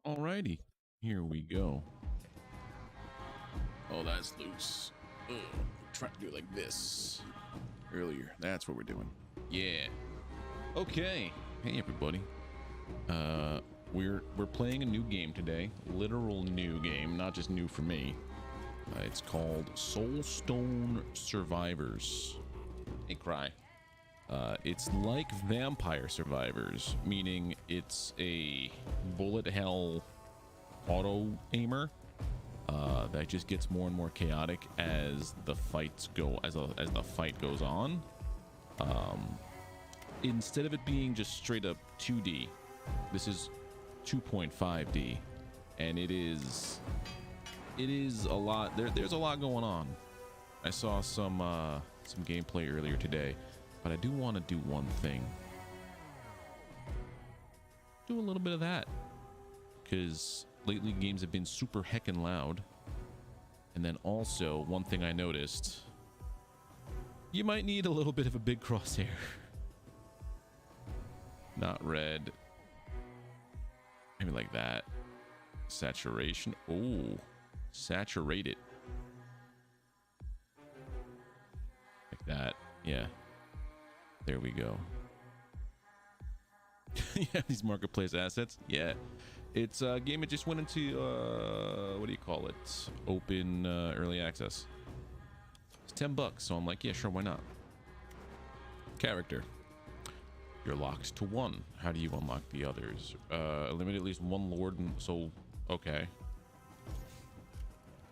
Alrighty, here we go. Oh, that's loose. Ugh, try to do it like this earlier. That's what we're doing. Yeah. Okay. Hey, everybody. We're playing a new game today. Literal new game, not just new for me. It's called Soulstone Survivors. Hey, Cry. It's like Vampire Survivors, meaning it's a bullet hell auto aimer that just gets more and more chaotic as the fights go, as the fight goes on. Instead of it being just straight up 2D, this is 2.5D, and it is a lot. There's a lot going on. I saw some gameplay earlier today, but I do want to do one thing. Do a little bit of that, because lately games have been super heckin' loud. And then also, one thing I noticed, you might need a little bit of a big crosshair. Not red. Maybe like that. Saturation. Oh, saturate it. Like that. Yeah. There we go. Yeah, these marketplace assets. Yeah. It's a game that just went into, what do you call it? Open early access. It's $10, so I'm like, yeah, sure, why not? Character. You're locked to one. How do you unlock the others? Eliminate at least one lord, and so, okay.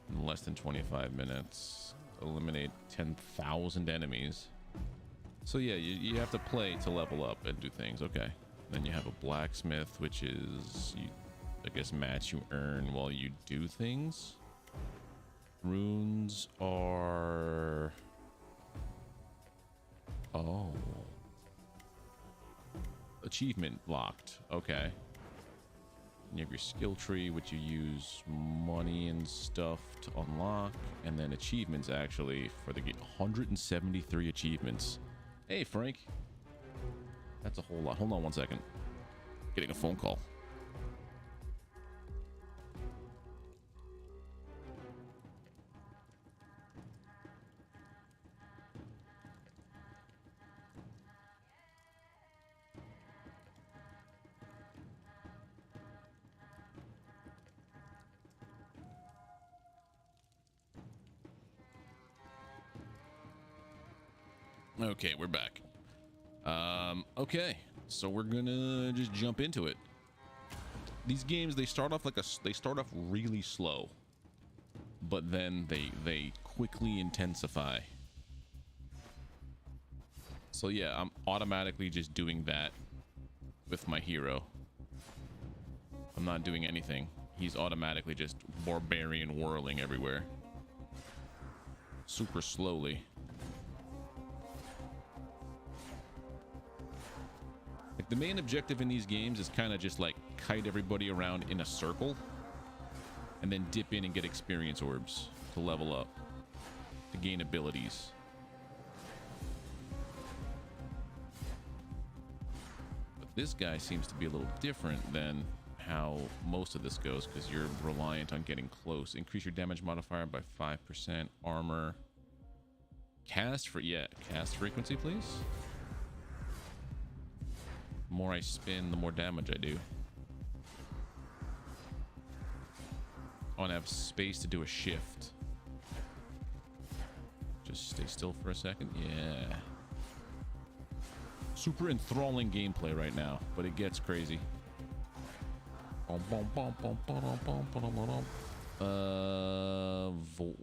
In less than 25 minutes. Eliminate 10,000 enemies. So yeah, you have to play to level up and do things. Okay. Then you have a blacksmith, which is, I guess, mats you earn while you do things. Runes are... Oh. Achievement locked. Okay. And you have your skill tree, which you use money and stuff to unlock. And then achievements, actually, for the game. 173 achievements. Hey, Frank. That's a whole lot. Hold on one second. Getting a phone call. Okay, we're back. Okay, so we're gonna just jump into it. These games, they start off really slow, but then they quickly intensify. So yeah, I'm automatically just doing that with my hero. I'm not doing anything. He's automatically just barbarian whirling everywhere. Super slowly. Like, the main objective in these games is kind of just like kite everybody around in a circle and then dip in and get experience orbs to level up, to gain abilities. But this guy seems to be a little different than how most of this goes, because you're reliant on getting close. Increase your damage modifier by 5%. Armor. Cast frequency, please. The more I spin, the more damage I do. I want to have space to do a shift. Just stay still for a second. Yeah. Super enthralling gameplay right now, but it gets crazy.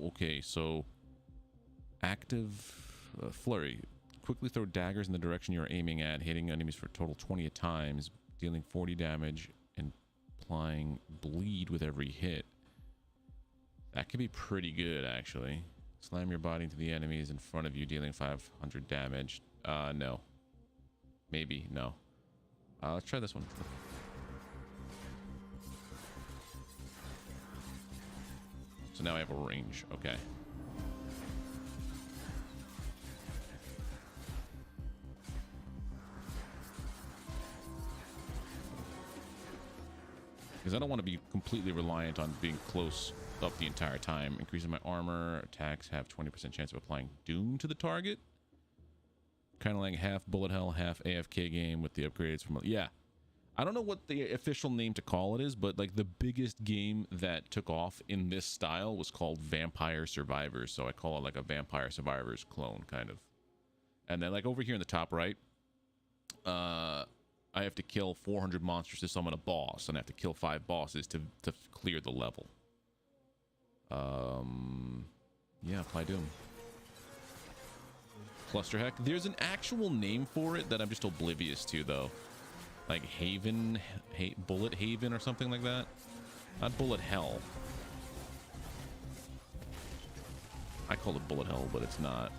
Okay, so active flurry. Quickly throw daggers in the direction you're aiming at, hitting enemies for a total 20 times, dealing 40 damage, and applying bleed with every hit. That could be pretty good, actually. Slam your body into the enemies in front of you, dealing 500 damage. No. Maybe, no. Let's try this one. So now I have a range. Okay. because I don't want to be completely reliant on being close up the entire time. Increasing my armor. Attacks have 20% chance of applying doom to the target. Kind of like half bullet hell, half AFK game with the upgrades from... Yeah. I don't know what the official name to call it is, but like the biggest game that took off in this style was called Vampire Survivors. So I call it like a Vampire Survivors clone, kind of. And then like over here in the top right, I have to kill 400 monsters to summon a boss, and I have to kill 5 bosses to clear the level. Yeah, apply doom. Cluster heck. There's an actual name for it that I'm just oblivious to, though. Like Haven, Bullet Haven or something like that. Not Bullet Hell. I call it Bullet Hell, but it's not.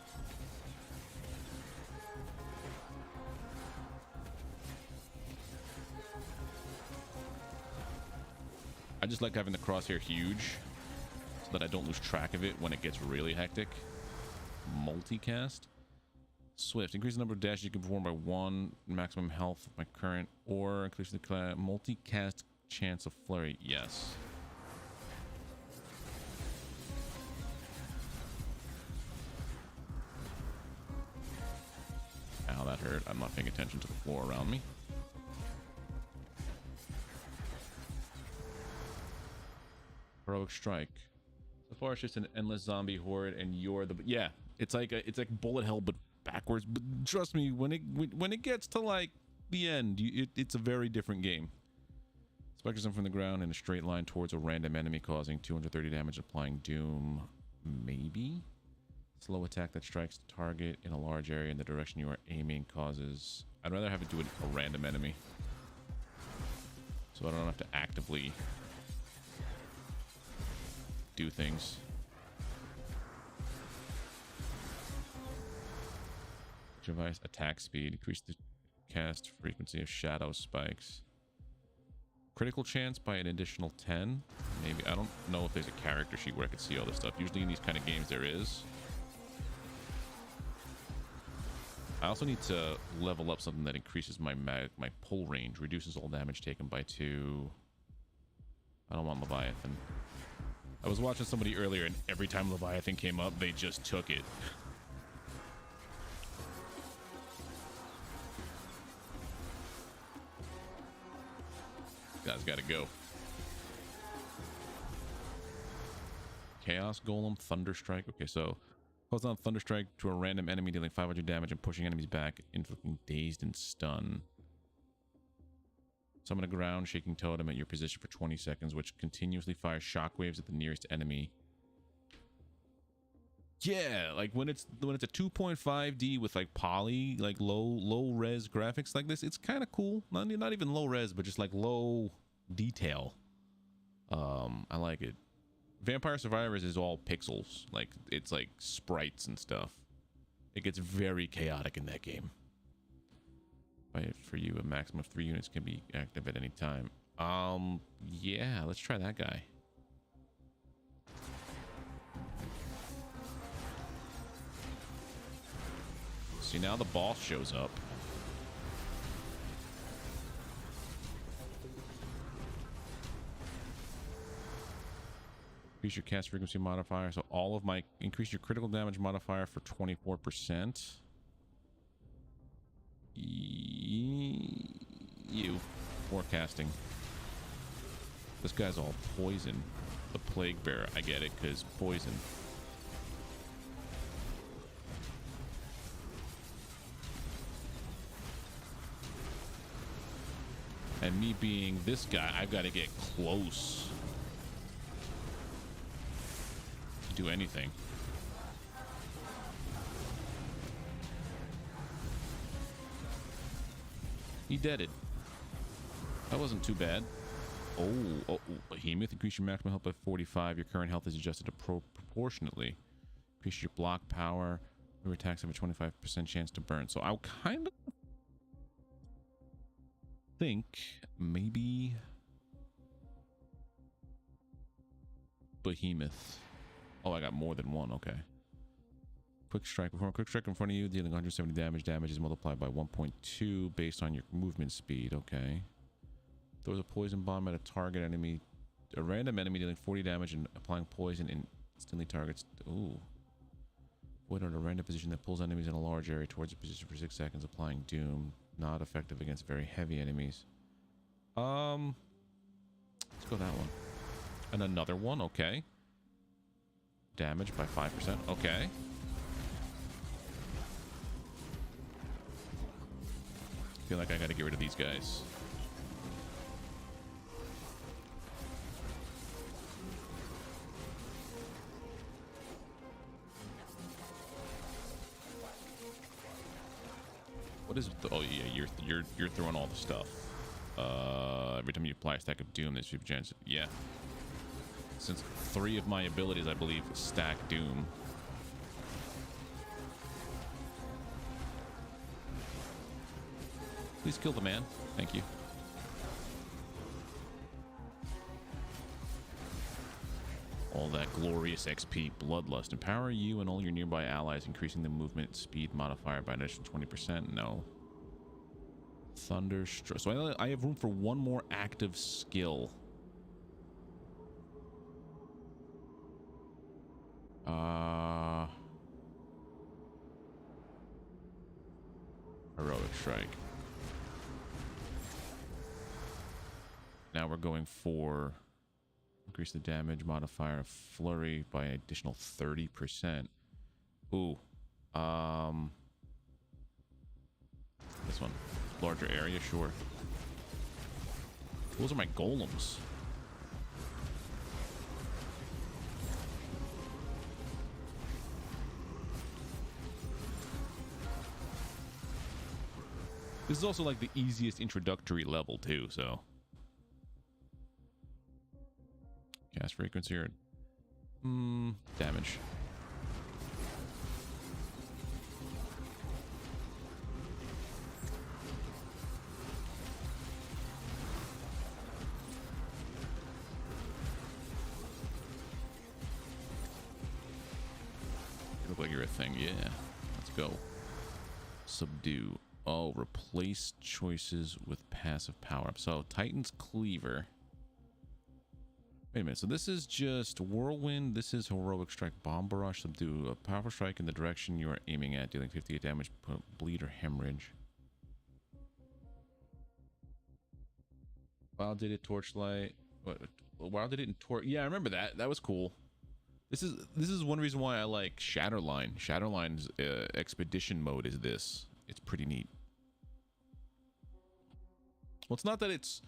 I just like having the crosshair huge so that I don't lose track of it when it gets really hectic. Multicast. Swift. Increase the number of dashes you can perform by 1. Maximum health of my current. Or increase the multicast chance of flurry. Yes. Ow, that hurt. I'm not paying attention to the floor around me. Heroic strike. So far, it's just an endless zombie horde, and you're the... Yeah, it's like bullet hell, but backwards. But trust me, when it gets to like the end, it's a very different game. Specters them from the ground in a straight line towards a random enemy, causing 230 damage, applying doom. Maybe. Slow attack that strikes the target in a large area in the direction you are aiming causes... I'd rather have it do a random enemy, so I don't have to actively do things. Device attack speed. Increase the cast frequency of shadow spikes. Critical chance by an additional 10. Maybe. I don't know if there's a character sheet where I could see all this stuff. Usually in these kind of games there is. I also need to level up something that increases my pull range. Reduces all damage taken by 2. I don't want Leviathan. I was watching somebody earlier, and every time Leviathan came up, they just took it. Guys gotta go. Chaos Golem, Thunderstrike. Okay, so calls on Thunderstrike to a random enemy, dealing 500 damage and pushing enemies back, inflicting dazed and stun. Summon a ground shaking totem at your position for 20 seconds, which continuously fires shockwaves at the nearest enemy. Yeah, like when it's a 2.5D with like poly, like low res graphics like this, it's kind of cool. Not even low res, but just like low detail. I like it. Vampire Survivors is all pixels, like it's like sprites and stuff. It gets very chaotic in that game. For you, a maximum of 3 units can be active at any time. Yeah, let's try that guy. See, now the boss shows up. Increase your cast frequency modifier. So all of my... Increase your critical damage modifier for 24%. You. Forecasting. This guy's all poison. The Plague Bearer. I get it, because poison. And me being this guy, I've got to get close to do anything. He deaded. That wasn't too bad. Oh, Behemoth. Increase your maximum health by 45. Your current health is adjusted to proportionately. Increase your block power. Your attacks have a 25% chance to burn. So I'll kind of think maybe Behemoth. Oh, I got more than one. Okay. Quick strike. Perform a quick strike in front of you, dealing 170 damage. Damage is multiplied by 1.2 based on your movement speed. Okay. Throws a poison bomb at a target enemy. A random enemy dealing 40 damage and applying poison instantly targets. Ooh. Put on a random position that pulls enemies in a large area towards a position for 6 seconds, applying doom. Not effective against very heavy enemies. Let's go that one. And another one, okay. Damage by 5%, okay. Feel like I gotta get rid of these guys. What is the, oh yeah, you're throwing all the stuff. Every time you apply a stack of doom, there's 50 chance. Yeah. Since 3 of my abilities, I believe, stack doom. Please kill the man. Thank you. All that glorious XP. Bloodlust. Empower you and all your nearby allies, increasing the movement speed modifier by an additional 20%. No. Thunderstruck. So I have room for one more active skill. Heroic Strike. Now we're going for increase the damage modifier of flurry by an additional 30%. Ooh. This one. Larger area, sure. Those are my golems. This is also like the easiest introductory level too, so. Cast frequency or damage. You look like you're a thing, yeah. Let's go. Subdue. Oh, replace choices with passive power up. So Titan's Cleaver. Wait a minute. So this is just Whirlwind. This is Heroic Strike. Bomb Barrage. Subdue. A powerful strike in the direction you are aiming at, dealing 58 damage. Bleed or hemorrhage. Wild did it. Torchlight. What? Wild did it in torch. Yeah, I remember that. That was cool. This is one reason why I like Shatterline. Shatterline's expedition mode is this. It's pretty neat. Well, it's not that it's...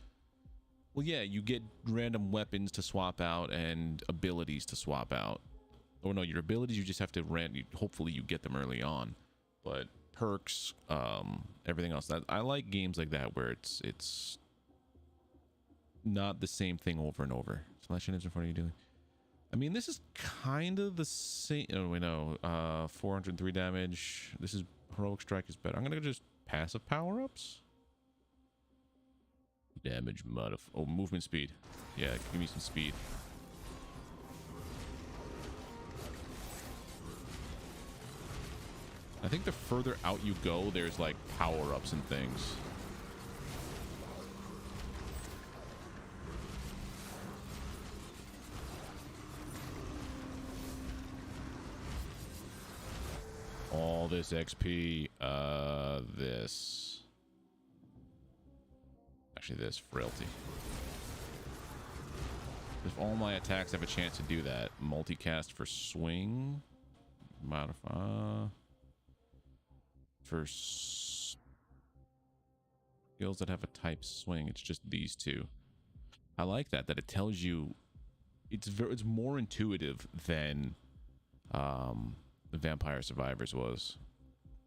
Well, yeah, you get random weapons to swap out and abilities to swap out. Or no, your abilities, you just have to hopefully you get them early on. But perks, everything else. I like games like that where it's not the same thing over and over. Slash items in front of you doing... I mean, this is kind of the same... Oh, we know. 403 damage. This is... Heroic Strike is better. I'm gonna just passive power-ups. Damage modif... Oh, movement speed. Yeah, give me some speed. I think the further out you go, there's like power-ups and things. All this XP, this. Actually, this, frailty. If all my attacks have a chance to do that, multicast for swing, modify, for skills that have a type swing, it's just these two. I like that it tells you, it's more intuitive than, the Vampire Survivors was.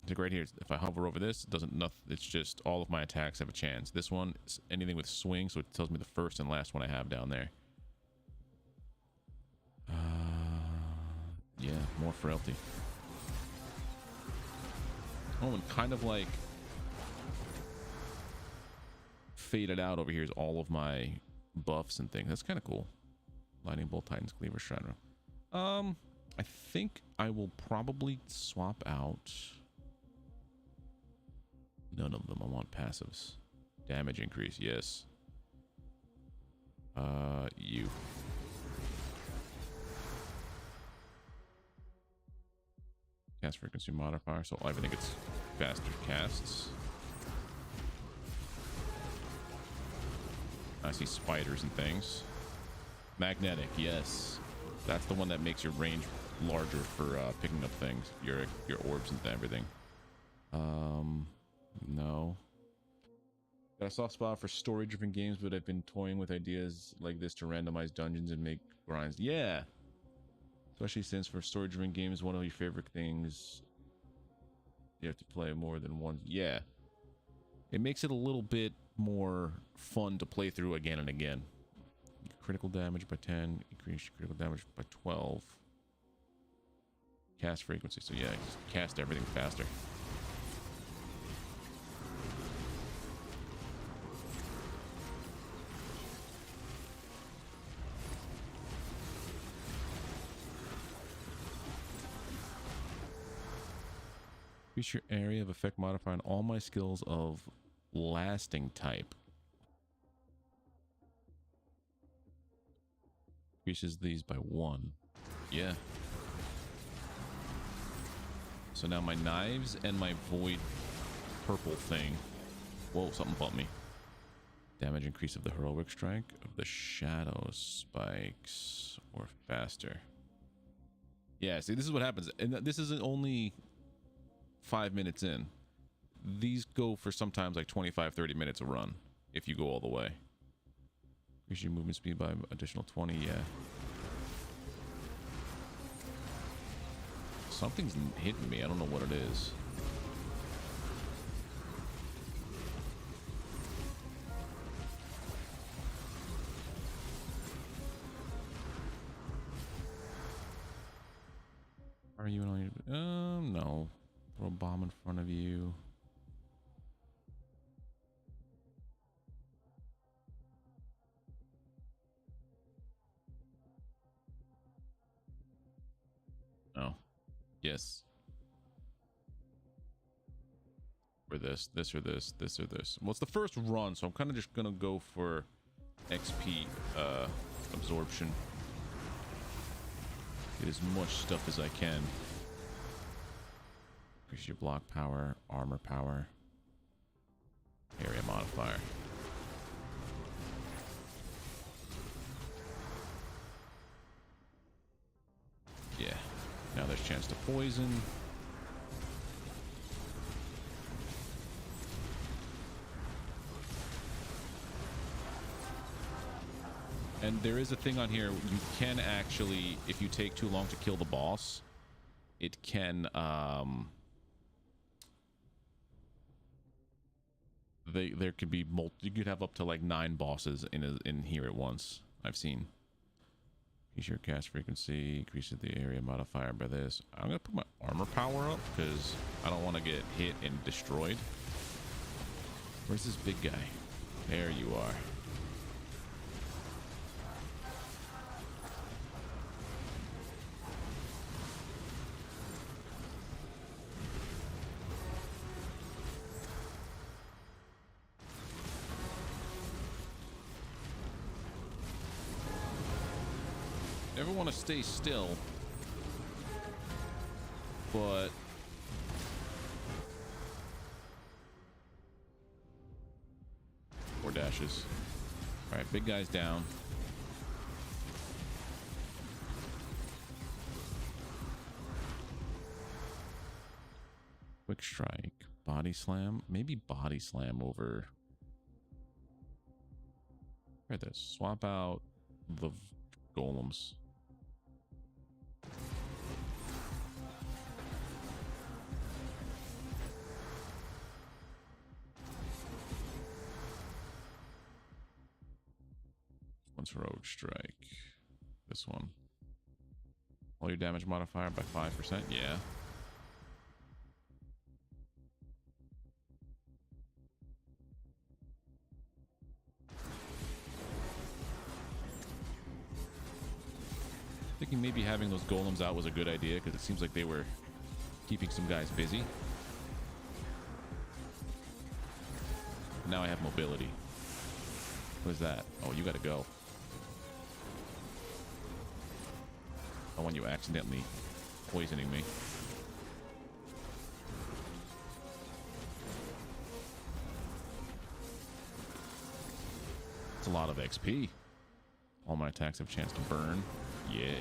Like right here, if I hover over this, it doesn't nothing. It's just all of my attacks have a chance. This one is anything with swing, so it tells me the first and last one I have down there. Yeah, more frailty. Oh, and kind of like faded out over here is all of my buffs and things. That's kind of cool. Lightning Bolt, Titan's Cleaver, Shadow. I think I will probably swap out none of them. I want passives. Damage increase, yes. You. Cast frequency modifier, so everything gets faster casts. I see spiders and things. Magnetic, yes. That's the one that makes your range larger for picking up things, your orbs and everything. No. Got a soft spot for story-driven games, but I've been toying with ideas like this to randomize dungeons and make grinds. Yeah. Especially since for story-driven games, one of your favorite things, you have to play more than one. Yeah. It makes it a little bit more fun to play through again and again. Critical damage by 10, increase critical damage by 12. Cast frequency, so yeah, just cast everything faster. Increase your area of effect modifier on all my skills of lasting type. Increases these by 1. Yeah. So now my knives and my void purple thing. Whoa, something bumped me. Damage increase of the heroic strike of the shadow spikes or faster. Yeah, see, this is what happens. And this isn't only 5 minutes in. These go for sometimes like 25-30 minutes a run if you go all the way. Increase your movement speed by additional 20. Yeah. Something's hitting me. I don't know what it is. Are you on your... no. Throw a bomb in front of you. Oh. Yes. Or this or this or this. Well, it's the first run, so I'm kind of just gonna go for XP absorption. Get as much stuff as I can. Increase your block power, armor power, area modifier. Yeah. Now there's chance to poison. And there is a thing on here, you can actually, if you take too long to kill the boss, it can, there could be you could have up to like 9 bosses in here at once. I've seen. Increase your cast frequency, increases the area modifier by this. I'm gonna put my armor power up because I don't want to get hit and destroyed. Where's this big guy? There you are. Never want to stay still, but four dashes. All right, big guy's down. Quick strike, body slam, maybe body slam over. Try this. Swap out the golems. One's rogue strike. This one. All your damage modifier by 5%. Yeah. Thinking maybe having those golems out was a good idea because it seems like they were keeping some guys busy. Now I have mobility. What is that? Oh, you gotta go. don't want you accidentally poisoning me. It's a lot of XP. All my attacks have a chance to burn. Yeah.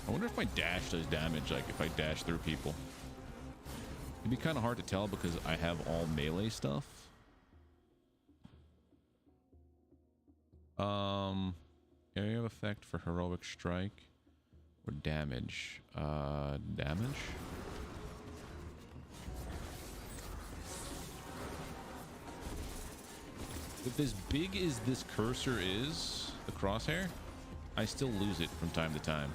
I wonder if my dash does damage, like if I dash through people. It'd be kind of hard to tell because I have all melee stuff. Area of effect for heroic strike or damage. Damage? If as big as this cursor is, the crosshair, I still lose it from time to time.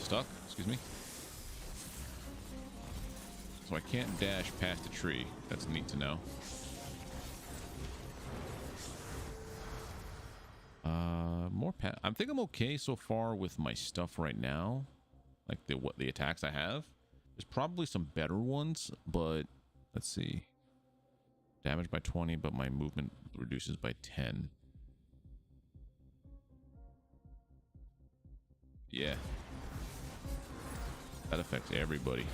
Stuck, excuse me. So I can't dash past a tree. That's neat to know. I think I'm okay so far with my stuff right now. Like the attacks I have. There's probably some better ones, but let's see. Damage by 20, but my movement reduces by 10. Yeah. That affects everybody.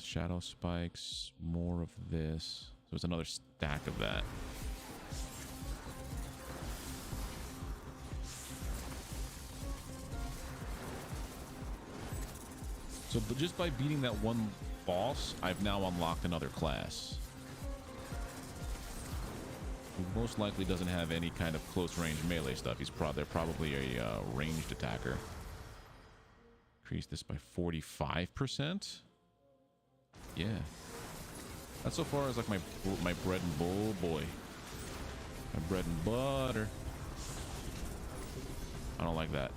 Shadow spikes, more of this. So there's another stack of that. So just by beating that one boss, I've now unlocked another class. Who most likely doesn't have any kind of close range melee stuff. They're probably a ranged attacker. Increase this by 45%. Yeah. That's so far as like my bread and bull boy. My bread and butter. I don't like that.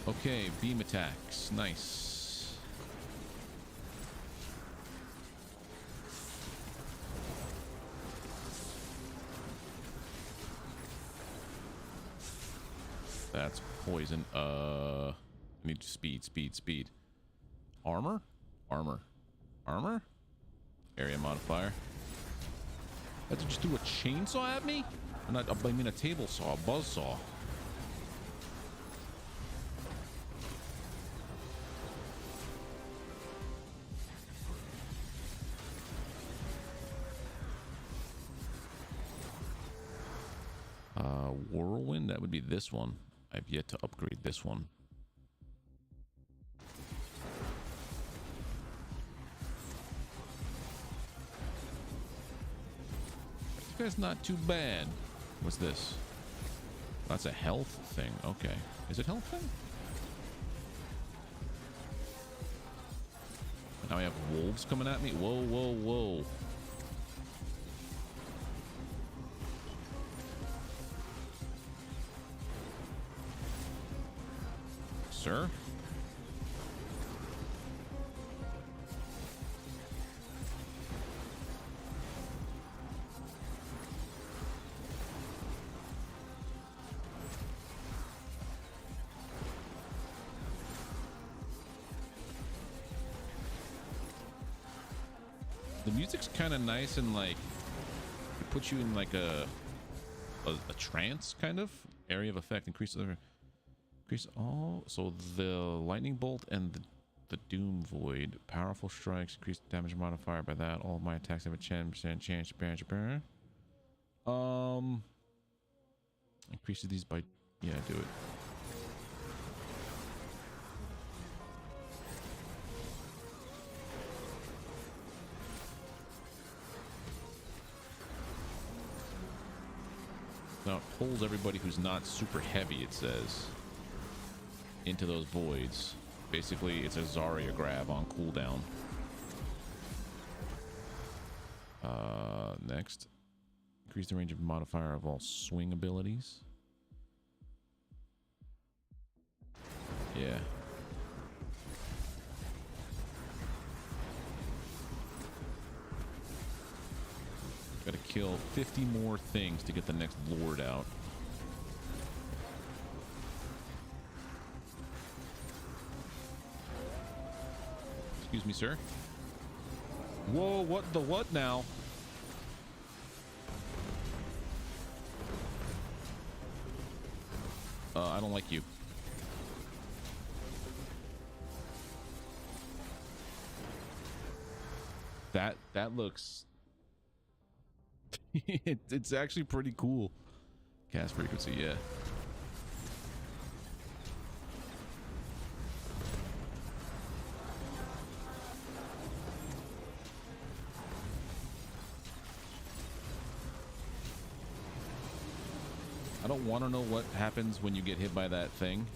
Okay, beam attacks. Nice. That's poison. I need speed. Armor? Armor? Area modifier. That's just do a chainsaw at me? I mean a table saw, a buzz saw. Whirlwind, that would be this one. I've yet to upgrade this one. This guy's not too bad. What's this? That's a health thing. Okay. Is it health thing? Now I have wolves coming at me. Whoa. Sir? The music's kind of nice and like it puts you in like a trance kind of area of effect. Increase all. So the lightning bolt and the doom void, powerful strikes, increase damage modifier by that. All of my attacks have a 10% chance to burn. Increases these by, yeah, do it. Now it pulls everybody who's not super heavy, it says, into those voids. Basically, it's a Zarya grab on cooldown. Next. Increase the range of modifier of all swing abilities. Yeah. Gotta kill 50 more things to get the next lord out. Excuse me, sir. Whoa, what the what now? I don't like you. That looks... it's actually pretty cool. Cast frequency, yeah. I don't want to know what happens when you get hit by that thing.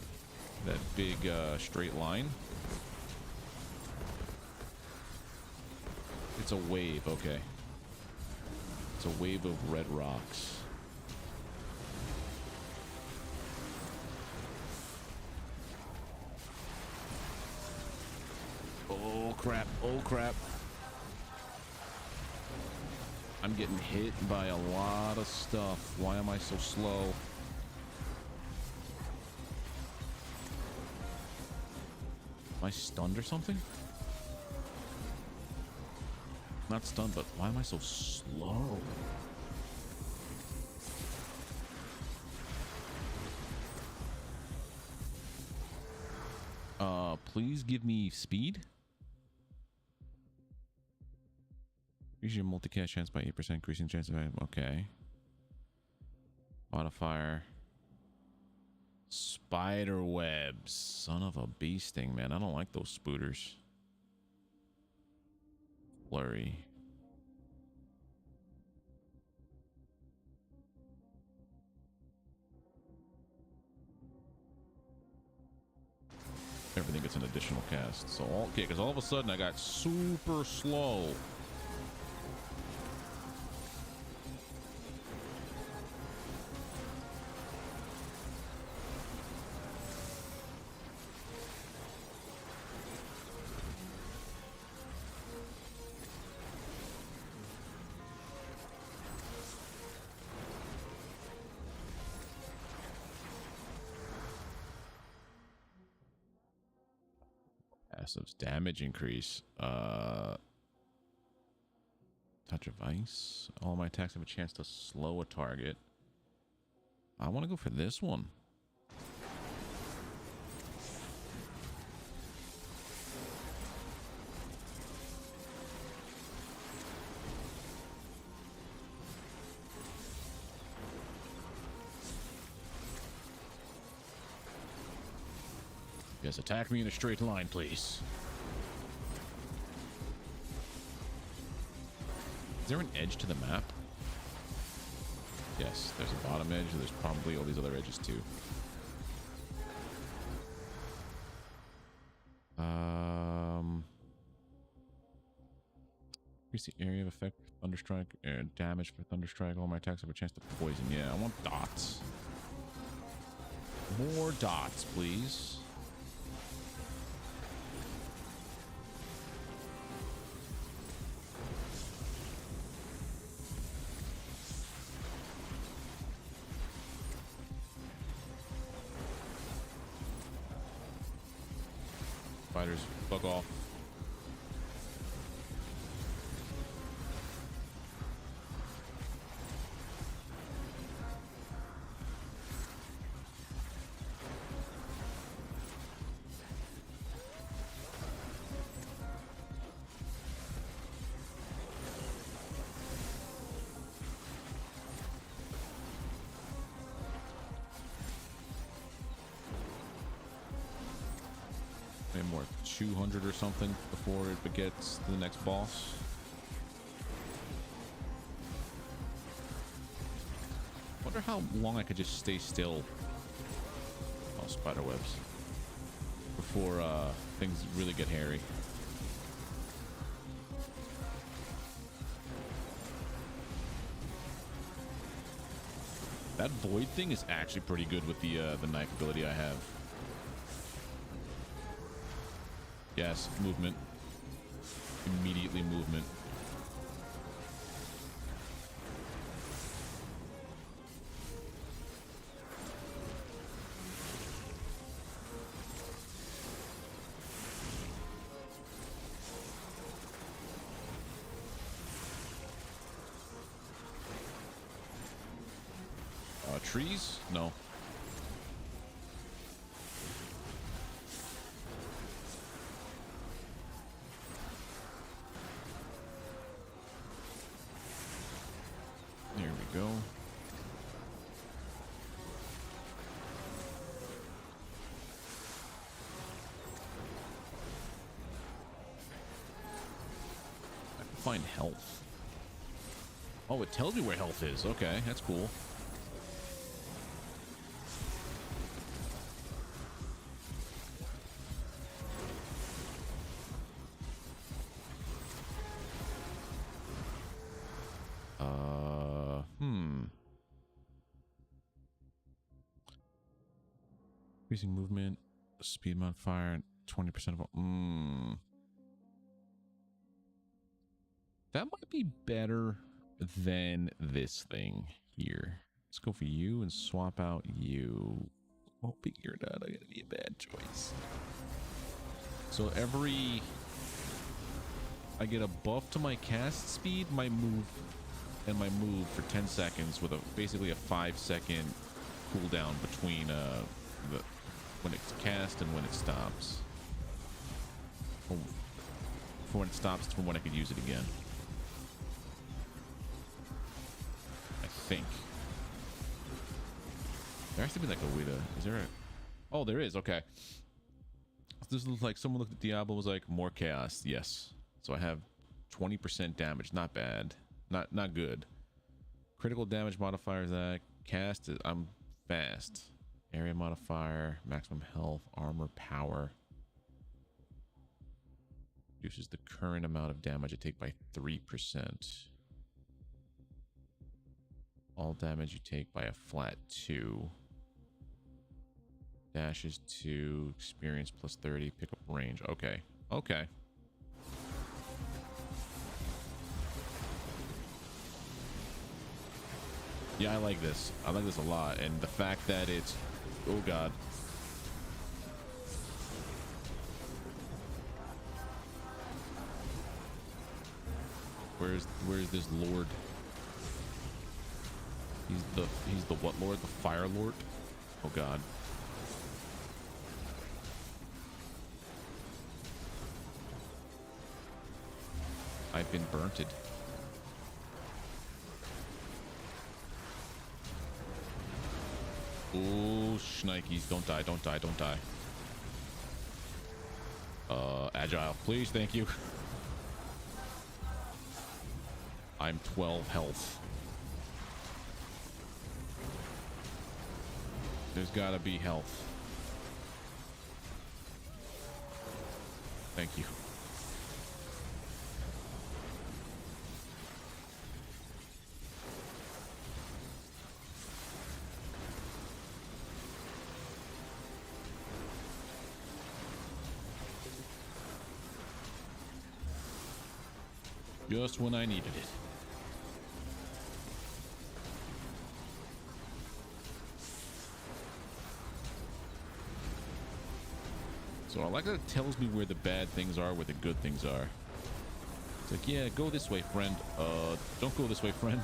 That big straight line. It's a wave, okay. It's a wave of red rocks. Oh crap, oh crap. I'm getting hit by a lot of stuff. Why am I so slow? Am I stunned or something? Not stunned, but why am I so slow? Please give me speed. Increase your multi-cast chance by 8%, increasing chance of... Okay. Modifier. Spider webs. Son of a bee sting, man. I don't like those spooters. Flurry. Everything gets an additional cast. So, okay, because all of a sudden I got super slow. Passives damage increase. Touch of ice. All my attacks have a chance to slow a target. I want to go for this one. Yes, attack me in a straight line, please. Is there an edge to the map? Yes, there's a bottom edge. There's probably all these other edges too. Increase the area of effect for Thunderstrike. Damage for Thunderstrike. All my attacks have a chance to poison. Yeah, I want dots. More dots, please. Spiders, fuck off. More 200 or something before it gets to the next boss. Wonder how long I could just stay still. Oh, spider webs. Before things really get hairy. That void thing is actually pretty good with the knife ability I have. Yes, movement. Immediately movement. Trees? No. There we go. I can find health. Oh, it tells me where health is. Okay, that's cool. Increasing movement, speed modifier, 20% of all. That might be better than this thing here. Let's go for you and swap out you. Hoping you're not going to be a bad choice. So I get a buff to my cast speed, my move, and my move for 10 seconds with basically a 5-second cooldown between when it's cast and when it stops. For when it stops, it's from when I could use it again. I think. There has to be like a way to... Is there a... Oh, there is. Okay. This looks like someone looked at Diablo and was like, more chaos. Yes. So I have 20% damage. Not bad. Not good. Critical damage modifier is that. Cast is... I'm fast. Area modifier, maximum health, armor, power. Reduces the current amount of damage I take by 3%. All damage you take by a flat 2. Dash is 2. Experience plus 30. Pick up range. Okay. Okay. Yeah, I like this. I like this a lot. And the fact that it's... Oh, God. Where's this lord? He's the what lord? The fire lord? Oh, God. I've been burnted. Oh, shnikes. Don't die, don't die, don't die. Agile. Please, thank you. I'm 12 health. There's gotta be health. Thank you. Just when I needed it. So I like that it tells me where the bad things are, where the good things are. It's like, yeah, go this way, friend. Don't go this way, friend.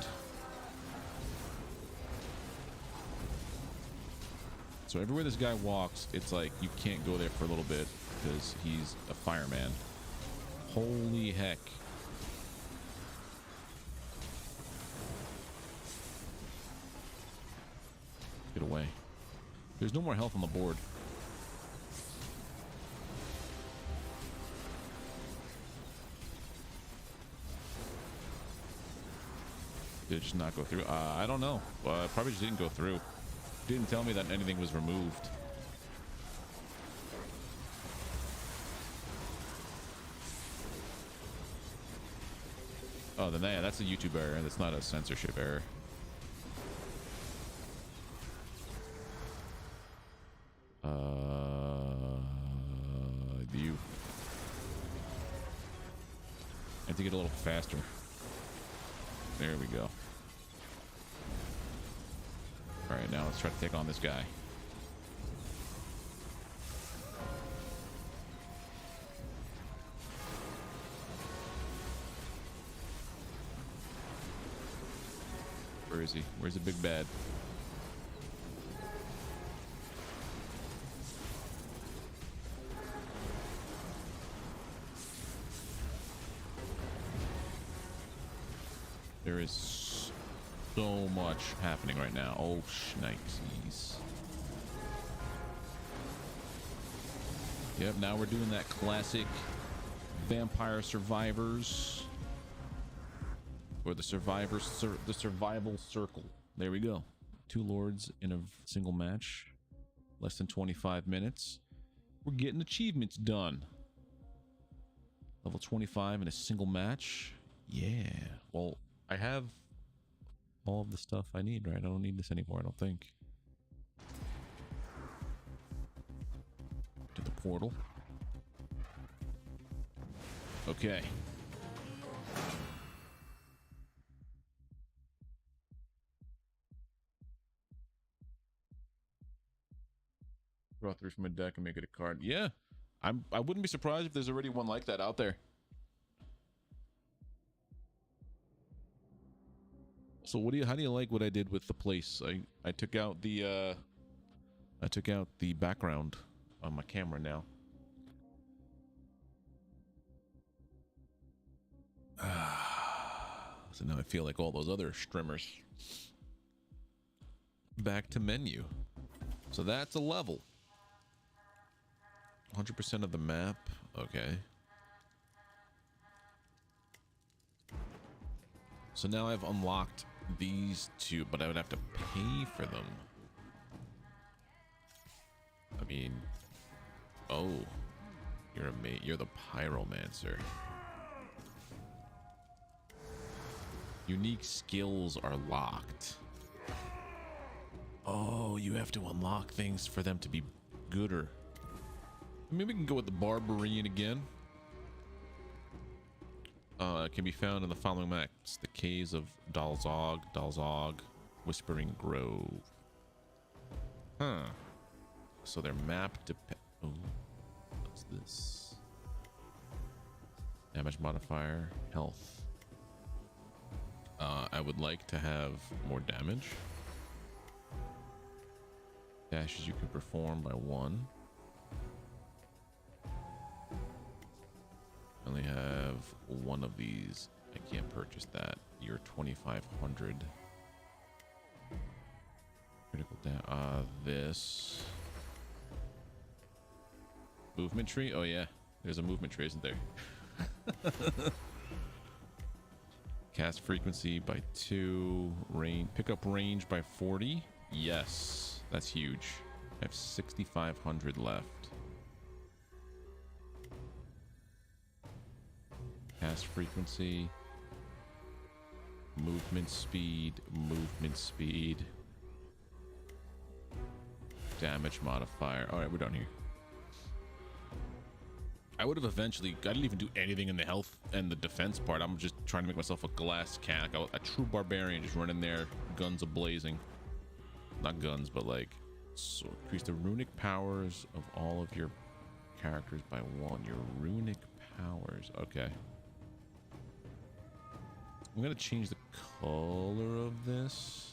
So everywhere this guy walks, it's like you can't go there for a little bit because he's a fireman. Holy heck. Get away. There's no more health on the board. Did it just not go through? I don't know. It probably just didn't go through. Didn't tell me that anything was removed. Oh, then that's a YouTube error. That's not a censorship error. You I have to get a little faster. There we go. All right, now let's try to take on this guy. Where is he? Where's the big bad? There is so much happening right now. Oh, shnikesies. Yep, now we're doing that classic Vampire Survivors. Or the survival circle. There we go. 2 lords in a single match. Less than 25 minutes. We're getting achievements done. Level 25 in a single match. Yeah. Well, I have all of the stuff I need, right? I don't need this anymore, I don't think. To the portal. Okay. Draw 3 from a deck and make it a card. Yeah. I wouldn't be surprised if there's already one like that out there. So how do you like what I did with the place? I took out the background on my camera now. So now I feel like all those other streamers. Back to menu. So that's a level. 100% of the map. Okay. So now I've unlocked these 2, but I would have to pay for them. I mean, oh, you're the pyromancer. Unique skills are locked. Oh, you have to unlock things for them to be gooder. Maybe we can go with the Barbarian again. It can be found in the following maps: the Caves of Dalzog, Whispering Grove. Huh. So their map depends. Oh, what's this? Damage modifier, health. I would like to have more damage. Dashes you can perform by 1. I only have 1 of these. I can't purchase that. You're 2,500. Critical damage. This movement tree. Oh yeah, there's a movement tree, isn't there? Cast frequency by 2. Range. Pickup range by 40. Yes, that's huge. I have 6,500 left. Cast frequency, movement speed, damage modifier. All right, we're done here. I would have eventually, I didn't even do anything in the health and the defense part. I'm just trying to make myself a glass cat, a true barbarian, just running there, guns a-blazing. Not guns, but like, so increase the runic powers of all of your characters by 1. Your runic powers, okay. I'm gonna change the color of this.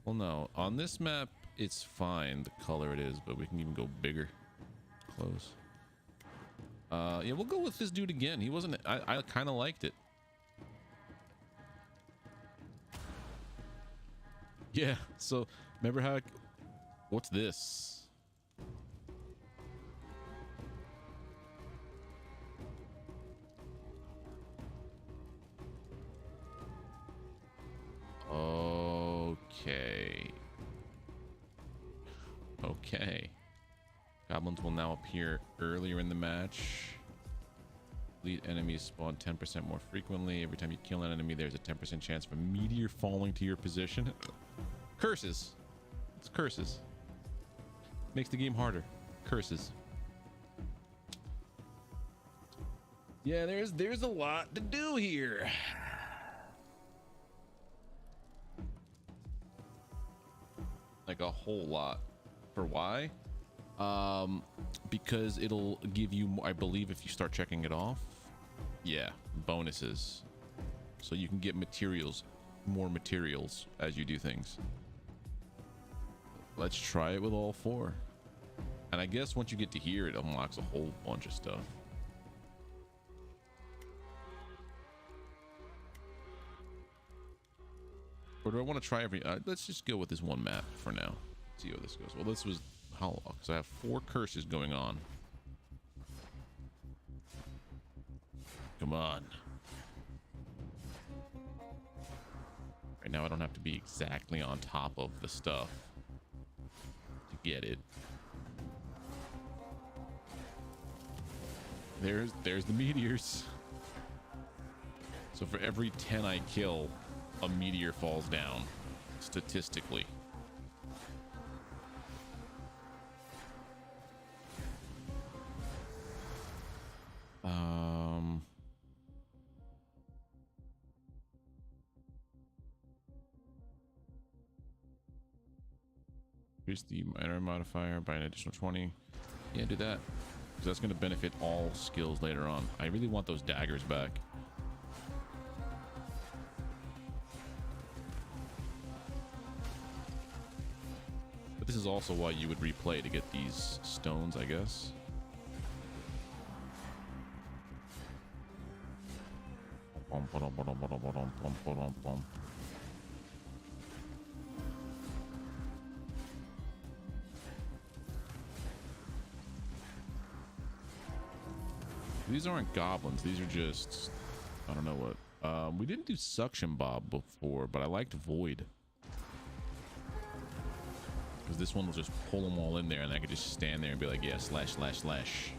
Well, no, on this map it's fine the color it is, but we can even go bigger. Close. Yeah, we'll go with this dude again. He wasn't. I kind of liked it. Yeah. So remember how? What's this? Okay. Okay. Goblins will now appear earlier in the match. Elite enemies spawn 10% more frequently. Every time you kill an enemy, there's a 10% chance of a meteor falling to your position. Curses. It's curses. Makes the game harder. Curses. Yeah, there's a lot to do here. Like a whole lot. For why? Because it'll give you, I believe, if you start checking it off, yeah, bonuses. So you can get materials, more materials as you do things. Let's try it with all 4. And I guess once you get to here, it unlocks a whole bunch of stuff. Or do I want to try every... let's just go with this one map for now. See how this goes. Well, this was... How... Because I have 4 curses going on. Come on. Right now, I don't have to be exactly on top of the stuff to get it. There's the meteors. So for every 10 I kill, a meteor falls down, statistically. Increase the minor modifier by an additional 20. Yeah, do that. Because that's going to benefit all skills later on. I really want those daggers back. But this is also why you would replay to get these stones, I guess. These aren't goblins. These are just, I don't know what. We didn't do suction bob before, but I liked void. Because this one will just pull them all in there, and I could just stand there and be like, yeah, slash, slash, slash.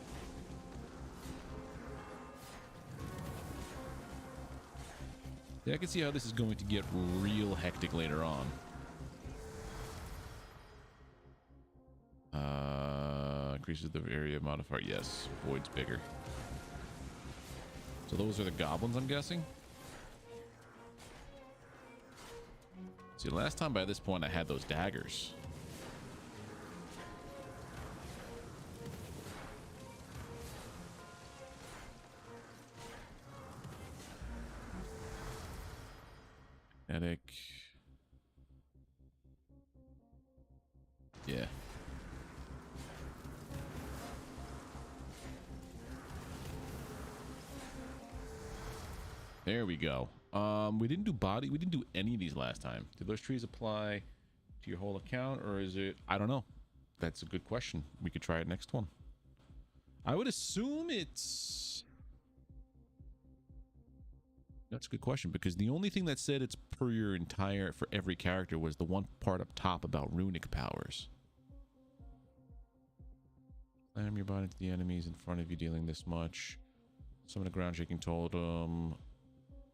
Yeah, I can see how this is going to get real hectic later on. Increases the area modifier. Yes, void's bigger. So those are the goblins, I'm guessing. See, last time by this point I had those daggers. Kinetic. Yeah. There we go. We didn't do body. We didn't do any of these last time. Did those trees apply to your whole account, or is it? I don't know. That's a good question. We could try it next one. I would assume it's... That's a good question, because the only thing that said it's per your entire, for every character, was the one part up top about runic powers. Slam your body to the enemies in front of you, dealing this much. Summon a ground shaking totem.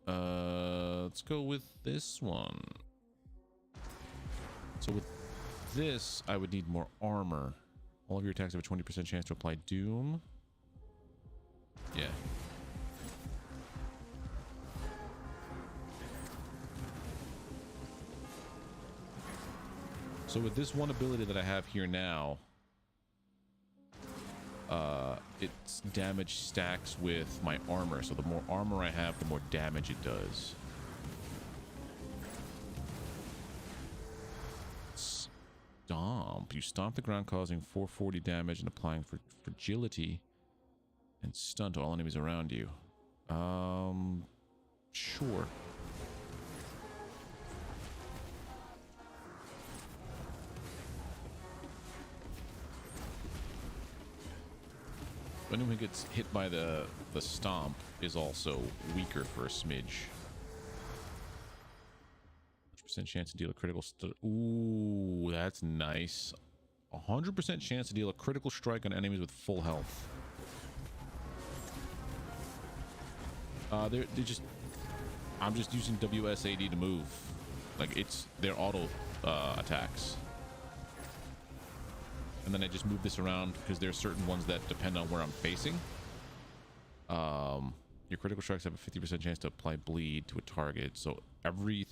Let's go with this one. So with this, I would need more armor. All of your attacks have a 20% chance to apply doom. Yeah. So with this one ability that I have here now, its damage stacks with my armor. So the more armor I have, the more damage it does. Stomp. You stomp the ground, causing 440 damage and applying for fragility and stun to all enemies around you. Sure. Anyone who gets hit by the stomp is also weaker for a smidge. 100% chance to deal a critical. Ooh, that's nice. 100% chance to deal a critical strike on enemies with full health. They're just. I'm just using WSAD to move. Like they're auto attacks. And then I just move this around because there's certain ones that depend on where I'm facing. Your critical strikes have a 50% chance to apply bleed to a target. So every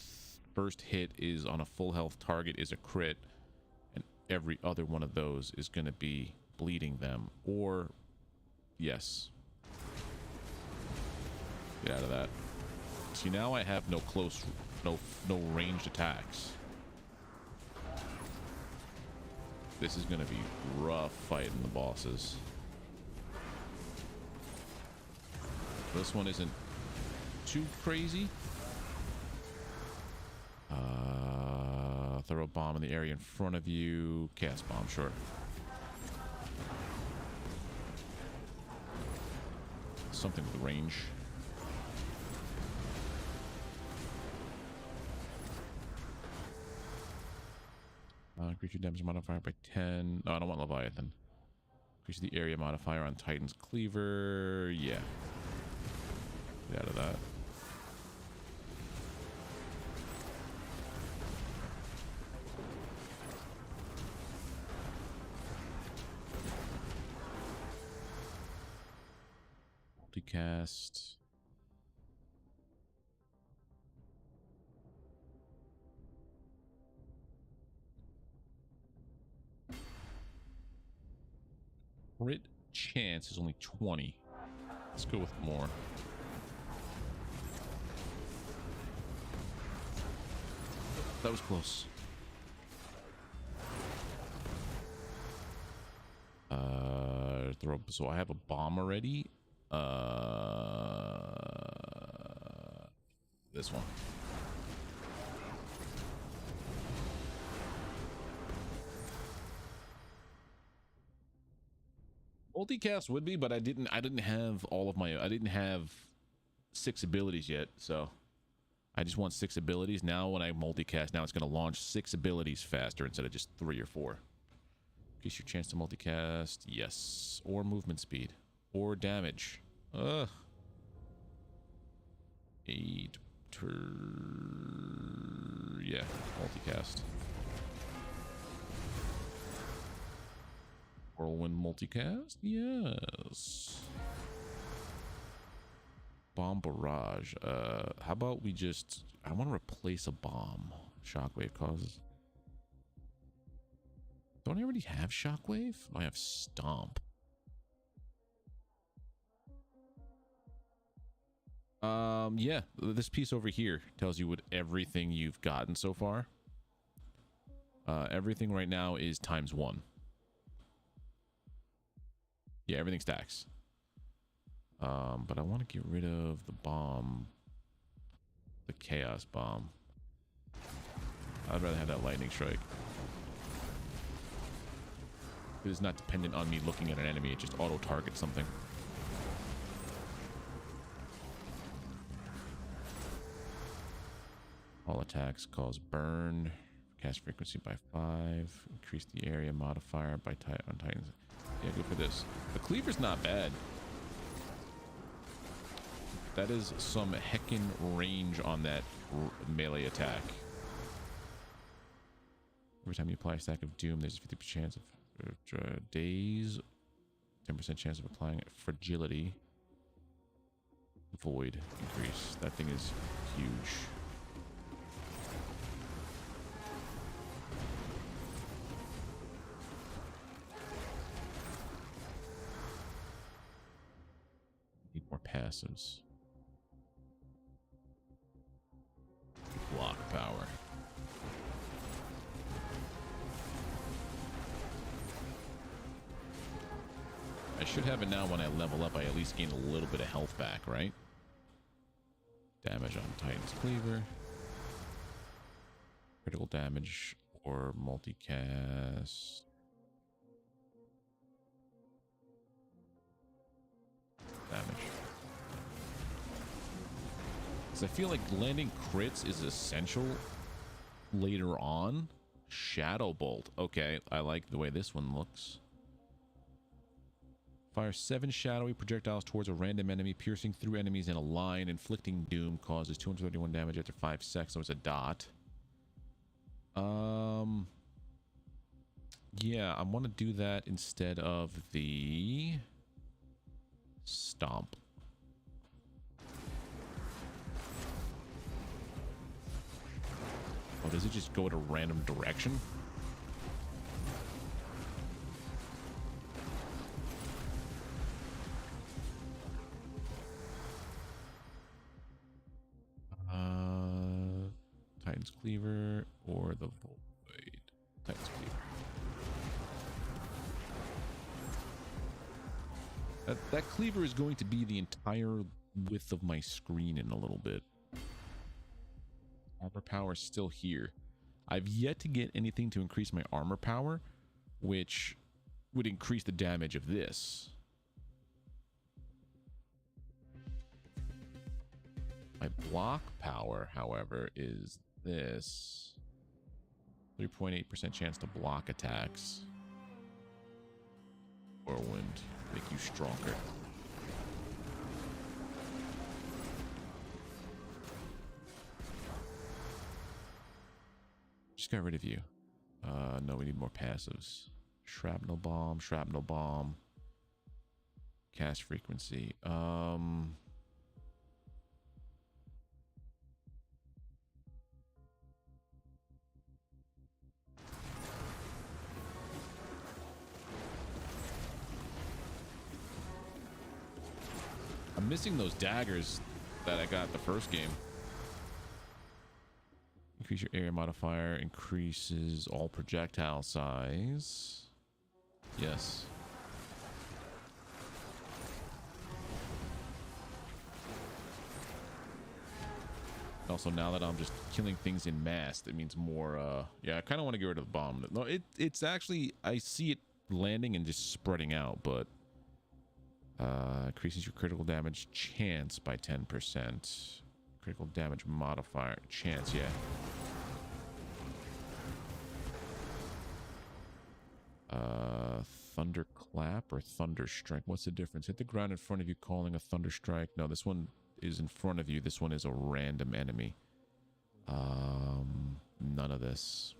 first hit is on a full health target is a crit, and every other one of those is going to be bleeding them. Or yes, get out of that. See, now I have no ranged attacks. This is going to be rough fighting the bosses. This one isn't too crazy. Throw a bomb in the area in front of you. Cast bomb, sure. Something with range. Increase your damage modifier by 10. No, I don't want Leviathan. Increase the area modifier on Titan's Cleaver. Yeah. Get out of that. Multicast. Crit chance is only 20. Let's go with more. That was close. So I have a bomb already. This one. Multicast would be, but I didn't have all of my. I didn't have 6 abilities yet, so I just want 6 abilities. Now when I multicast, now it's going to launch 6 abilities faster instead of just 3 or 4. Increase your chance to multicast, yes, or movement speed, or damage. Ugh. 8 yeah, multicast. Whirlwind multicast, yes. Bomb barrage. How about we just? I want to replace a bomb. Shockwave causes. Don't I already have shockwave? I have stomp. Yeah, this piece over here tells you what everything you've gotten so far. Everything right now is ×1. Yeah, everything stacks. But I want to get rid of the bomb. The chaos bomb. I'd rather have that lightning strike. It's not dependent on me looking at an enemy, it just auto targets something. All attacks cause burn. Cast frequency by 5. Increase the area modifier by on Titans. Yeah, go for this. The cleaver's not bad. That is some heckin' range on that melee attack. Every time you apply a stack of doom, there's a 50% chance of daze, 10% chance of applying fragility. Void increase. That thing is huge. Need more passives. Block power. I should have it now. When I level up, I at least gain a little bit of health back, right? Damage on Titan's Cleaver. Critical damage or multicast. Damage. Because I feel like landing crits is essential later on. Shadow Bolt. Okay, I like the way this one looks. Fire 7 shadowy projectiles towards a random enemy, piercing through enemies in a line. Inflicting doom, causes 231 damage after 5 seconds, so it's a dot. Yeah, I want to do that instead of the stomp. Oh, does it just go in a random direction? Titan's Cleaver or the Void? Titan's Cleaver. That cleaver is going to be the entire width of my screen in a little bit. Armor power is still here. I've yet to get anything to increase my armor power, which would increase the damage of this. My block power, however, is this. 3.8% chance to block attacks. Whirlwind, make you stronger. Just got rid of you. No, we need more passives. Shrapnel bomb. Cast frequency. I'm missing those daggers that I got the first game. Increase your area modifier, increases all projectile size. Yes. Also, now that I'm just killing things in mass, that means more, yeah, I kind of want to get rid of the bomb. No, it's actually, I see it landing and just spreading out, but increases your critical damage chance by 10%. Critical damage modifier chance, yeah. Thunderclap or Thunderstrike. What's the difference? Hit the ground in front of you, calling a Thunderstrike. No, this one is in front of you. This one is a random enemy. None of this.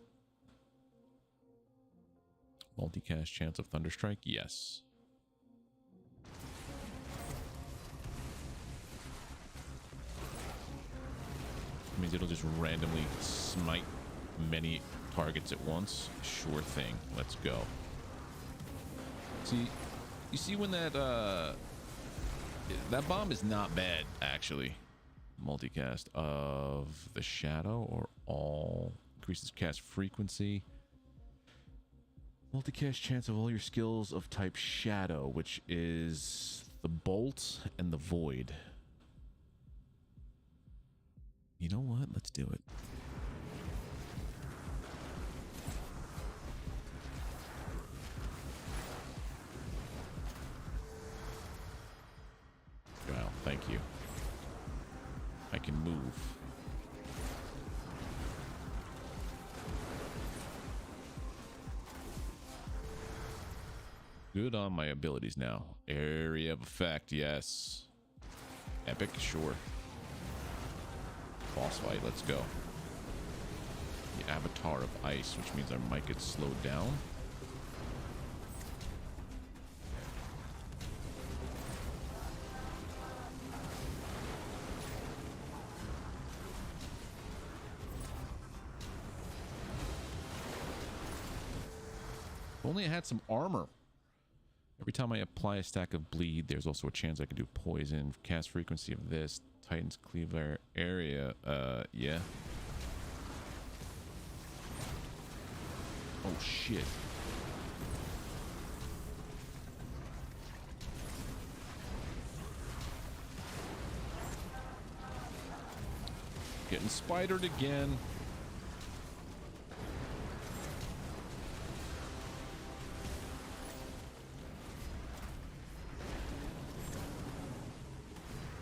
Multicast chance of Thunderstrike? Yes. Means it'll just randomly smite many targets at once. Sure thing. Let's go. See, you see when that bomb is not bad actually. Multicast of the shadow or all, increases cast frequency. Multicast chance of all your skills of type shadow, which is the bolt and the void. You know what? Let's do it. Wow, thank you. I can move. Good on my abilities now. Area of effect, yes. Epic, sure. Boss fight, let's go. The Avatar of Ice, which means I might get slowed down. If only I had some armor. Every time I apply a stack of bleed, there's also a chance I could do poison. Cast frequency of this. Titan's Cleaver area. Yeah. Oh, shit. Getting spidered again.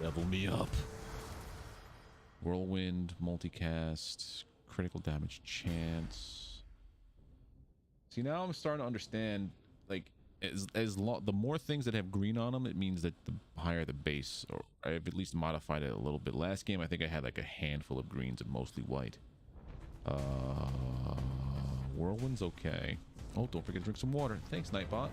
Level me up. Whirlwind, multicast, critical damage chance. See, now I'm starting to understand, like, the more things that have green on them, it means that the higher the base, or I've at least modified it a little bit. Last game, I think I had like a handful of greens and mostly white. Whirlwind's okay. Oh, don't forget to drink some water. Thanks, Nightbot.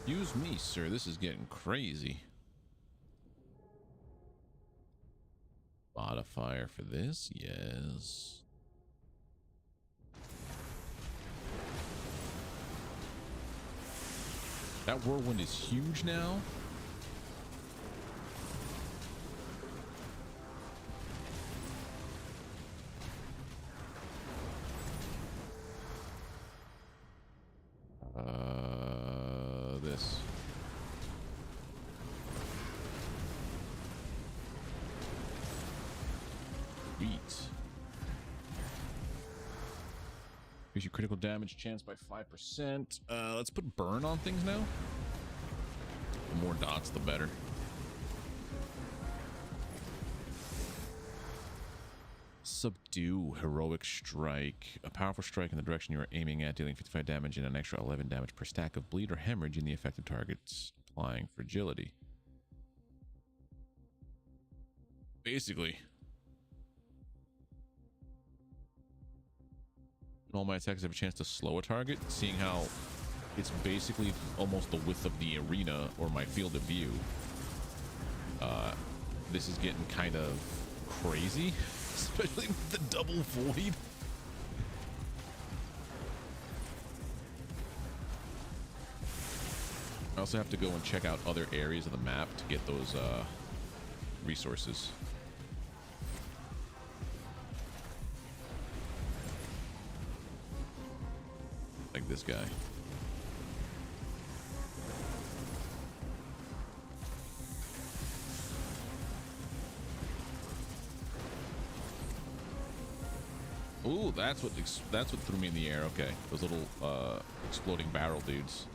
Excuse me, sir. This is getting crazy. Modifier for this, yes. That whirlwind is huge now. This. Sweet. Increase your critical damage chance by 5%. Let's put burn on things now. The more dots, the better. Subdue, heroic strike. A powerful strike in the direction you are aiming at, dealing 55 damage and an extra 11 damage per stack of bleed or hemorrhage in the affected target's applying fragility. Basically, all my attacks have a chance to slow a target, seeing how it's basically almost the width of the arena or my field of view. This is getting kind of crazy. Especially with the double void. I also have to go and check out other areas of the map to get those resources. Like this guy. Ooh, that's what threw me in the air. Okay, those little exploding barrel dudes.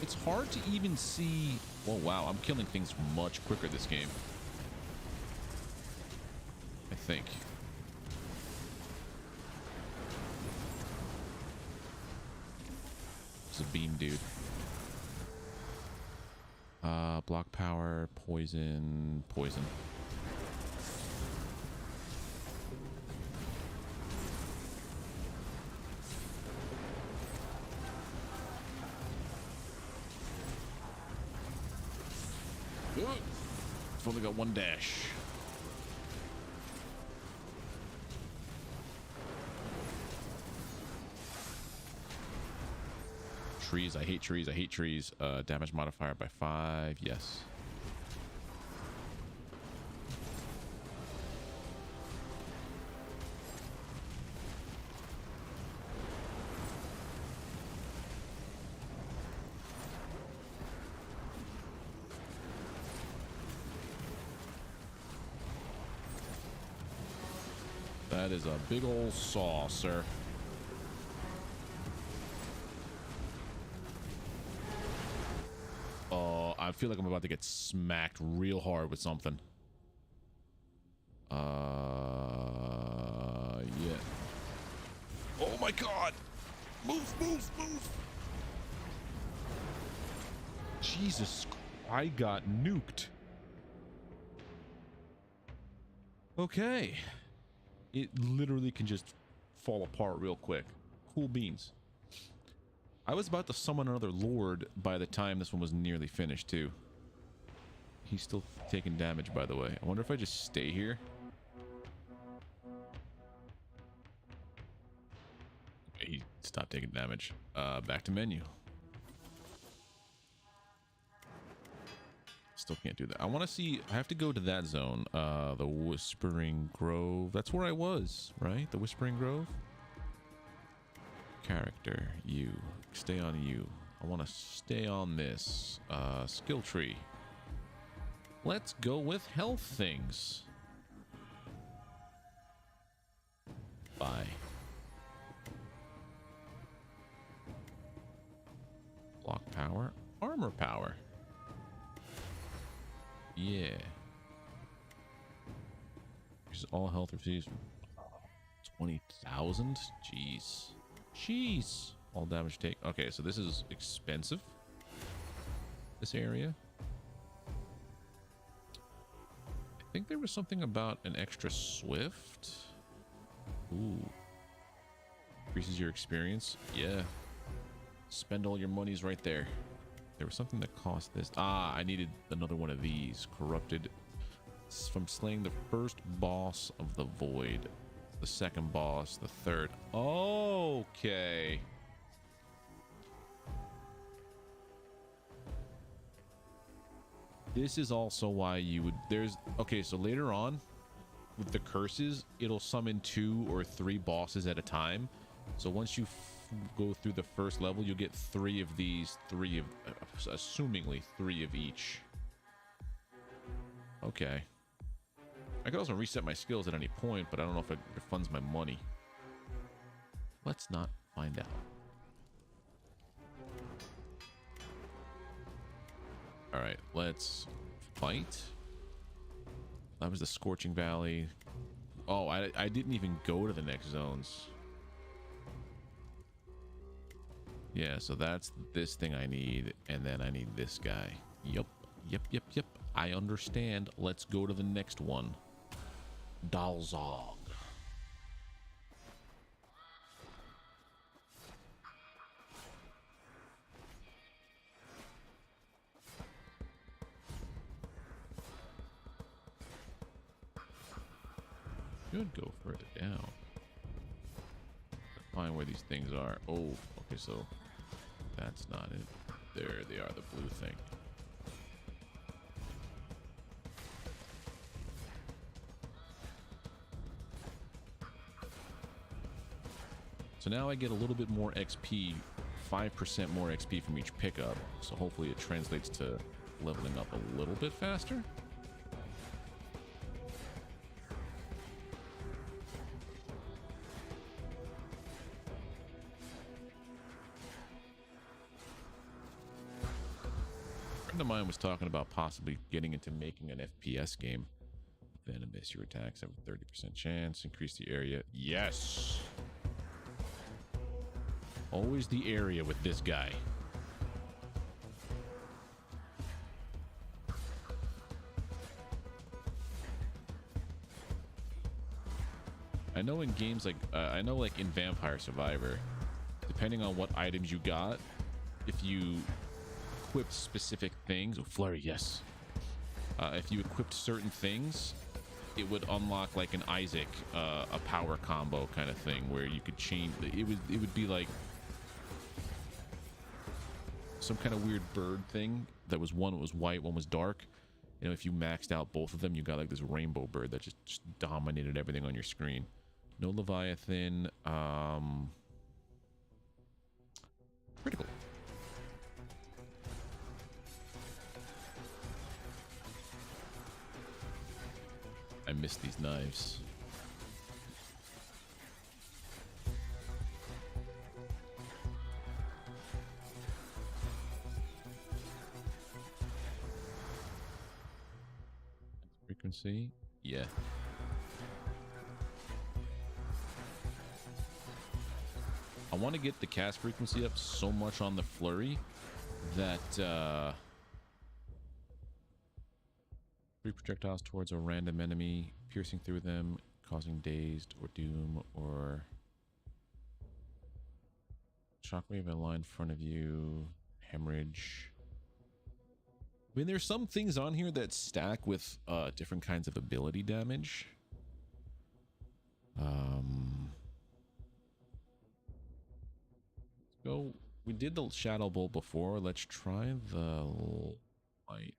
It's hard to even see. Oh wow, I'm killing things much quicker this game, I think. It's a beam dude. Block power, poison, poison. Good. I've only got one dash. Trees, I hate trees, I hate trees. Damage modifier by 5, yes. That is a big old saw, sir. I feel like I'm about to get smacked real hard with something. Yeah. Oh my god! Move, move, move! Jesus, I got nuked. Okay. It literally can just fall apart real quick. Cool beans. I was about to summon another lord by the time this one was nearly finished, too. He's still taking damage, by the way. I wonder if I just stay here. Okay, he stopped taking damage. Back to menu. Still can't do that. I want to see. I have to go to that zone. The Whispering Grove. That's where I was, right? The Whispering Grove. Character, you. Stay on you. I want to stay on this. Skill tree. Let's go with health things. Bye. Block power. Armor power. Yeah. This all health receives 20,000. Jeez. Jeez. All damage take. Okay, so this is expensive. This area. I think there was something about an extra swift. Ooh. Increases your experience. Yeah. Spend all your monies right there. There was something that cost this. Ah, I needed another one of these. Corrupted. From slaying the first boss of the void. The second boss. The third. Okay. This is also why you would... There's... Okay, so later on, with the curses, it'll summon 2 or 3 bosses at a time. So once you go through the first level, you'll get 3 of these, 3 of... assumingly 3 of each. Okay. I could also reset my skills at any point, but I don't know if it funds my money. Let's not find out. All right, let's fight. That was the Scorching Valley. Oh, I didn't even go to the next zones. Yeah, so that's this thing I need, and then I need this guy. Yep. I understand. Let's go to the next one. Dalzog. Should go further down. Find where these things are. Oh, okay, so that's not it. There they are, the blue thing. So now I get a little bit more XP, 5% more XP from each pickup. So hopefully it translates to leveling up a little bit faster. A friend of mine was talking about possibly getting into making an FPS game. Venomous, your attacks have a 30% chance. Increase the area. Yes! Always the area with this guy. I know in games like I know like in Vampire Survivor, depending on what items you got, if you equipped specific things, oh flurry, yes. If you equipped certain things, it would unlock like an Isaac, a power combo kind of thing where you could change. It would be like some kind of weird bird thing that was one was white, one was dark. You know, if you maxed out both of them, you got like this rainbow bird that just dominated everything on your screen. No Leviathan. Critical. I missed these knives. Frequency, yeah. I want to get the cast frequency up so much on the flurry that 3 projectiles towards a random enemy, piercing through them, causing dazed or doom, or shockwave in a line in front of you, hemorrhage. I mean, there's some things on here that stack with different kinds of ability damage. Let's go. We did the Shadow Bolt before. Let's try the light.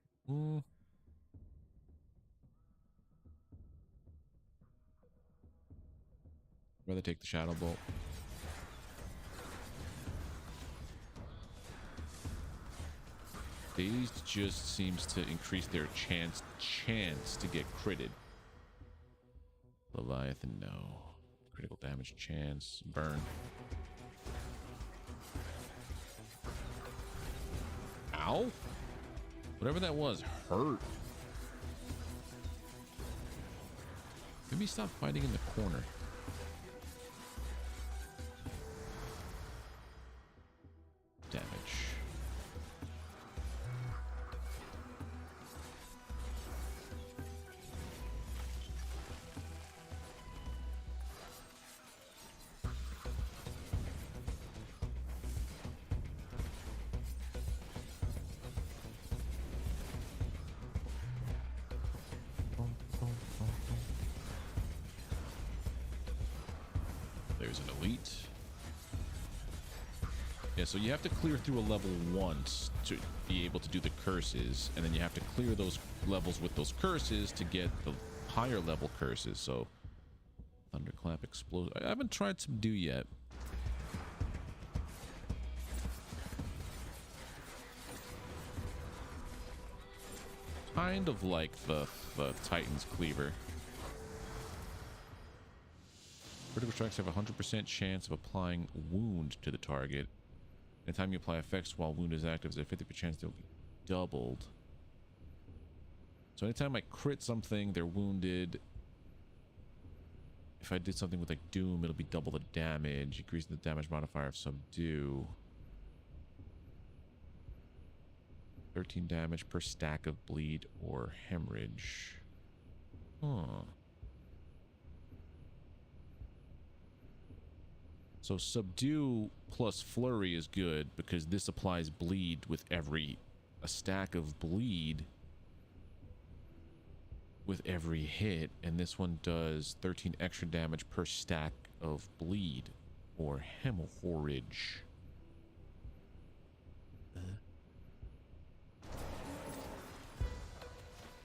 Rather take the Shadow Bolt. Dazed just seems to increase their chance to get critted. Leviathan, no. Critical damage chance. Burn. Ow! Whatever that was hurt. Maybe stop fighting in the corner. Damage. There's an elite. Yeah, so you have to clear through a level once to be able to do the curses, and then you have to clear those levels with those curses to get the higher level curses. So thunderclap, explode. I haven't tried subdue yet. Kind of like the Titan's cleaver. Critical strikes have a 100% chance of applying wound to the target. Anytime you apply effects while wound is active, there's a 50% chance they'll be doubled. So anytime I crit something, they're wounded. If I did something with like Doom, it'll be double the damage, increasing the damage modifier of Subdue. 13 damage per stack of bleed or hemorrhage. Huh. So Subdue plus Flurry is good because this applies bleed with a stack of bleed with every hit, and this one does 13 extra damage per stack of bleed or hemorrhage.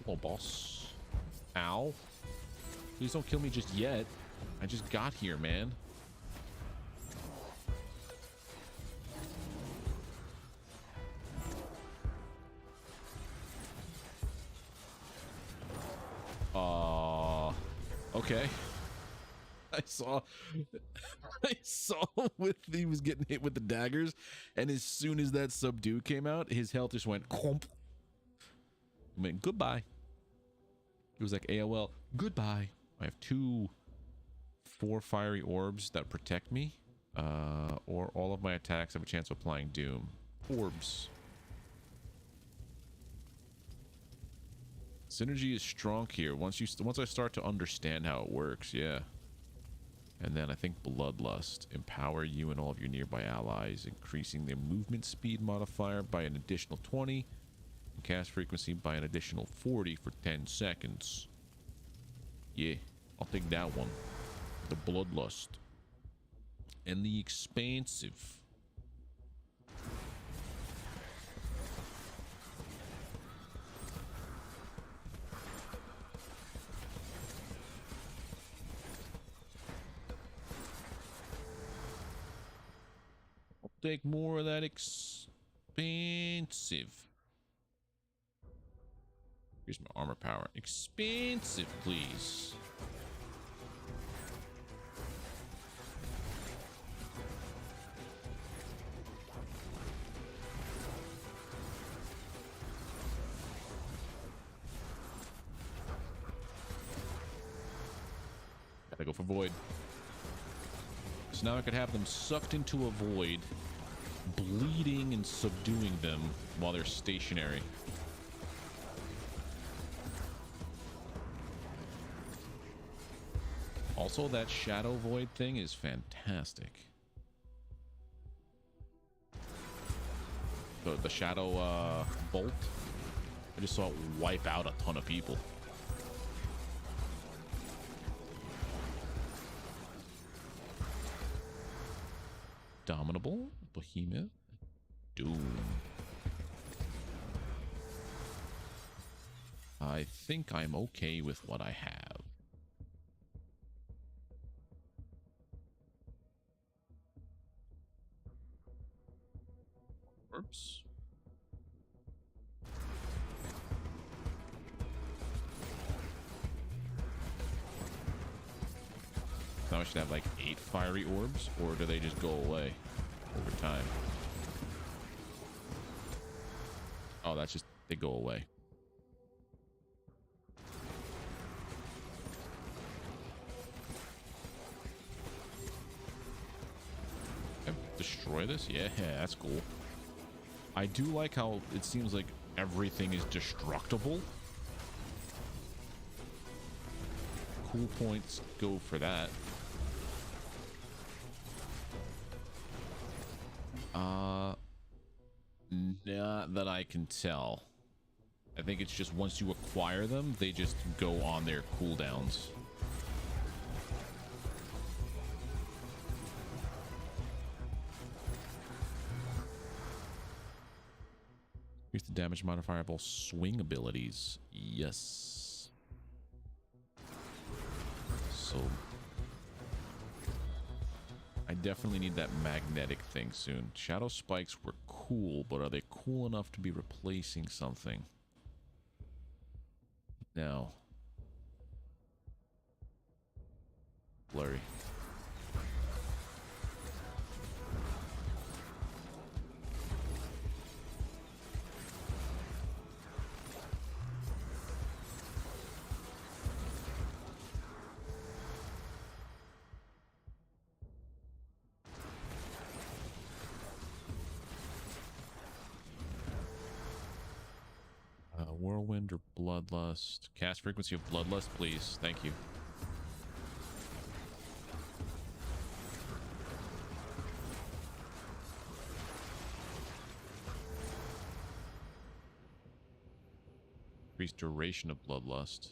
Hello, boss. Ow. Please don't kill me just yet. I just got here, man. Okay. I saw with he was getting hit with the daggers, and as soon as that subdue came out, his health just went clump. I mean, goodbye. It was like AOL, goodbye. I have 4 fiery orbs that protect me, or all of my attacks have a chance of applying doom. Orbs. Synergy is strong here. Once I start to understand how it works, yeah. And then I think Bloodlust. Empower you and all of your nearby allies, increasing their movement speed modifier by an additional 20, and cast frequency by an additional 40 for 10 seconds. Yeah, I'll take that one. The Bloodlust. And the Expansive. Take more of that expensive. Here's my armor power. Expensive, please. Gotta go for void. So now I could have them sucked into a void, bleeding and subduing them while they're stationary. Also, that shadow void thing is fantastic. The shadow bolt, I just saw it wipe out a ton of people. Dominable, Behemoth, Doom. I think I'm okay with what I have. Orbs. I should have like 8 fiery orbs, or do they just go away over time? Oh, that's just, they go away. Destroy this? Yeah, that's cool. I do like how it seems like everything is destructible. Cool points go for that. Not that I can tell. I think it's just once you acquire them, they just go on their cooldowns. Here's the damage modifier of swing abilities. Yes. So I definitely need that magnetic thing soon. Shadow spikes were cool, but are they cool enough to be replacing something? No. Blurry. Whirlwind or Bloodlust? Cast frequency of Bloodlust, please. Thank you. Increased duration of Bloodlust.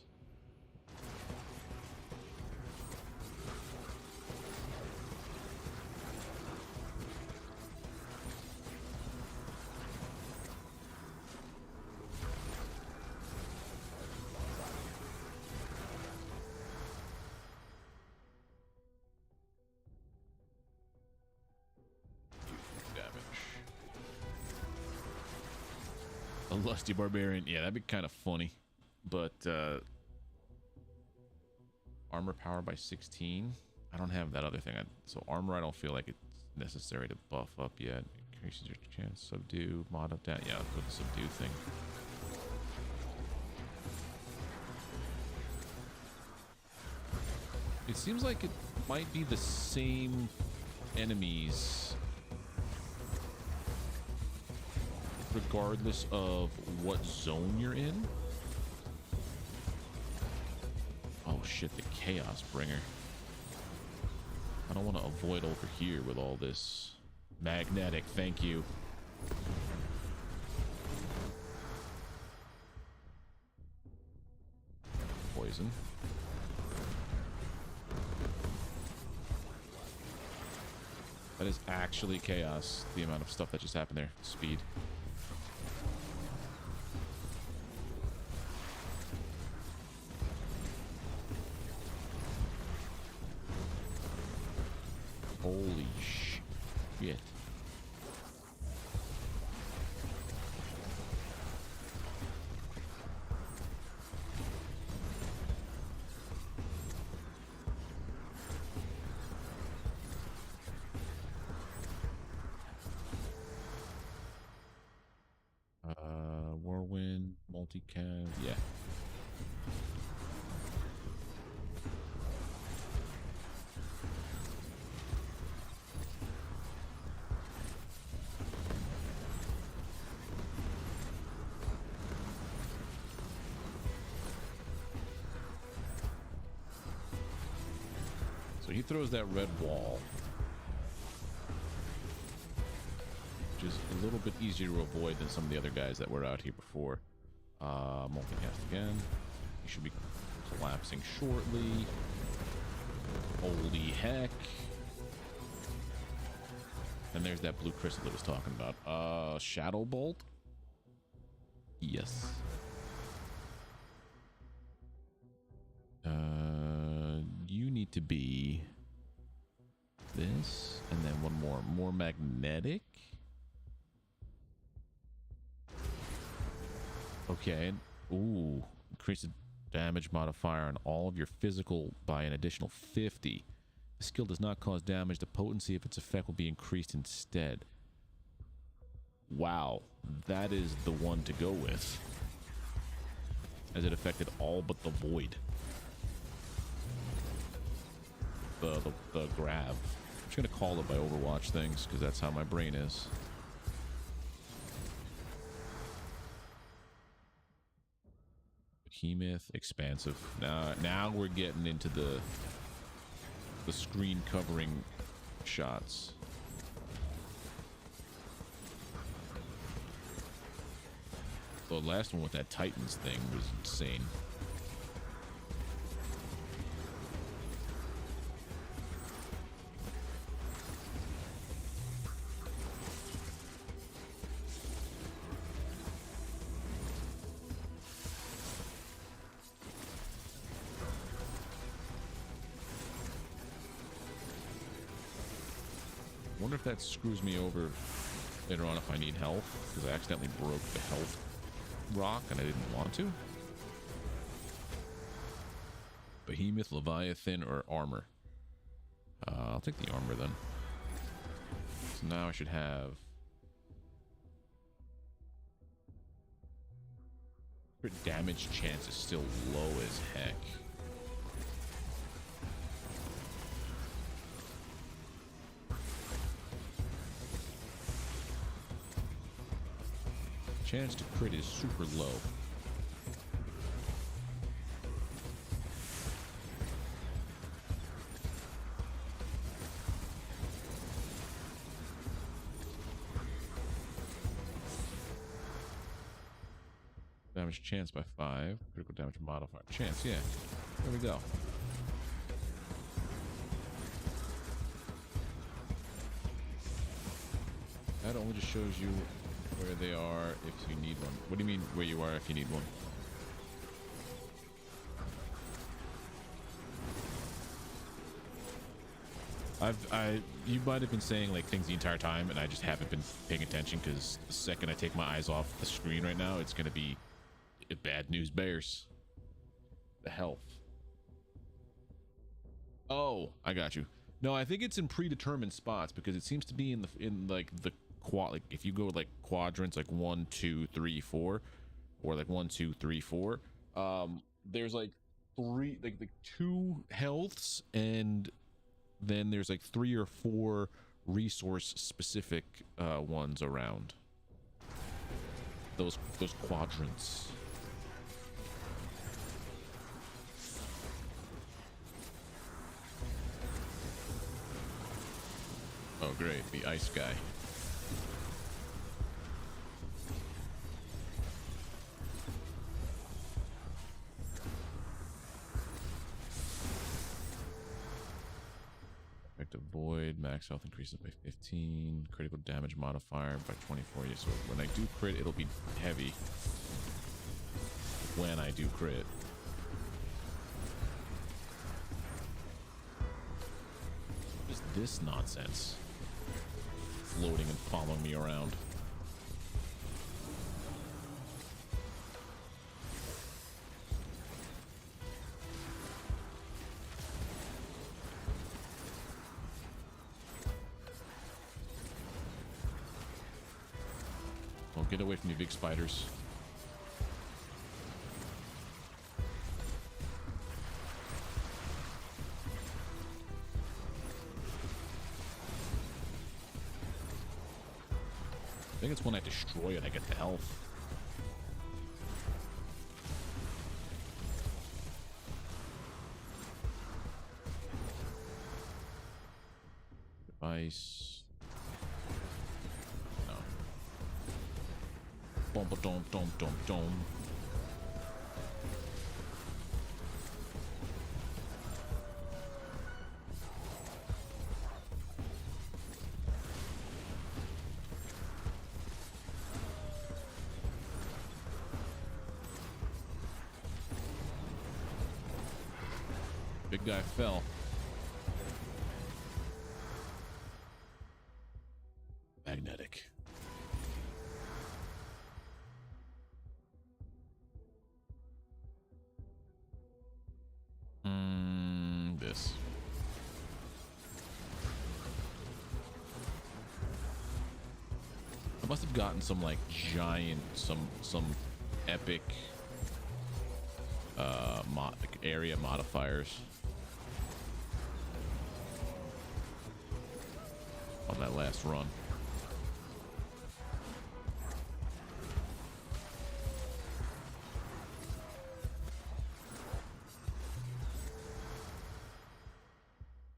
Lusty Barbarian. Yeah, that'd be kind of funny. But armor power by 16. I don't have that other thing. So armor, I don't feel like it's necessary to buff up yet. Increases your chance. Subdue. Mod up that. Yeah, I'll put the subdue thing. It seems like it might be the same enemies regardless of what zone you're in. Oh shit, the Chaos Bringer. I don't want to avoid over here with all this magnetic, thank you. Poison. That is actually chaos, the amount of stuff that just happened there. Speed. Holy shit. Whirlwind, multicast, yeah. So he throws that red wall, which is a little bit easier to avoid than some of the other guys that were out here before. Multicast again. He should be collapsing shortly. Holy heck. And there's that blue crystal that I was talking about. Shadow Bolt? Yes. You need to be this, and then one more magnetic. Okay. Ooh, increase the damage modifier on all of your physical by an additional 50. The skill does not cause damage. The potency of its effect will be increased instead. Wow, that is the one to go with, as it affected all but the void. The grab. I'm just gonna call it by Overwatch things because that's how my brain is. Behemoth, expansive. Now we're getting into the screen covering shots. The last one with that Titans thing was insane. Wonder if that screws me over later on if I need health, because I accidentally broke the health rock and I didn't want to. Behemoth, Leviathan, or armor? I'll take the armor then. So now I should have crit damage chance is still low as heck. Chance to crit is super low. Damage chance by 5. Critical damage modifier. Chance, yeah. There we go. That only just shows you where they are if you need one. What do you mean where you are if you need one? You might have been saying like things the entire time and I just haven't been paying attention, because the second I take my eyes off the screen right now, it's gonna be bad news bears. The health. Oh, I got you. No, I think it's in predetermined spots, because it seems to be in like the quad, like if you go like quadrants, like 1 2 3 4, or like 1 2 3 4, there's like 2 healths, and then there's like 3 or 4 resource specific ones around those quadrants. Oh great, the ice guy. Effective void, max health increases by 15, critical damage modifier by 24. Yeah, so when I do crit, it'll be heavy. When I do crit. What is this nonsense? Floating and following me around. Well, get away from me, big spiders. I think it's when I destroy it I get the health. Device. No. Boom, dom, dom, dom, dom. Big guy fell. Magnetic. This. must have gotten some like giant, some epic area modifiers on that last run.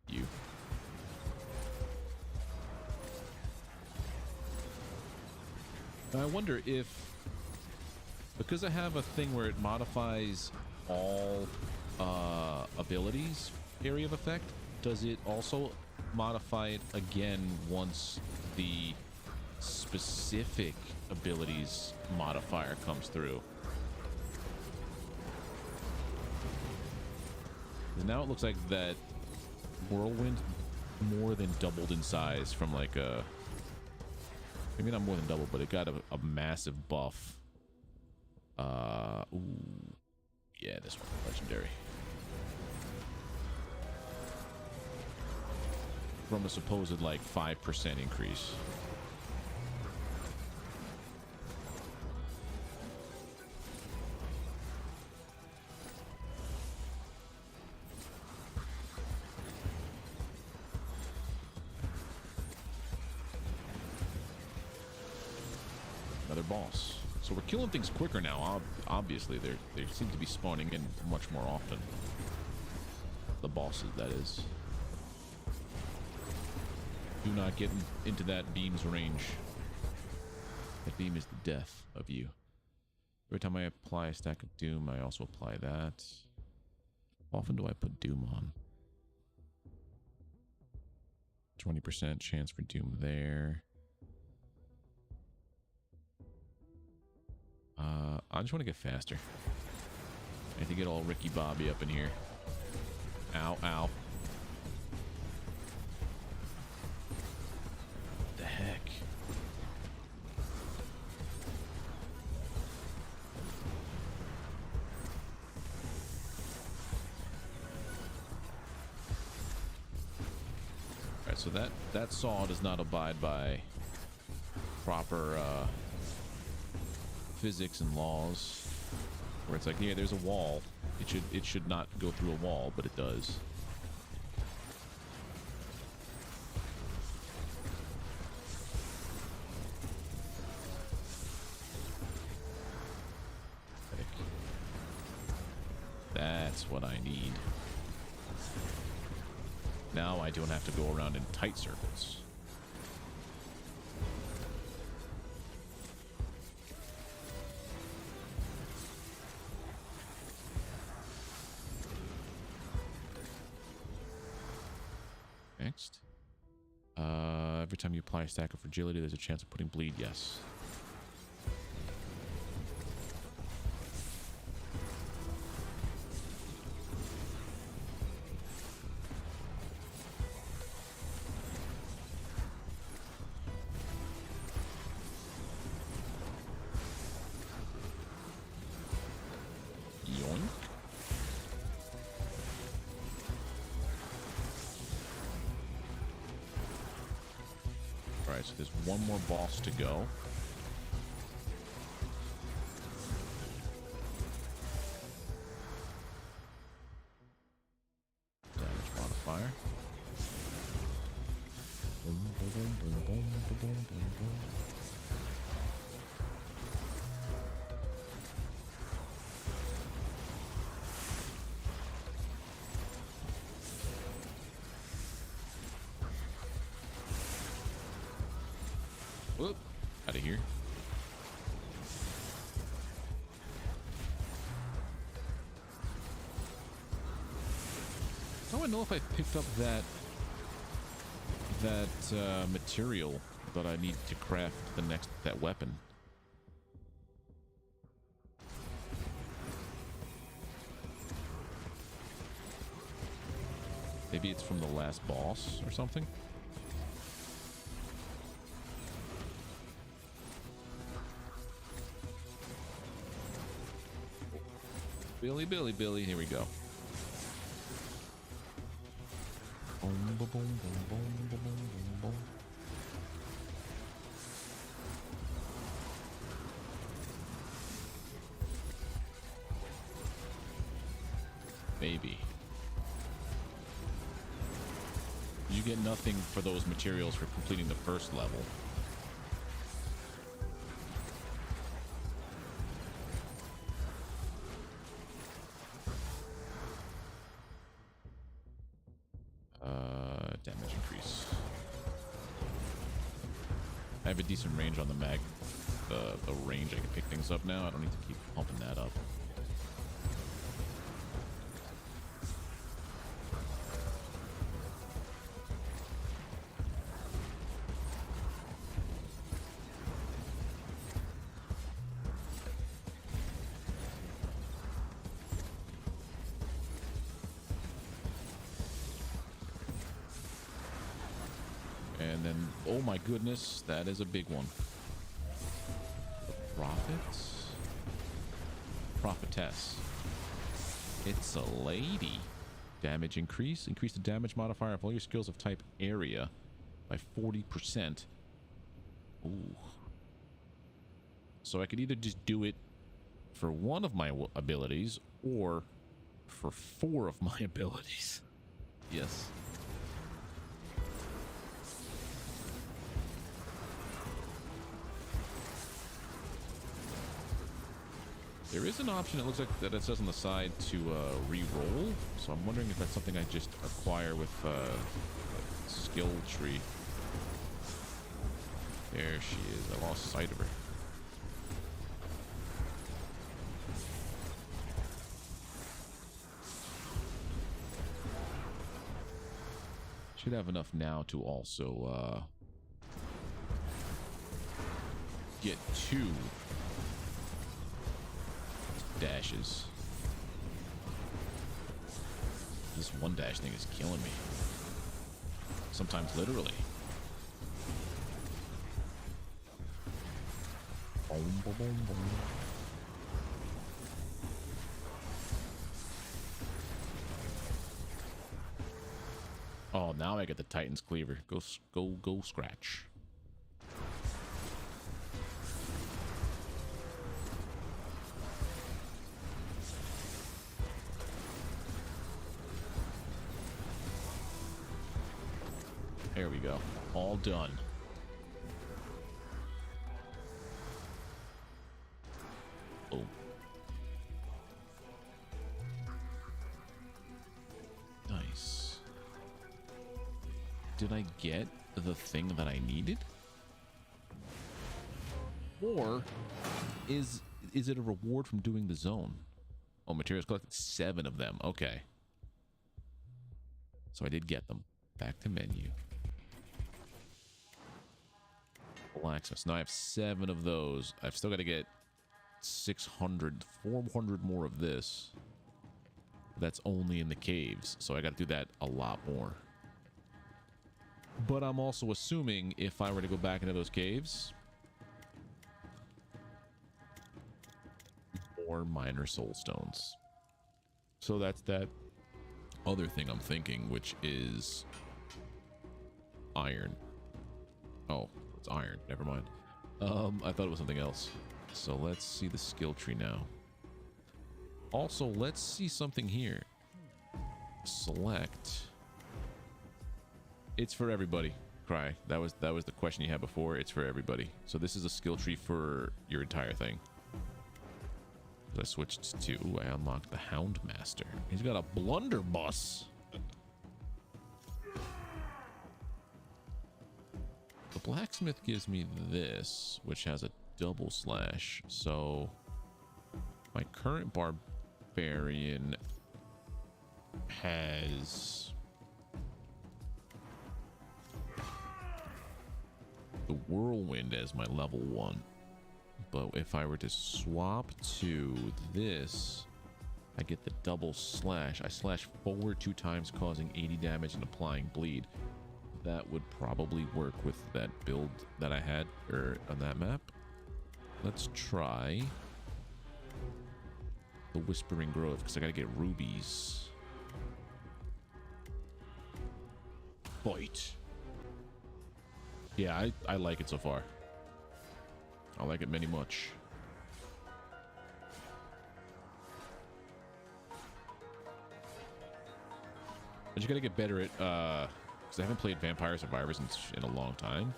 You. I wonder if, because I have a thing where it modifies all abilities, area of effect, does it also modify it again once the specific abilities modifier comes through? And now it looks like that whirlwind more than doubled in size from like a, maybe not more than double, but it got a massive buff. Ooh, yeah, this one, legendary. From a supposed like 5% increase. Another boss. So we're killing things quicker now. Obviously, they seem to be spawning in much more often. The bosses, that is. Do not get into that beam's range. That beam is the death of you. Every time I apply a stack of doom, I also apply that. How often do I put doom on? 20% chance for doom there. I just want to get faster. I have to get all Ricky Bobby up in here. Ow, ow. What the heck? Alright, so that saw does not abide by proper physics and laws, where it's like, yeah, there's a wall. It should not go through a wall, but it does. That's what I need. Now I don't have to go around in tight circles. Next. Every time you apply a stack of fragility, there's a chance of putting bleed. Yes. Yoink. Alright, so there's one more boss to go. Damage modifier. Whoop, out of here. How do I know if I picked up that material that I need to craft that weapon? Maybe it's from the last boss or something? Billy, Billy, Billy, here we go. Boom, boom, boom, boom, boom, boom, boom, boom. Maybe. You get nothing for those materials for completing the first level. Damage increase. I have a decent range on the mag. The range I can pick things up now. I don't need to keep pumping that up. And then, oh my goodness, that is a big one. The prophets? Prophetess. It's a lady. Damage increase. Increase the damage modifier of all your skills of type area by 40%. Ooh. So I could either just do it for one of my abilities or for 4 of my abilities. Yes. There is an option, it looks like, that it says on the side to re-roll. So I'm wondering if that's something I just acquire with skill tree. There she is. I lost sight of her. Should have enough now to also get 2 dashes. This one dash thing is killing me. Sometimes literally. Boom, boom, boom, boom. Oh, now I get the Titan's Cleaver. Go scratch. There we go. All done. Oh. Nice. Did I get the thing that I needed? Or is it a reward from doing the zone? Oh, materials collected, 7 of them. Okay. So I did get them. Back to menu. Full access. Now I have 7 of those. I've still got to get 600, 400 more of this. That's only in the caves, so I got to do that a lot more. But I'm also assuming if I were to go back into those caves, more minor soul stones. So that's that other thing I'm thinking, which is iron. Oh, it's iron. Never mind. I thought it was something else. So let's see the skill tree now. Also, let's see something here. Select. It's for everybody. Cry. That was the question you had before. It's for everybody. So this is a skill tree for your entire thing. I switched to, I unlocked the Houndmaster. He's got a blunderbuss. The blacksmith gives me this, which has a double slash. So my current barbarian has the whirlwind as my level 1. But if I were to swap to this, I get the double slash. I slash forward 2 times, causing 80 damage and applying bleed. That would probably work with that build that I had on that map. Let's try the Whispering Grove, because I gotta get rubies. Fight. Yeah, I like it so far. I like it many much. I just gotta get better at, because I haven't played Vampire Survivors in a long time.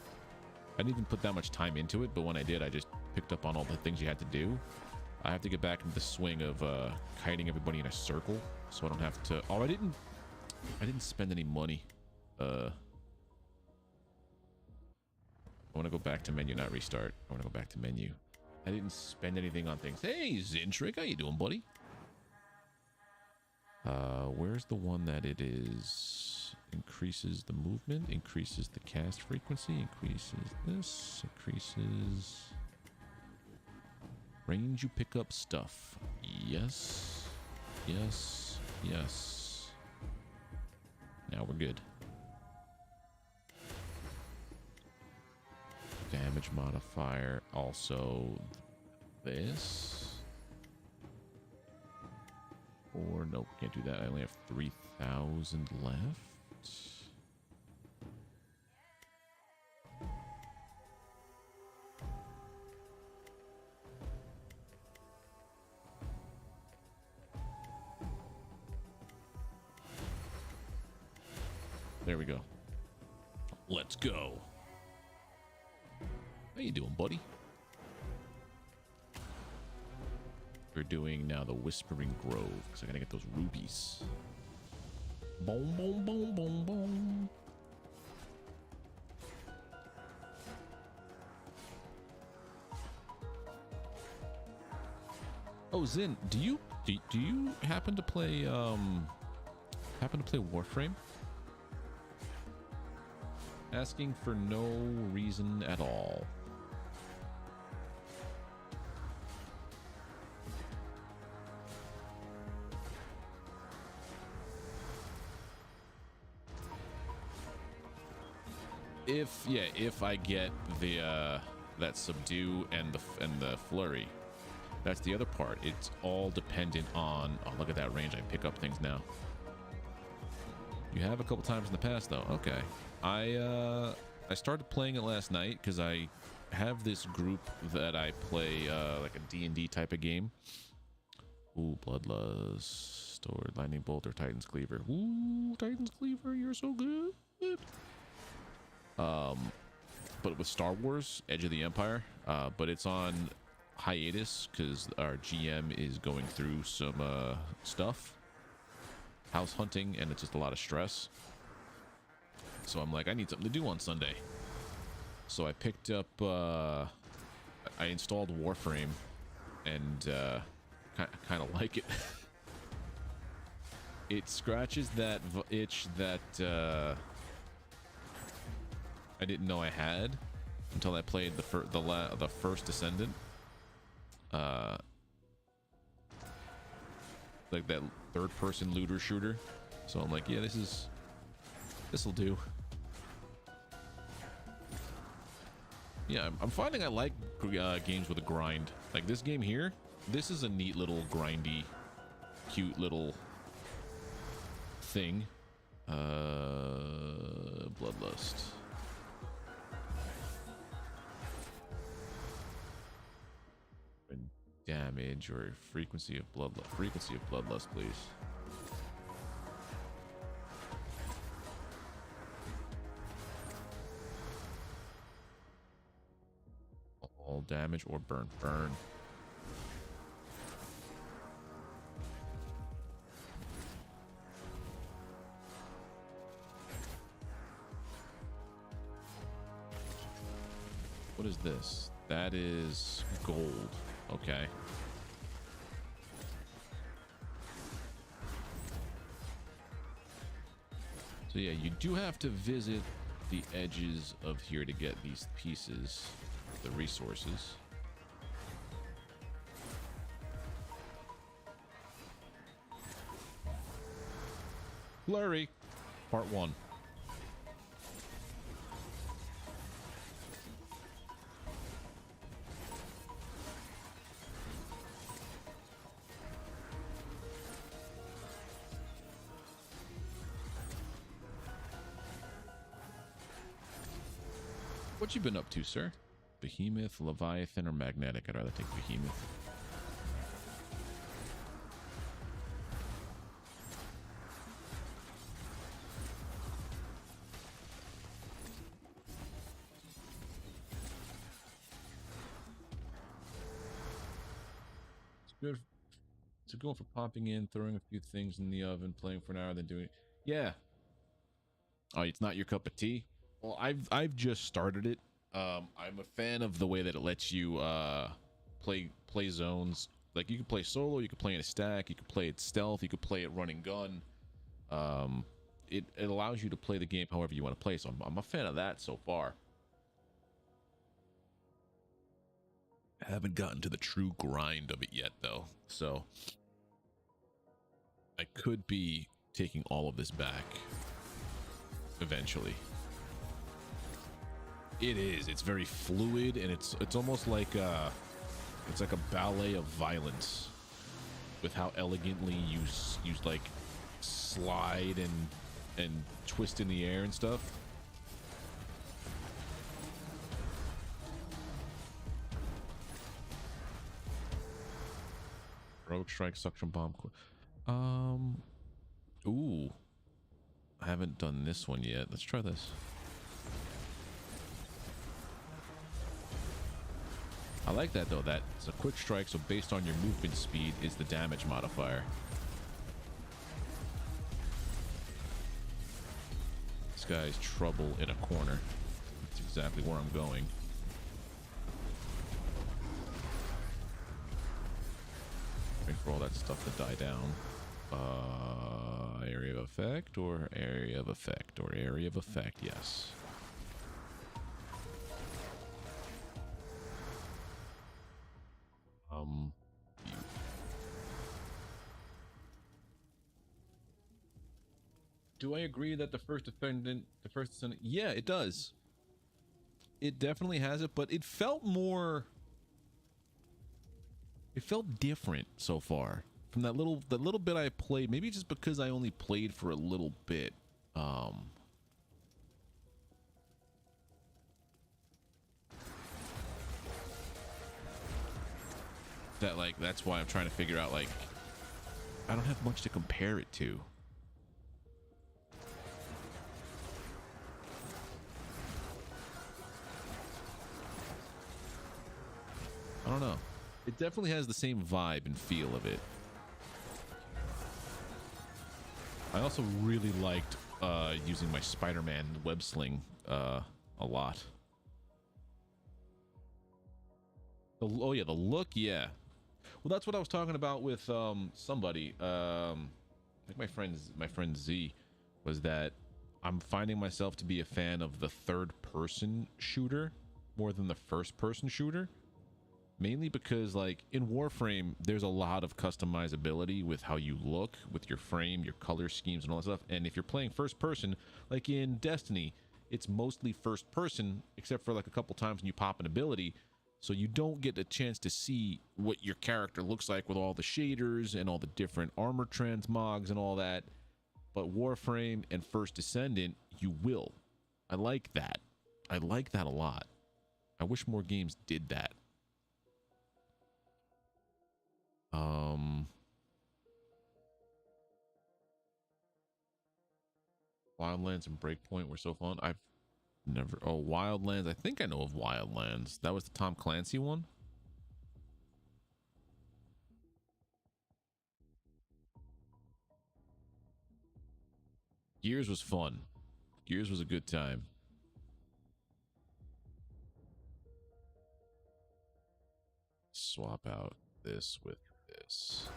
I didn't even put that much time into it, but when I did, I just picked up on all the things you had to do. I have to get back into the swing of kiting everybody in a circle, so I don't have to. Oh, I didn't spend any money. I want to go back to menu, not restart. I want to go back to menu. I didn't spend anything on things. Hey, Zintrick, how you doing, buddy? Where's the one that it is? Increases the movement, increases the cast frequency, increases this, increases range you pick up stuff. Yes, yes, yes. Now we're good. Damage modifier, also this. Or nope, can't do that. I only have 3,000 left. There we go. Let's go. How you doing, buddy? We're doing now the Whispering Grove, because I gotta get those rubies. Boom, boom, boom, boom, boom. Oh, Zin, do you happen to play Warframe? Asking for no reason at all. If I get the that subdue and the flurry, that's the other part. It's all dependent on. Oh, look at that range! I pick up things now. You have a couple times in the past, though. Okay, I started playing it last night because I have this group that I play like a D&D type of game. Ooh, Bloodlust, Stored, Lightning Bolt, or Titan's Cleaver. Ooh, Titan's Cleaver, you're so good. But with Star Wars, Edge of the Empire, but it's on hiatus because our GM is going through some stuff, house hunting, and it's just a lot of stress. So I'm like, I need something to do on Sunday. So I picked up, I installed Warframe, and kind of like it. It scratches that itch that I didn't know I had until I played the first Descendant. Like that third-person looter shooter. So I'm like, yeah, this'll do. Yeah, I'm finding I like games with a grind. Like this game here, this is a neat little grindy, cute little thing. Bloodlust. Damage or frequency of bloodlust. Frequency of bloodlust, please. All damage or burn. Burn. What is this? That is gold. Okay. So yeah, you do have to visit the edges of here to get these pieces, the resources. Blurry, part 1. What you been up to, sir? Behemoth, Leviathan, or Magnetic? I'd rather take Behemoth. good. It's going for popping in, throwing a few things in the oven, playing for an hour, then doing it. Yeah. Oh, it's not your cup of tea? Well, I've just started it. I'm a fan of the way that it lets you play zones. Like you can play solo, you can play in a stack, you can play it stealth, you can play it running gun. It allows you to play the game however you want to play. So I'm a fan of that so far. I haven't gotten to the true grind of it yet though, so I could be taking all of this back eventually. It is. It's very fluid, and it's almost like it's like a ballet of violence with how elegantly you like slide and twist in the air and stuff. Rogue strike, suction bomb. Ooh, I haven't done this one yet. Let's try this. I like that though. That it's a quick strike, so based on your movement speed is the damage modifier. This guy's trouble in a corner. That's exactly where I'm going. Wait for all that stuff to die down. Area of effect or area of effect or area of effect, yes. Do I agree that the first descendant, yeah, it does. It definitely has it, but it felt more, it felt different so far from that little bit I played. Maybe just because I only played for a little bit. That like that's why I'm trying to figure out, like, I don't have much to compare it to. I don't know. It definitely has the same vibe and feel of it. I also really liked using my Spider-Man web sling a lot. Oh yeah, the look, yeah. Well, that's what I was talking about with somebody. I think my friend Z, was that I'm finding myself to be a fan of the third-person shooter more than the first-person shooter. Mainly because, like, in Warframe, there's a lot of customizability with how you look, with your frame, your color schemes, and all that stuff. And if you're playing first person, like in Destiny, it's mostly first person, except for like a couple times when you pop an ability. So you don't get a chance to see what your character looks like with all the shaders and all the different armor transmogs and all that. But Warframe and First Descendant, you will. I like that. I like that a lot. I wish more games did that. Wildlands and Breakpoint were so fun. I've never... Oh, Wildlands. I think I know of Wildlands. That was the Tom Clancy one? Gears was fun. Gears was a good time. Swap out this with this.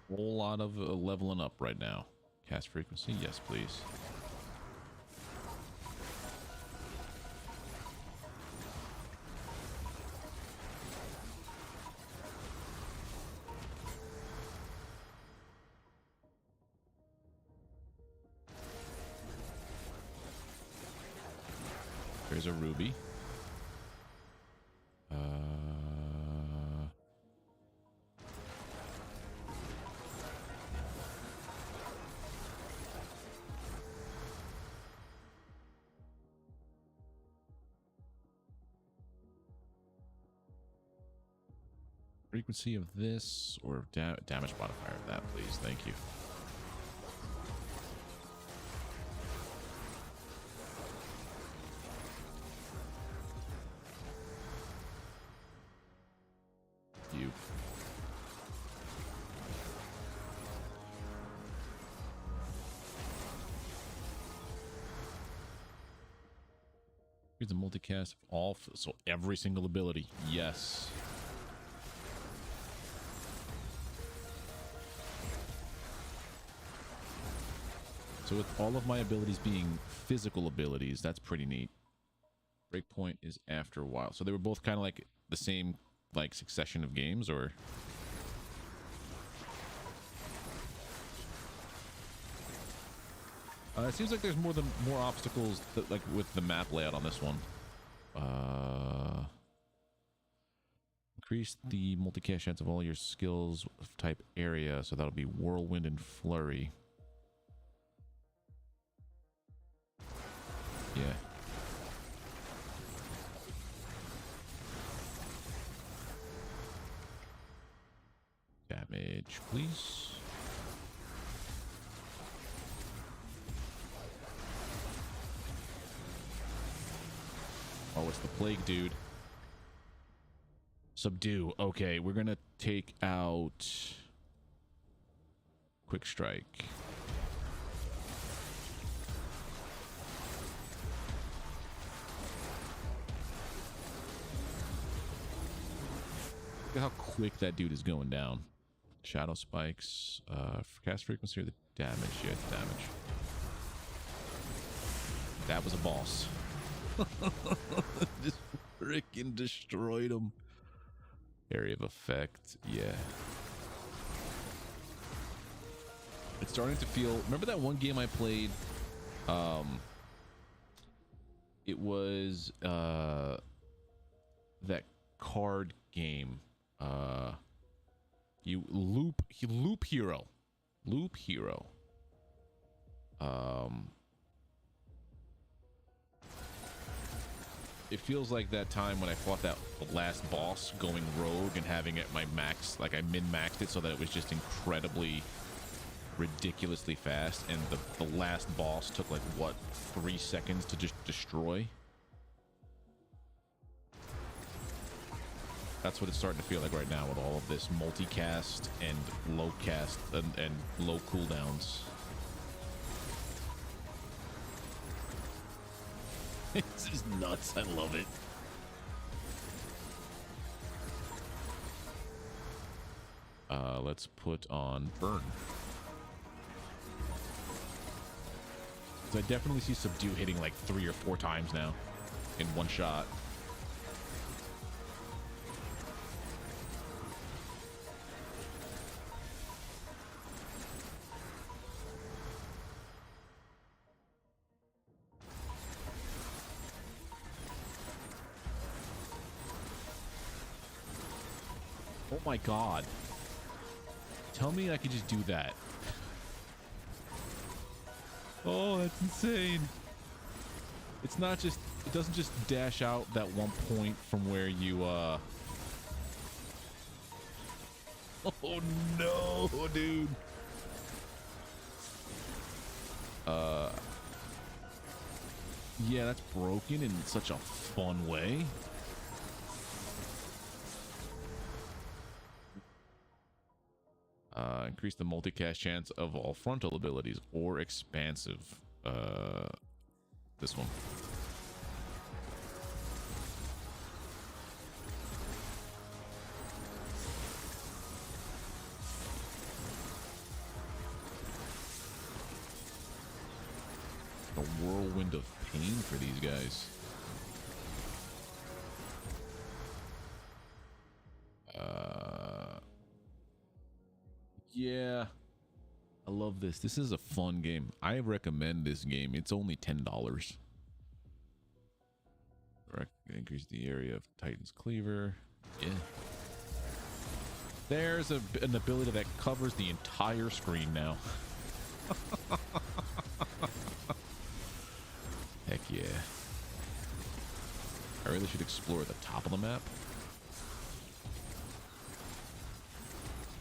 Whole lot of leveling up right now. Cast frequency, yes please. There's a ruby. frequency of this or damage modifier of that, please. Thank you. You. Here's a multicast of all, so every single ability. Yes. So with all of my abilities being physical abilities, that's pretty neat. Breakpoint is after a while. So they were both kind of like the same, like, succession of games, or... it seems like there's more obstacles that, like, with the map layout on this one. Increase the multicast chance of all your skills of type area, so that'll be whirlwind and flurry. Yeah. Damage, please. Oh, it's the plague dude. Subdue. Okay, we're gonna take out quick strike. Look at how quick that dude is going down. Shadow spikes. Cast frequency or the damage? Yeah, the damage. That was a boss. Just freaking destroyed him. Area of effect, yeah. It's starting to feel... Remember that one game I played? It was that card game. Loop Hero. Loop Hero. It feels like that time when I fought that last boss going rogue and having it my max, like I min-maxed it so that it was just incredibly, ridiculously fast, and the last boss took like, what, 3 seconds to just destroy? That's what it's starting to feel like right now with all of this multicast and low cast and low cooldowns. This is nuts. I love it. Let's put on Burn. So I definitely see Subdue hitting like 3 or 4 times now in one shot. Oh my god. Tell me I could just do that. Oh, that's insane. It's not just... It doesn't just dash out that one point from where you, Oh no, dude. Yeah, that's broken in such a fun way. Increase the multicast chance of all frontal abilities or expansive. This one. A whirlwind of pain for these guys. Yeah, I love this. This is a fun game. I recommend this game. It's only $10. Increase the area of Titan's Cleaver. Yeah. There's an ability that covers the entire screen now. Heck yeah. I really should explore the top of the map.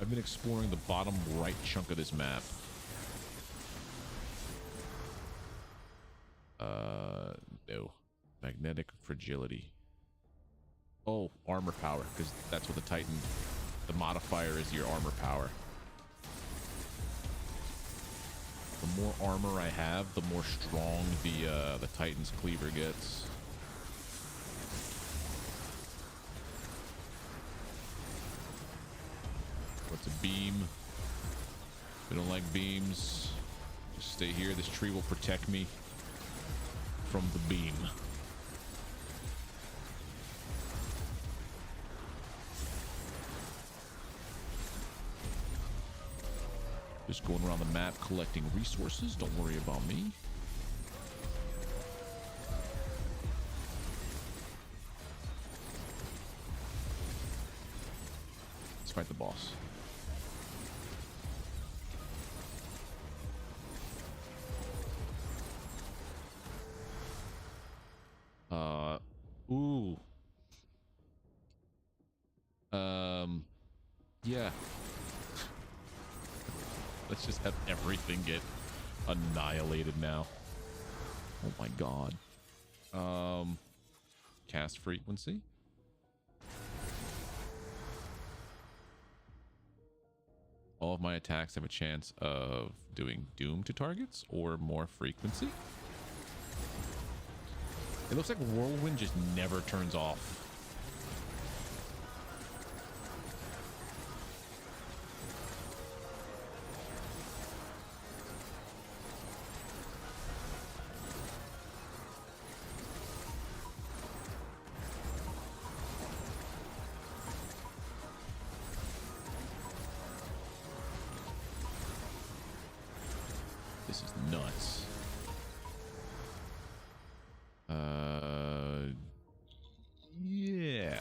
I've been exploring the bottom right chunk of this map. No. Magnetic fragility. Oh, armor power, because that's what the Titan, the modifier is your armor power. The more armor I have, the more strong the Titan's cleaver gets. What's a beam? We don't like beams. Just stay here. This tree will protect me from the beam. Just going around the map collecting resources. Don't worry about me. Let's fight the boss. Ooh. Yeah. Let's just have everything get annihilated now. Oh my god. Cast frequency. All of my attacks have a chance of doing doom to targets or more frequency. It looks like Whirlwind just never turns off. This is nuts. Yeah.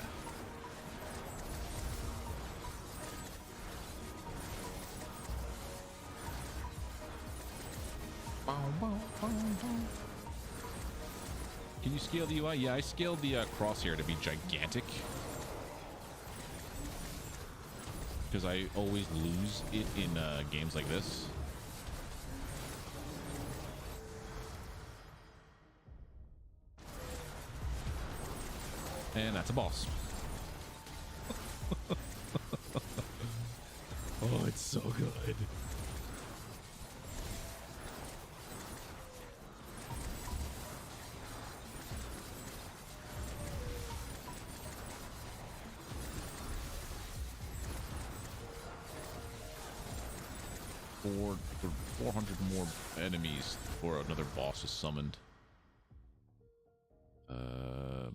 Can you scale the UI? Yeah, I scaled the crosshair to be gigantic. Because I always lose it in games like this. And that's a boss. Oh, it's so good. For 400 more enemies before another boss is summoned.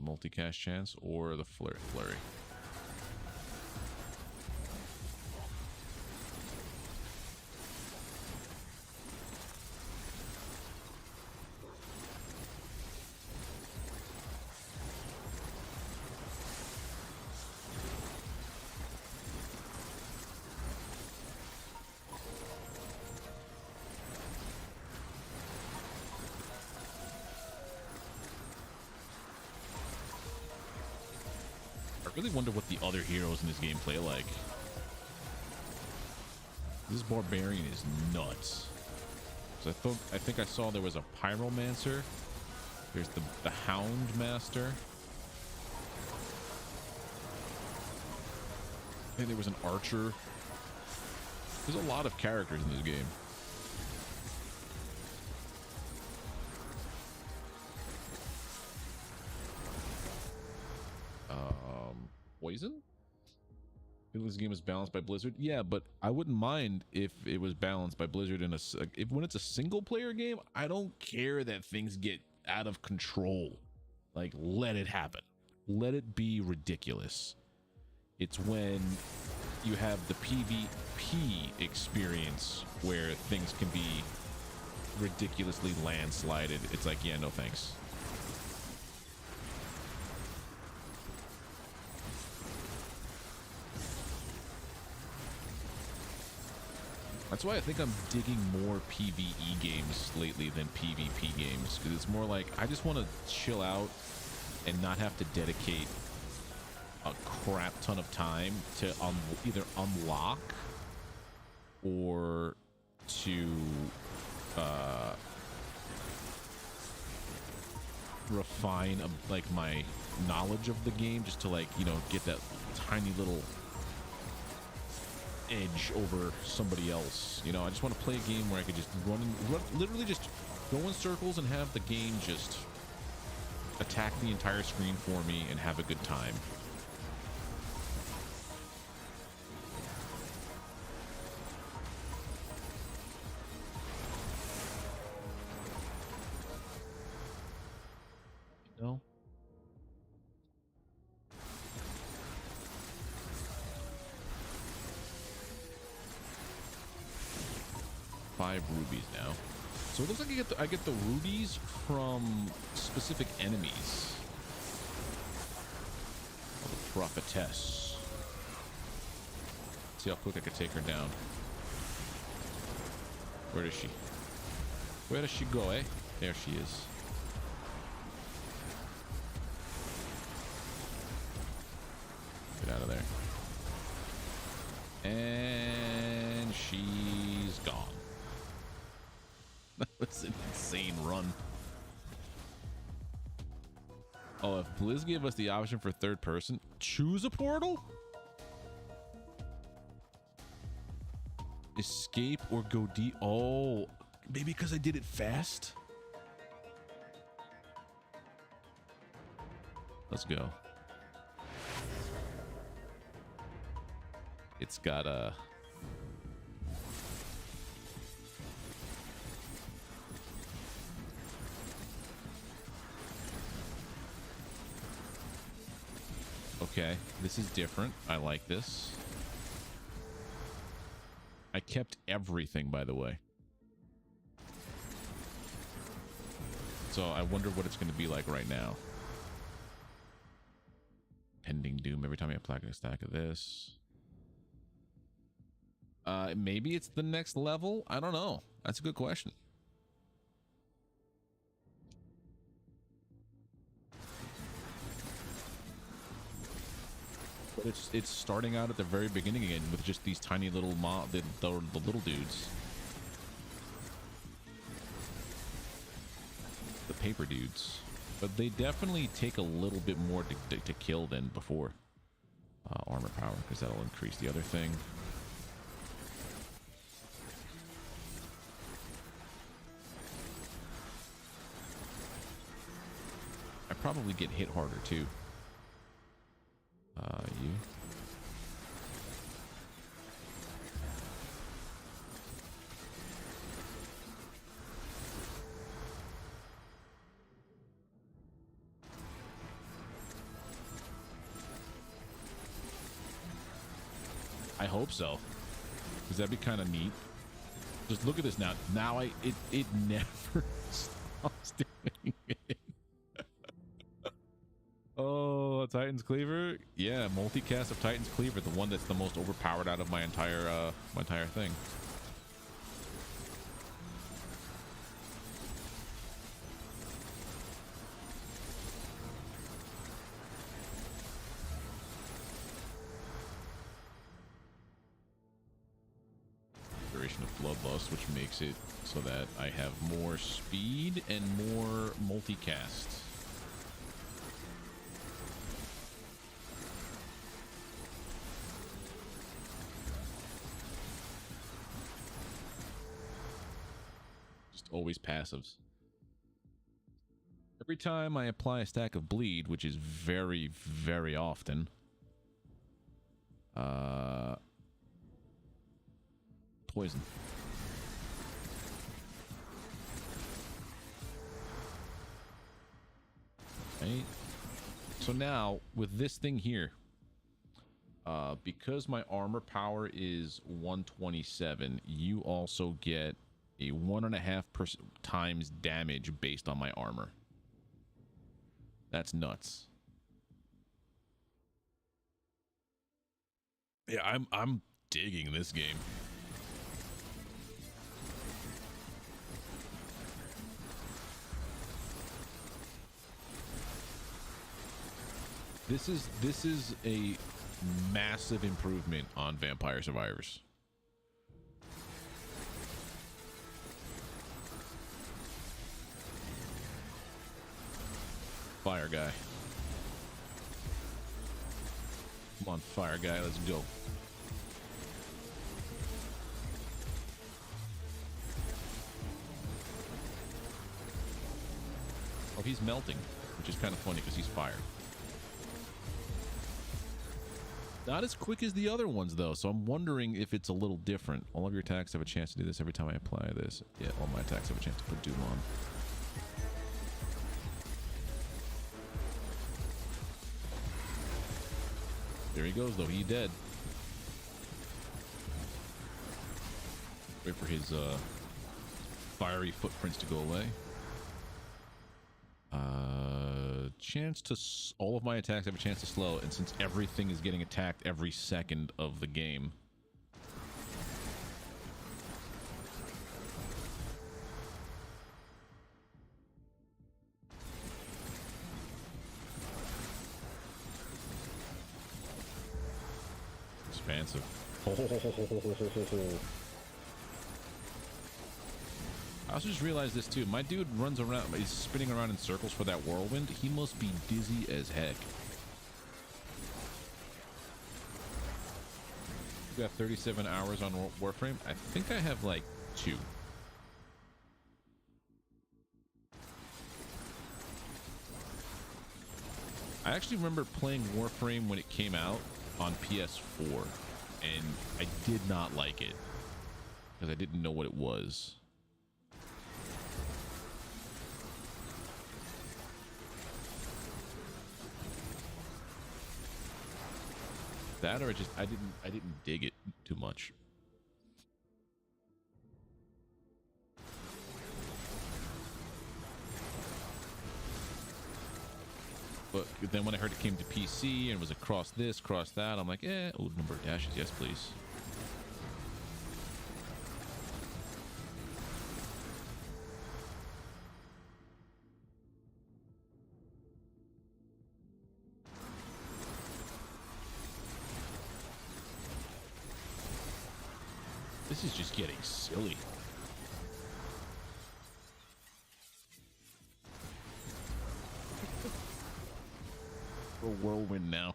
Multicast chance or the flurry. I really wonder what the other heroes in this game play like. This Barbarian is nuts. So I think I saw there was a Pyromancer. There's the Hound Master. And there was an Archer. There's a lot of characters in this game. Poison? This game is balanced by Blizzard. Yeah, but I wouldn't mind if it was balanced by Blizzard in when it's a single player game. I don't care that things get out of control. Like, let it happen. Let it be ridiculous. It's when you have the PvP experience where things can be ridiculously landslided. It's like, yeah, no thanks. That's why I think I'm digging more PvE games lately than PvP games, because it's more like I just want to chill out and not have to dedicate a crap ton of time to either unlock or to refine like my knowledge of the game, just to like, you know, get that tiny little edge over somebody else. You know, I just want to play a game where I could just run, literally just go in circles and have the game just attack the entire screen for me and have a good time. No. 5 rubies now. So it looks like I get the rubies from specific enemies. Oh, the prophetess. See how quick I can take her down. Where is she? Where does she go, eh? There she is. Get out of there. And she's gone. That was an insane run. Oh, if Blizz gave us the option for third person, choose a portal? Escape or go deep? Oh, maybe because I did it fast? Let's go. It's got a... Okay, this is different. I like this. I kept everything, by the way. So I wonder what it's going to be like right now. Pending doom every time I apply a stack of this. Maybe it's the next level. I don't know. That's a good question. But it's starting out at the very beginning again with just these tiny little the little dudes. The paper dudes. But they definitely take a little bit more to kill than before. Armor power, because that'll increase the other thing. I probably get hit harder too. You. I hope so, because that'd be kind of neat. Just look at this now. Now it never stops doing it. Oh, Titan's Cleaver. Yeah, multicast of Titan's Cleaver, the one that's the most overpowered out of my entire thing. Duration of Bloodlust, which makes it so that I have more speed and more multicast. Always passives. Every time I apply a stack of bleed, which is very, very often, poison. Right. So now with this thing here, because my armor power is 127, you also get a 1.5 times damage based on my armor. That's nuts. Yeah, I'm digging this game. This is a massive improvement on Vampire Survivors. fire guy. Come on, fire guy, let's go. Oh, he's melting, which is kind of funny because he's fire. Not as quick as the other ones, though, so I'm wondering if it's a little different. All of your attacks have a chance to do this every time I apply this. Yeah, all my attacks have a chance to put Doom on. There he goes, though. He dead. Wait for his fiery footprints to go away. Chance to all of my attacks have a chance to slow, and since everything is getting attacked every second of the game, expansive. I also just realized this too. My dude runs around, he's spinning around in circles for that whirlwind. He must be dizzy as heck. You got 37 hours on Warframe? I think I have like 2. I actually remember playing Warframe when it came out on PS4, and I did not like it because I didn't know what it was. That, or I didn't dig it too much. But then when I heard it came to PC and was across this, cross that, I'm like, eh, oh, number of dashes, yes please. This is just getting silly. We're whirlwind now.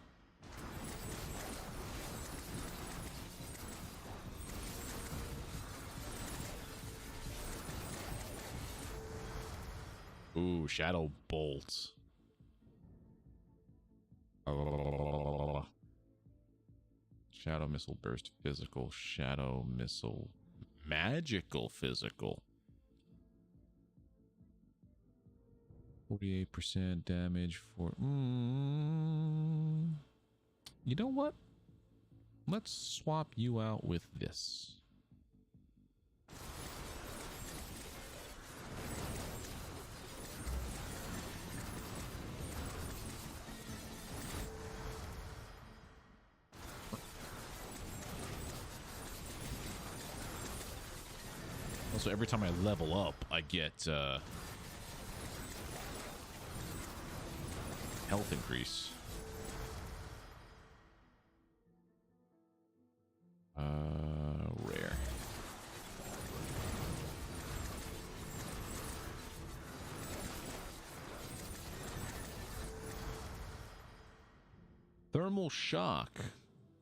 Ooh, shadow bolts. Shadow missile burst physical, shadow missile magical physical. 48% damage for... You know what? Let's swap you out with this. Also, every time I level up, I get health increase. Rare. Thermal shock.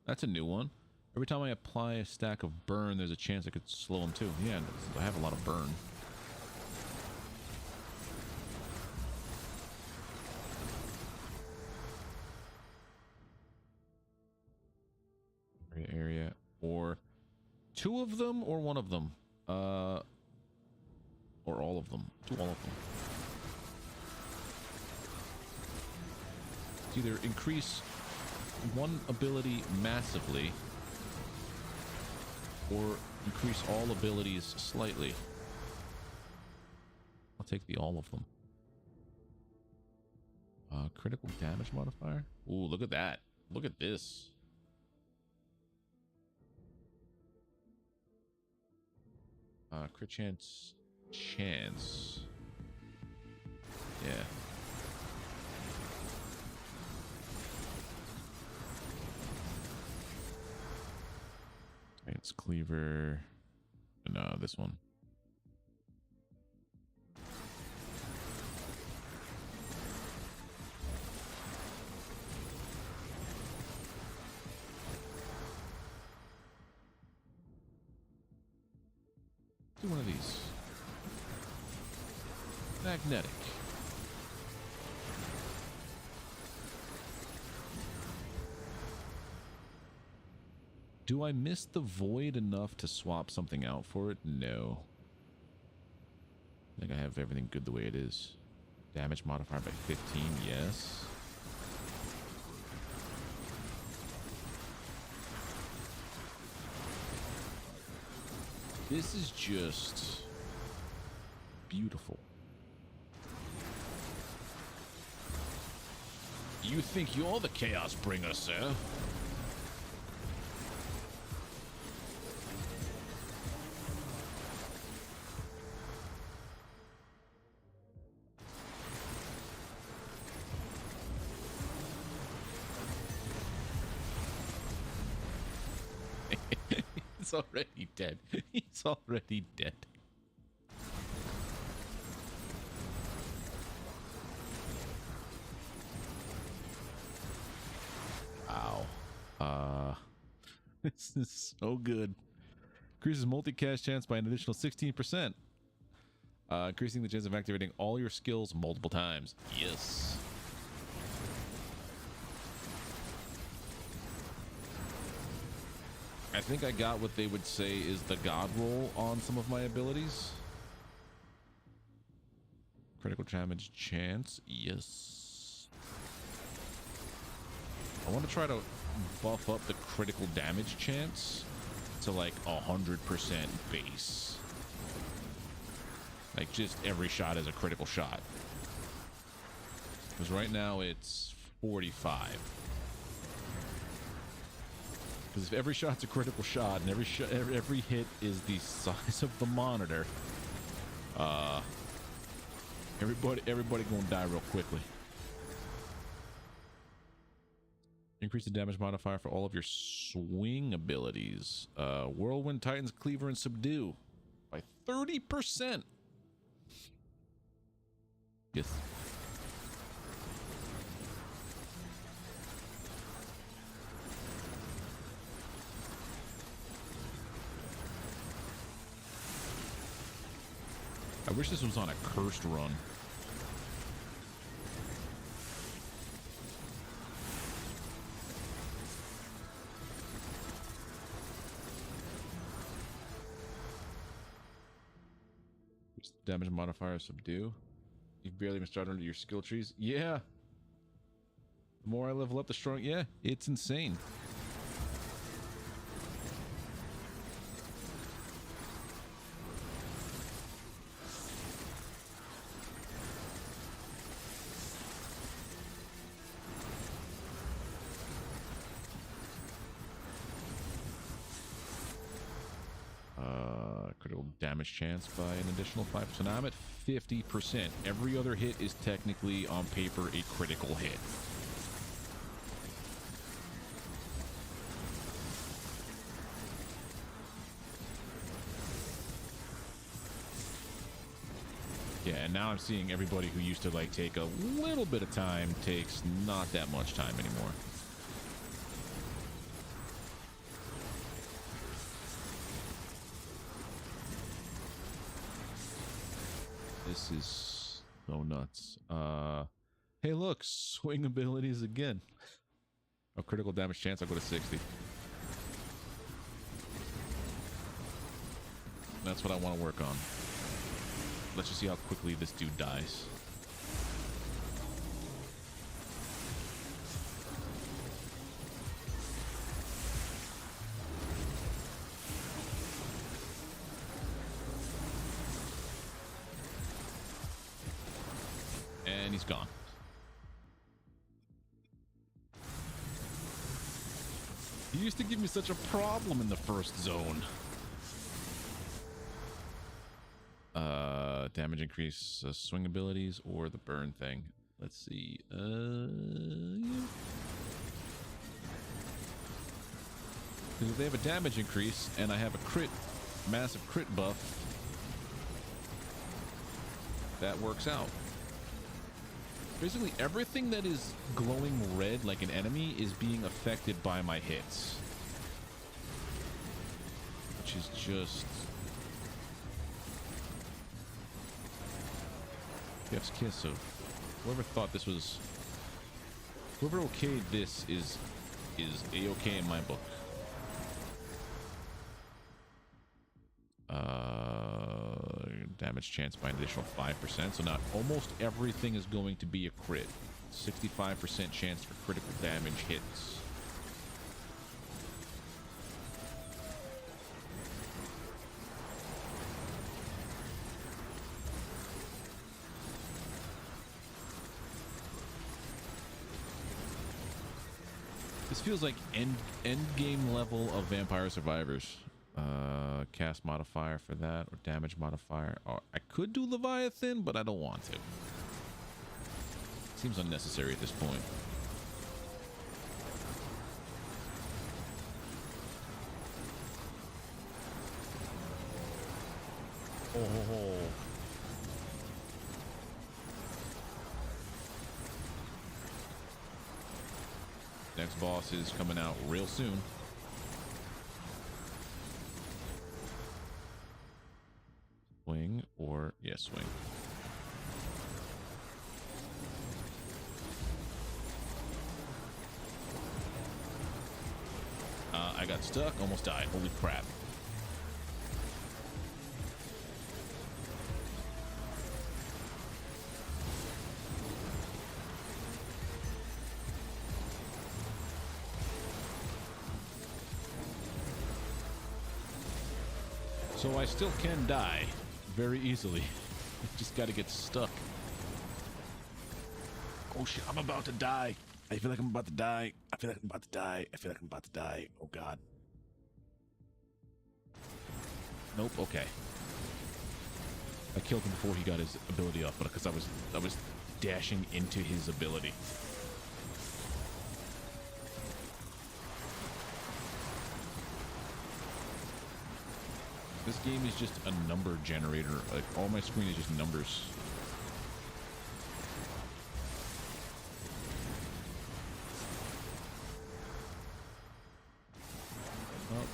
That's a new one. Every time I apply a stack of burn, there's a chance I could slow them too. Yeah, I have a lot of burn. Area, or 2 of them, or 1 of them, or all of them. Do all of them. It's either increase one ability massively, or increase all abilities slightly. I'll take the all of them. Critical damage modifier. Ooh, look at that. Look at this. Crit chance. Yeah. It's cleaver. No, this one. Do one of these. Magnetic. Do I miss the void enough to swap something out for it? No. I think I have everything good the way it is. Damage modifier by 15, yes. This is just beautiful. You think you're the chaos bringer, sir? He's already dead. He's already dead. Ow. This is so good. Increases multi-cast chance by an additional 16%. Increasing the chance of activating all your skills multiple times. Yes. I think I got what they would say is the god roll on some of my abilities. Critical damage chance. Yes. I want to try to buff up the critical damage chance to like 100% base. Like just every shot is a critical shot. Because right now it's 45. Because if every shot's a critical shot and every hit is the size of the monitor, everybody gonna die real quickly. Increase the damage modifier for all of your swing abilities. Whirlwind, Titans, Cleaver, and Subdue by 30%. Yes. I wish this was on a cursed run. Damage modifier subdue. You've barely even started under your skill trees. Yeah. The more I level up, the stronger. Yeah, it's insane. Critical damage chance by an additional 5%. So now I'm at 50%. Every other hit is technically on paper a critical hit. Yeah, and now I'm seeing everybody who used to like take a little bit of time takes not that much time anymore. This is so nuts. Hey, look, swing abilities again. Oh, critical damage chance, I'll go to 60. That's what I want to work on. Let's just see how quickly this dude dies. And he's gone. He used to give me such a problem in the first zone. Damage increase, swing abilities, or the burn thing. Let's see. Yeah. Because if they have a damage increase and I have a crit, massive crit buff, that works out. Basically, everything that is glowing red like an enemy is being affected by my hits. Which is just Jeff's kiss of whoever thought this was. Whoever okayed this is a-okay in my book. Damage chance by an additional 5%. So now almost everything is going to be a crit. 65% chance for critical damage hits. This feels like end game level of Vampire Survivors. Cast modifier for that, or damage modifier. Oh, I could do Leviathan, but I don't want to. Seems unnecessary at this point. Oh. Next boss is coming out real soon. Swing or, yeah, swing. I got stuck, almost died. Holy crap. So I still can die very easily. Just gotta get stuck. Oh shit, I'm about to die. I feel like I'm about to die. I feel like I'm about to die. I feel like I'm about to die. Oh god. Nope, okay. I killed him before he got his ability up, but because I was dashing into his ability. This game is just a number generator. Like, all my screen is just numbers. Oh.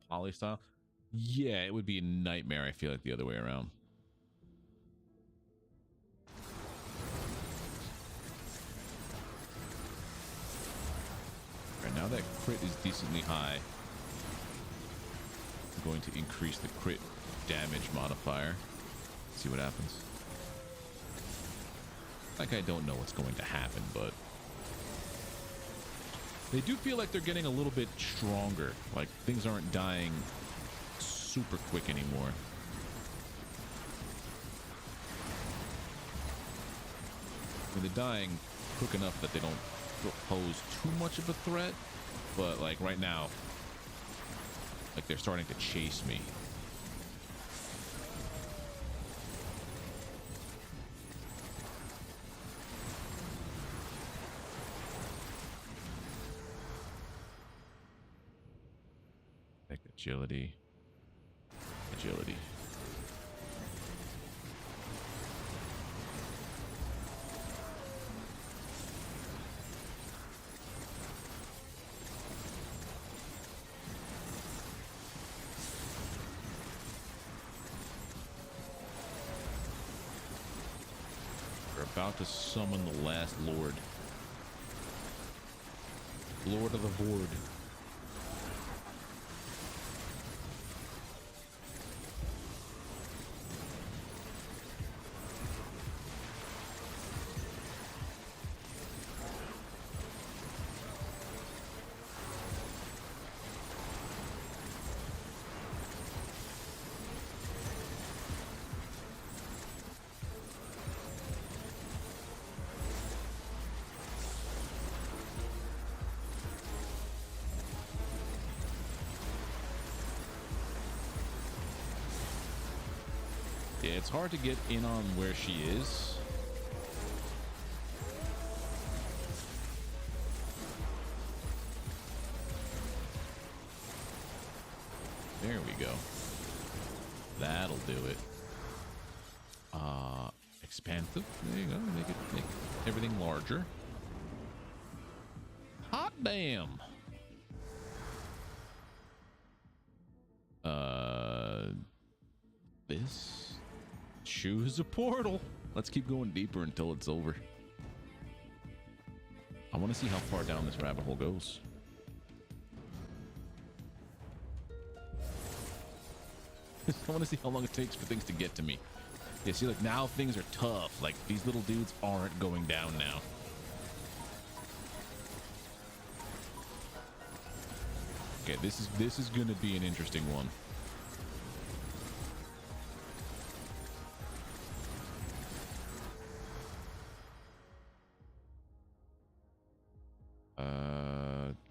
Poly style? Yeah, it would be a nightmare. I feel like the other way around. Right now that crit is decently high. I'm going to increase the crit damage modifier. See what happens. Like, I don't know what's going to happen, but they do feel like they're getting a little bit stronger. Like, things aren't dying super quick anymore. I mean, they're dying quick enough that they don't pose too much of a threat. But, like, right now, like, they're starting to chase me. Agility. Agility. We're about to summon the last Lord. Lord of the Void. Yeah, it's hard to get in on where she is. There we go. That'll do it. Expansive. There you go. Make everything larger. Hot damn. This. Choose a portal. Let's keep going deeper until it's over. I want to see how far down this rabbit hole goes. I want to see how long it takes for things to get to me. Yeah, see, like, now things are tough. Like, these little dudes aren't going down now. Okay, this is gonna be an interesting one.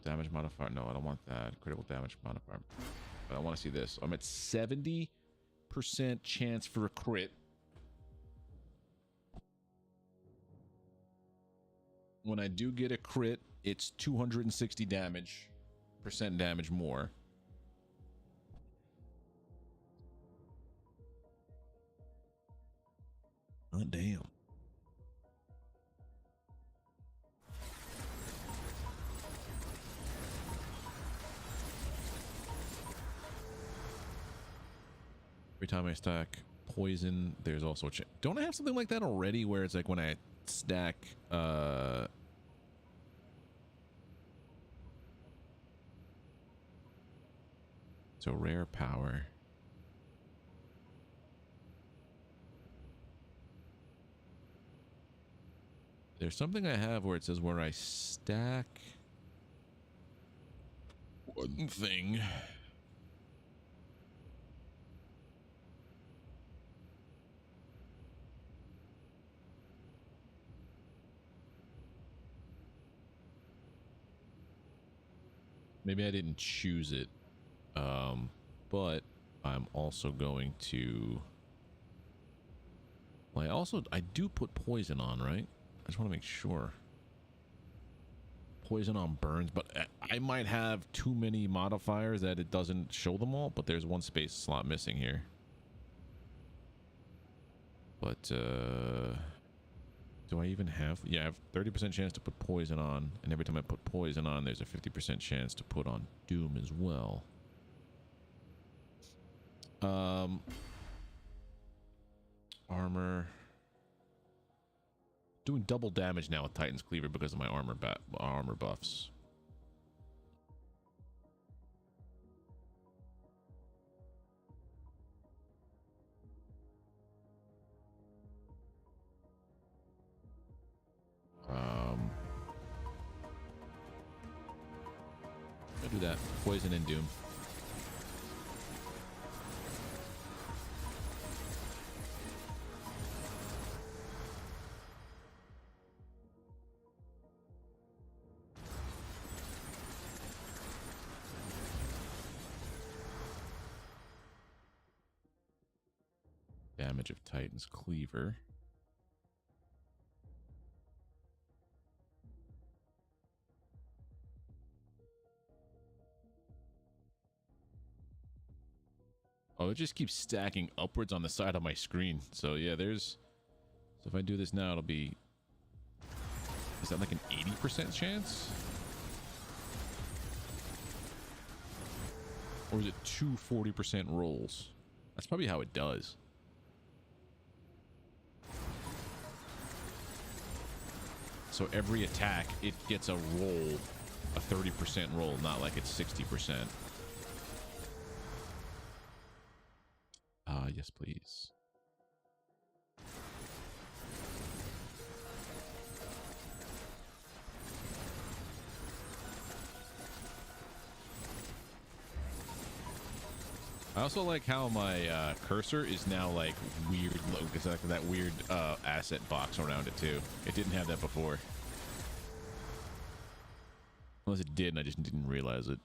Damage modifier. No, I don't want that. Critical damage modifier. But I want to see this. I'm at 70% chance for a crit. When I do get a crit, it's 260 percent damage more. Oh, damn. Every time I stack poison, there's also a don't I have something like that already where it's like when I stack so rare power. There's something I have where it says where I stack one thing. Maybe I didn't choose it, but I'm also going to. Well, I do put poison on, right? I just want to make sure. Poison on burns, but I might have too many modifiers that it doesn't show them all. But there's one space slot missing here. But do I even have? Yeah, I have 30% chance to put poison on, and every time I put poison on, there's a 50% chance to put on doom as well. Armor. Doing double damage now with Titan's Cleaver because of my armor buffs. I'll do that. Poison and doom. Damage of Titan's Cleaver. Oh, it just keeps stacking upwards on the side of my screen. So yeah, so if I do this now, it'll be, is that like an 80% chance? Or is it two 40% rolls? That's probably how it does. So every attack, it gets a roll, a 30% roll, not like it's 60%. Yes, please. I also like how my cursor is now like weird. It's like that weird asset box around it too. It didn't have that before. Unless it did and I just didn't realize it.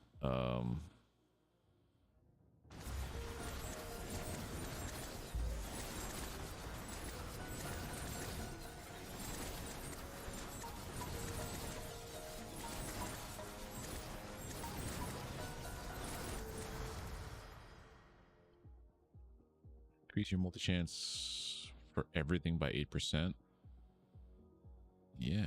Increase your multi chance for everything by 8%. Yeah.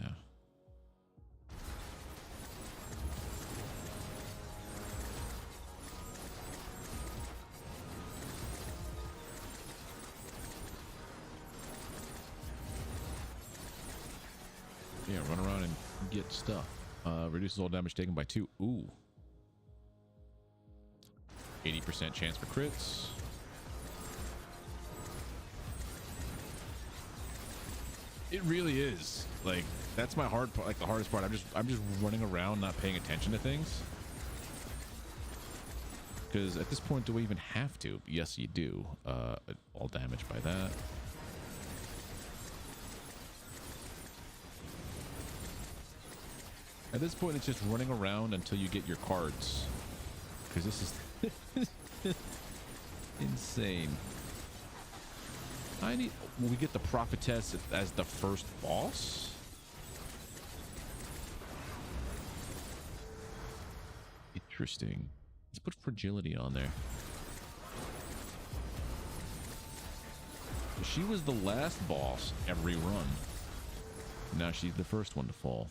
Yeah, run around and get stuff. Reduces all damage taken by 2. Ooh. 80% chance for crits. It really is. Like, that's my hard part, like the hardest part. I'm just running around not paying attention to things. Because at this point, do we even have to? Yes, you do. All damage by that. At this point, it's just running around until you get your cards. Because this is insane. Will we get the prophetess as the first boss? Interesting. Let's put fragility on there. She was the last boss every run. Now she's the first one to fall.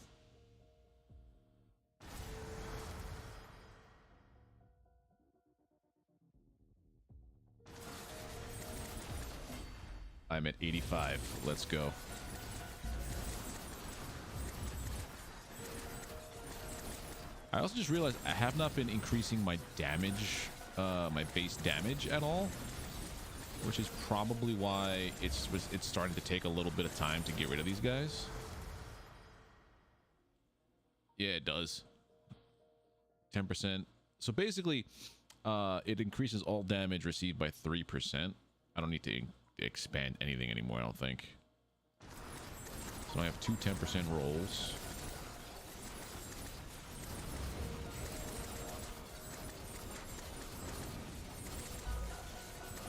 I'm at 85. Let's go. I also just realized I have not been increasing my damage, my base damage at all, which is probably why it's starting to take a little bit of time to get rid of these guys. Yeah, it does. 10%. So basically, it increases all damage received by 3%. I don't need to expand anything anymore, I don't think. So I have two 10% rolls.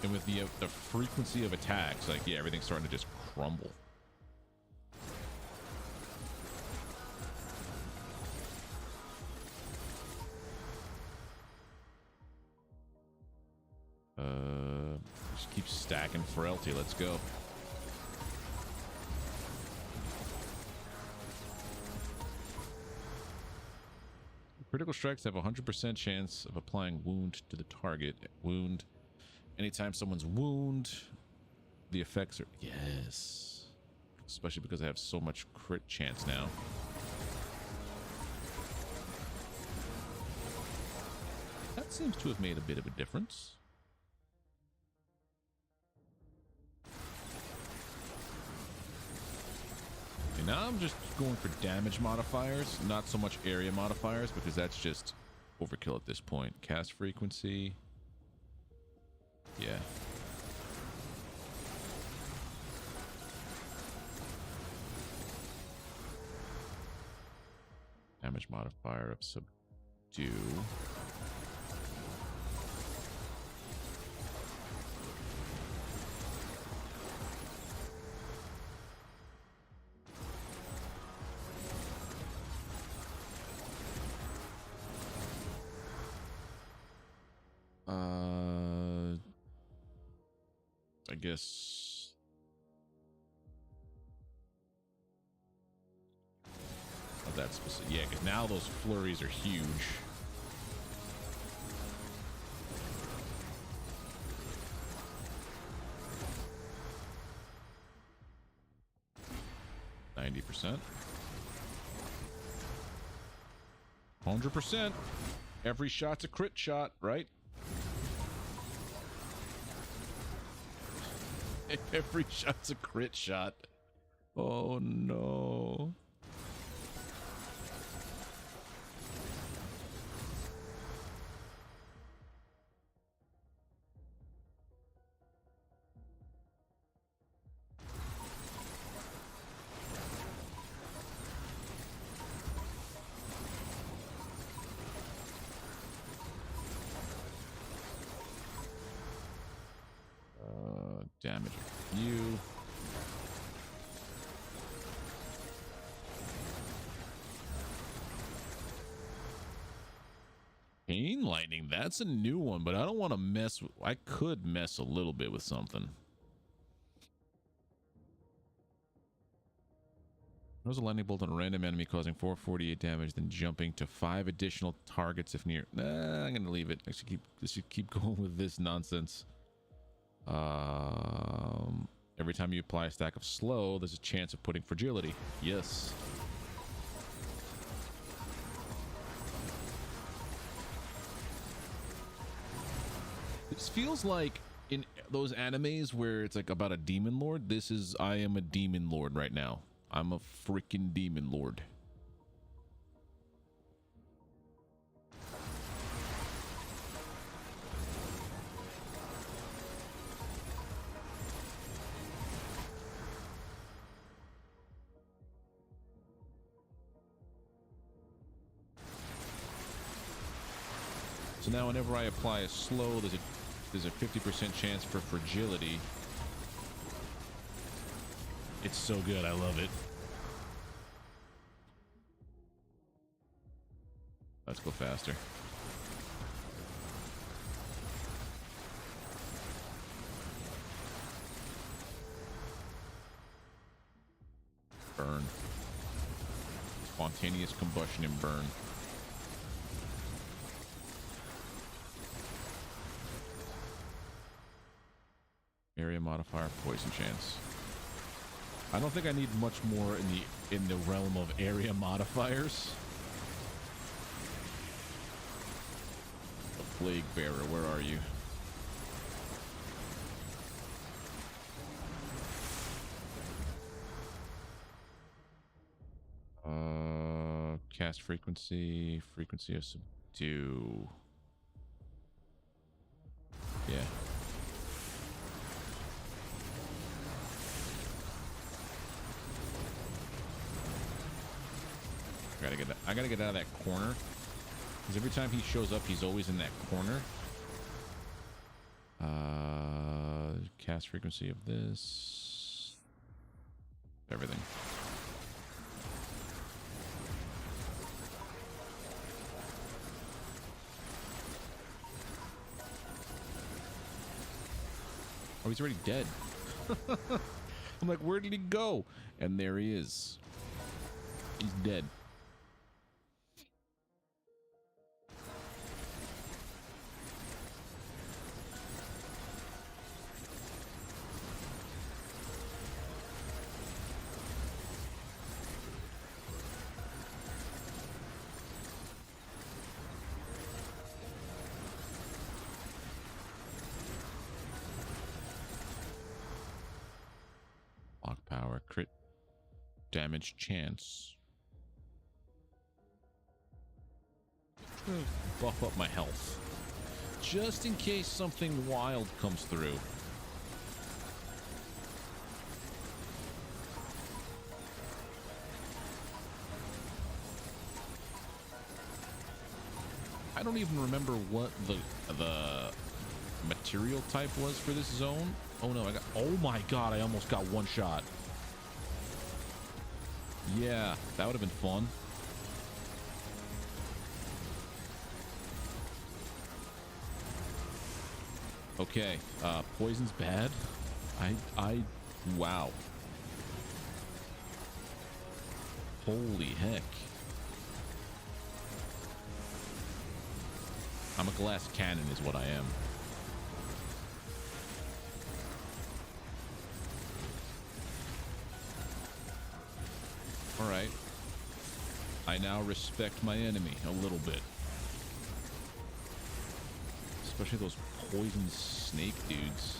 And with the frequency of attacks, like, yeah, everything's starting to just crumble. Just keep stacking frailty. Let's go. Critical strikes have a 100% chance of applying wound to the target. Wound. Anytime someone's wound, the effects are... Yes. Especially because I have so much crit chance now. That seems to have made a bit of a difference. And now I'm just going for damage modifiers, not so much area modifiers, because that's just overkill at this point. Cast frequency. Yeah. Damage modifier of subdue. I guess oh, that's specific. Yeah, because now those flurries are huge. %. 100%. Every shot's a crit shot, right? Every shot's a crit shot. Oh no. Damage you. Pain lightning, that's a new one, but I don't want to mess with, I could mess a little bit with something. Throws a lightning bolt on a random enemy, causing 448 damage, then jumping to 5 additional targets if near. Nah, I'm gonna leave it. I should keep going with this nonsense. Every time you apply a stack of slow, there's a chance of putting fragility. Yes. This feels like in those animes where it's like about a demon lord. This is, I am a demon lord right now. I'm a freaking demon lord. So now whenever I apply a slow, there's a 50% chance for fragility. It's so good, I love it. Let's go faster. Burn. Spontaneous combustion and burn. Area modifier, poison chance. I don't think I need much more in the realm of area modifiers. The Plague Bearer, where are you? Cast frequency of subdue. Yeah. I gotta get out of that corner, because every time he shows up, he's always in that corner. Cast frequency of this. Everything. Oh, he's already dead. I'm like, where did he go? And there he is. He's dead. Lock power, crit damage chance. Buff up my health just in case something wild comes through. I don't even remember what the material type was for this zone. Oh no, oh my god, I almost got one shot. Yeah, that would have been fun. Okay, poison's bad. Wow. Holy heck. I'm a glass cannon is what I am. All right. I now respect my enemy a little bit. Especially those poison snake dudes.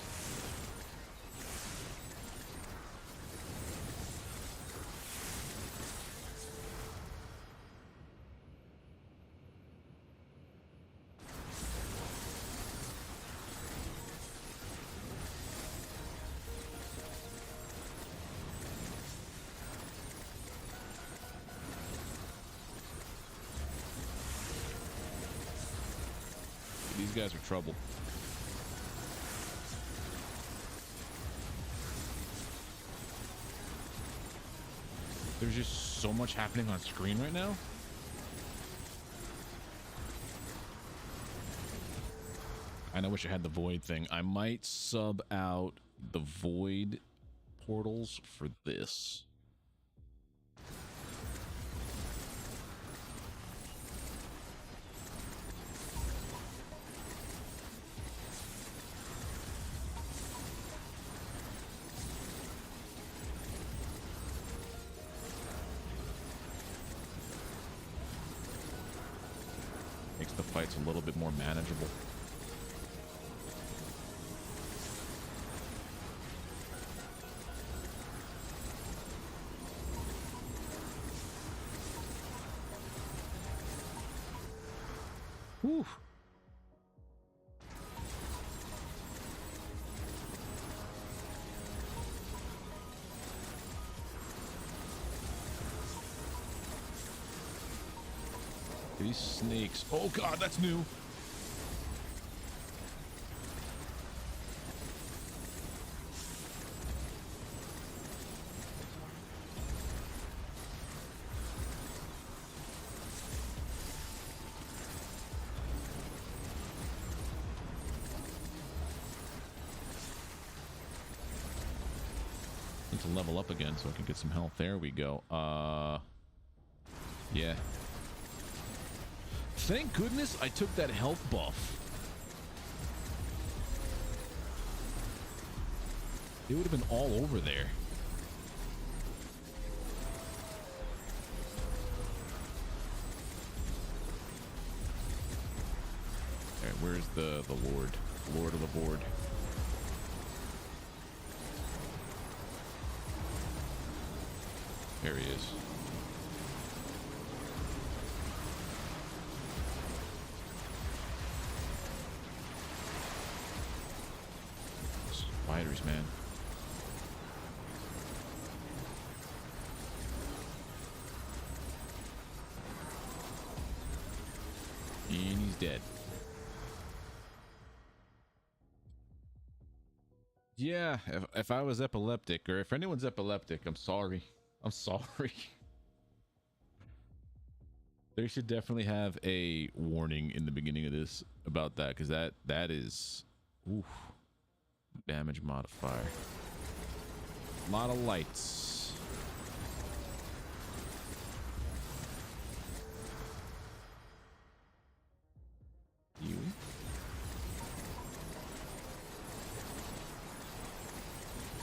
These guys are trouble. There's just so much happening on screen right now. And I wish I had the void thing. I might sub out the void portals for this. the fight's a little bit more manageable. Whew. These snakes. Oh god, that's new. Need to level up again so I can get some health. There we go. Yeah. Thank goodness I took that health buff. It would have been all over there. Alright, where's the Lord? Lord of the board. There he is. Spiders, man. And he's dead. Yeah, if I was epileptic, or if anyone's epileptic, I'm sorry. I'm sorry. They should definitely have a warning in the beginning of this about that, because that is... Oof. Damage modifier. A lot of lights. You.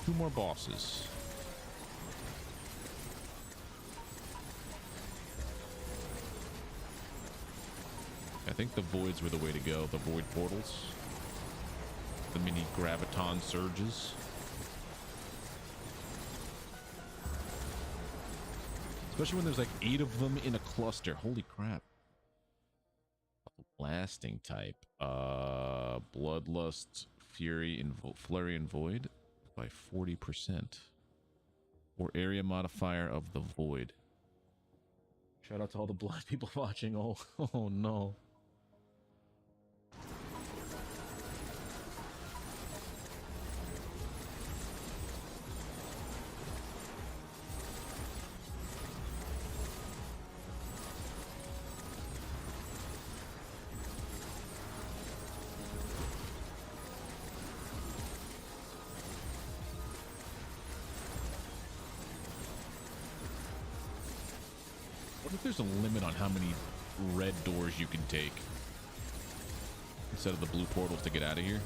Two more bosses. I think the voids were the way to go. The void portals. The mini graviton surges. Especially when there's like 8 of them in a cluster. Holy crap. Blasting type. Bloodlust, Fury, and Flurry and Void by 40%. Or area modifier of the void. Shout out to all the blind people watching. Oh no. There's a limit on how many red doors you can take instead of the blue portals to get out of here.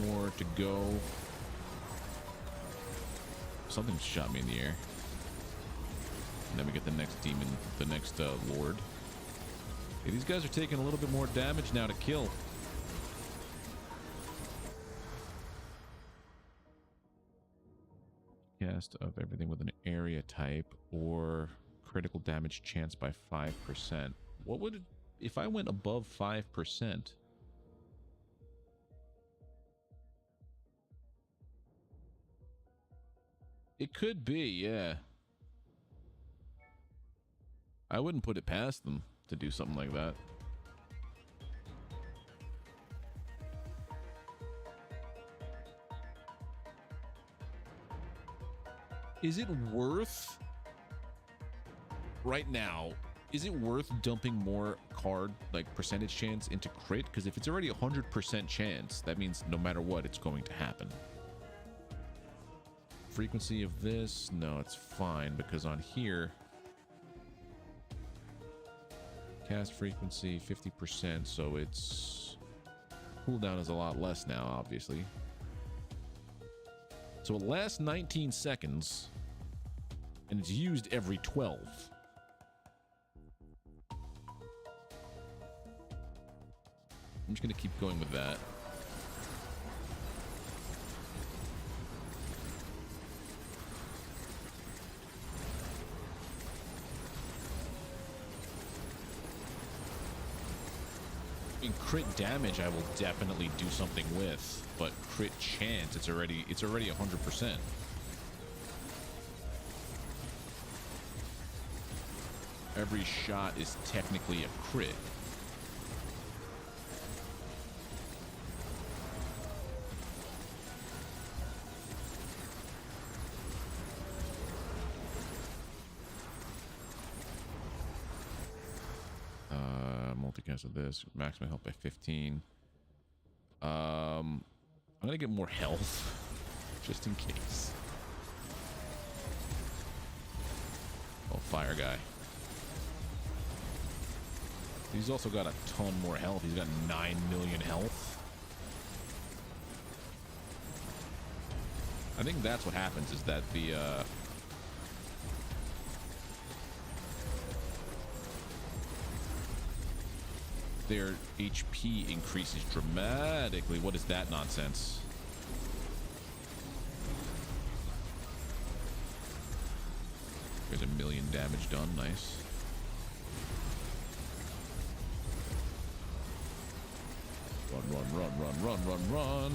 More to go. Something shot me in the air. And then we get the next demon, the next lord. Okay, these guys are taking a little bit more damage now to kill. Cast of everything with an area type or critical damage chance by 5%. What would it, if I went above 5%? It could be, yeah. I wouldn't put it past them to do something like that. Is it worth, right now, is it worth dumping more card, like percentage chance into crit? Because if it's already 100% chance, that means no matter what, it's going to happen. frequency of this? No, it's fine because on here, cast frequency 50%, so its cooldown is a lot less now, obviously. So it lasts 19 seconds, and it's used every 12. I'm just going to keep going with that. I mean, crit damage I will definitely do something with, but crit chance, it's already 100%. Every shot is technically a crit. Multicast of this, maximum health by 15. I'm gonna get more health just in case. Oh, fire guy. He's also got a ton more health. He's got 9 million health. I think that's what happens, is that the their HP increases dramatically. What is that nonsense? There's 1 million damage done. Nice. Run, run, run, run, run, run, run.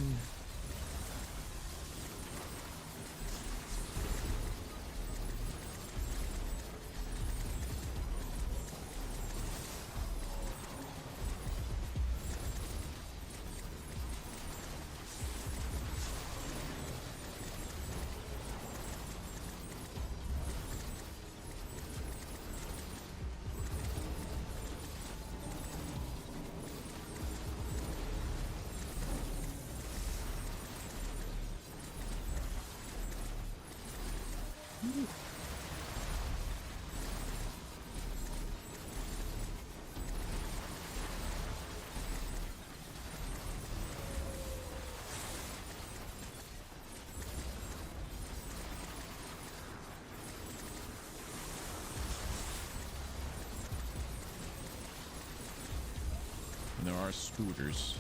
And there are spooters.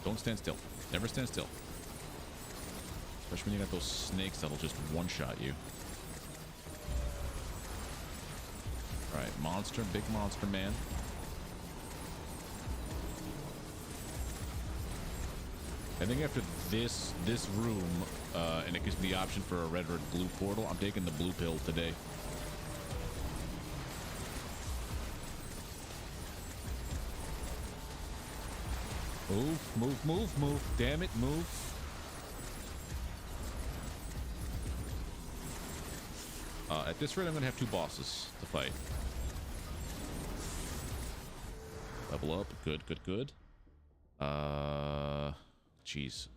Don't stand still. Never stand still. Especially when you got those snakes that'll just one-shot you. Alright, monster, big monster man. I think after this room, and it gives me the option for a red or blue portal, I'm taking the blue pill today. Move, move, move, move. Damn it, move. At this rate, I'm going to have 2 bosses to fight. Level up. Good, good, good. Jeez.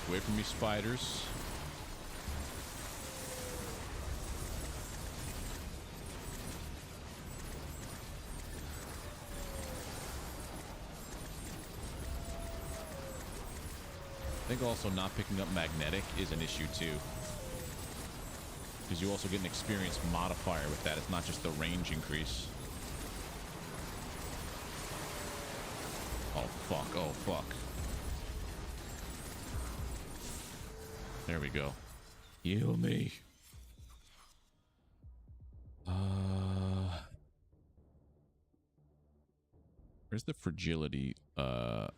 Away from me, spiders. I think also not picking up magnetic is an issue too, because you also get an experience modifier with that. It's not just the range increase. Oh fuck, oh fuck. There we go. Heal me. Where's the fragility icon?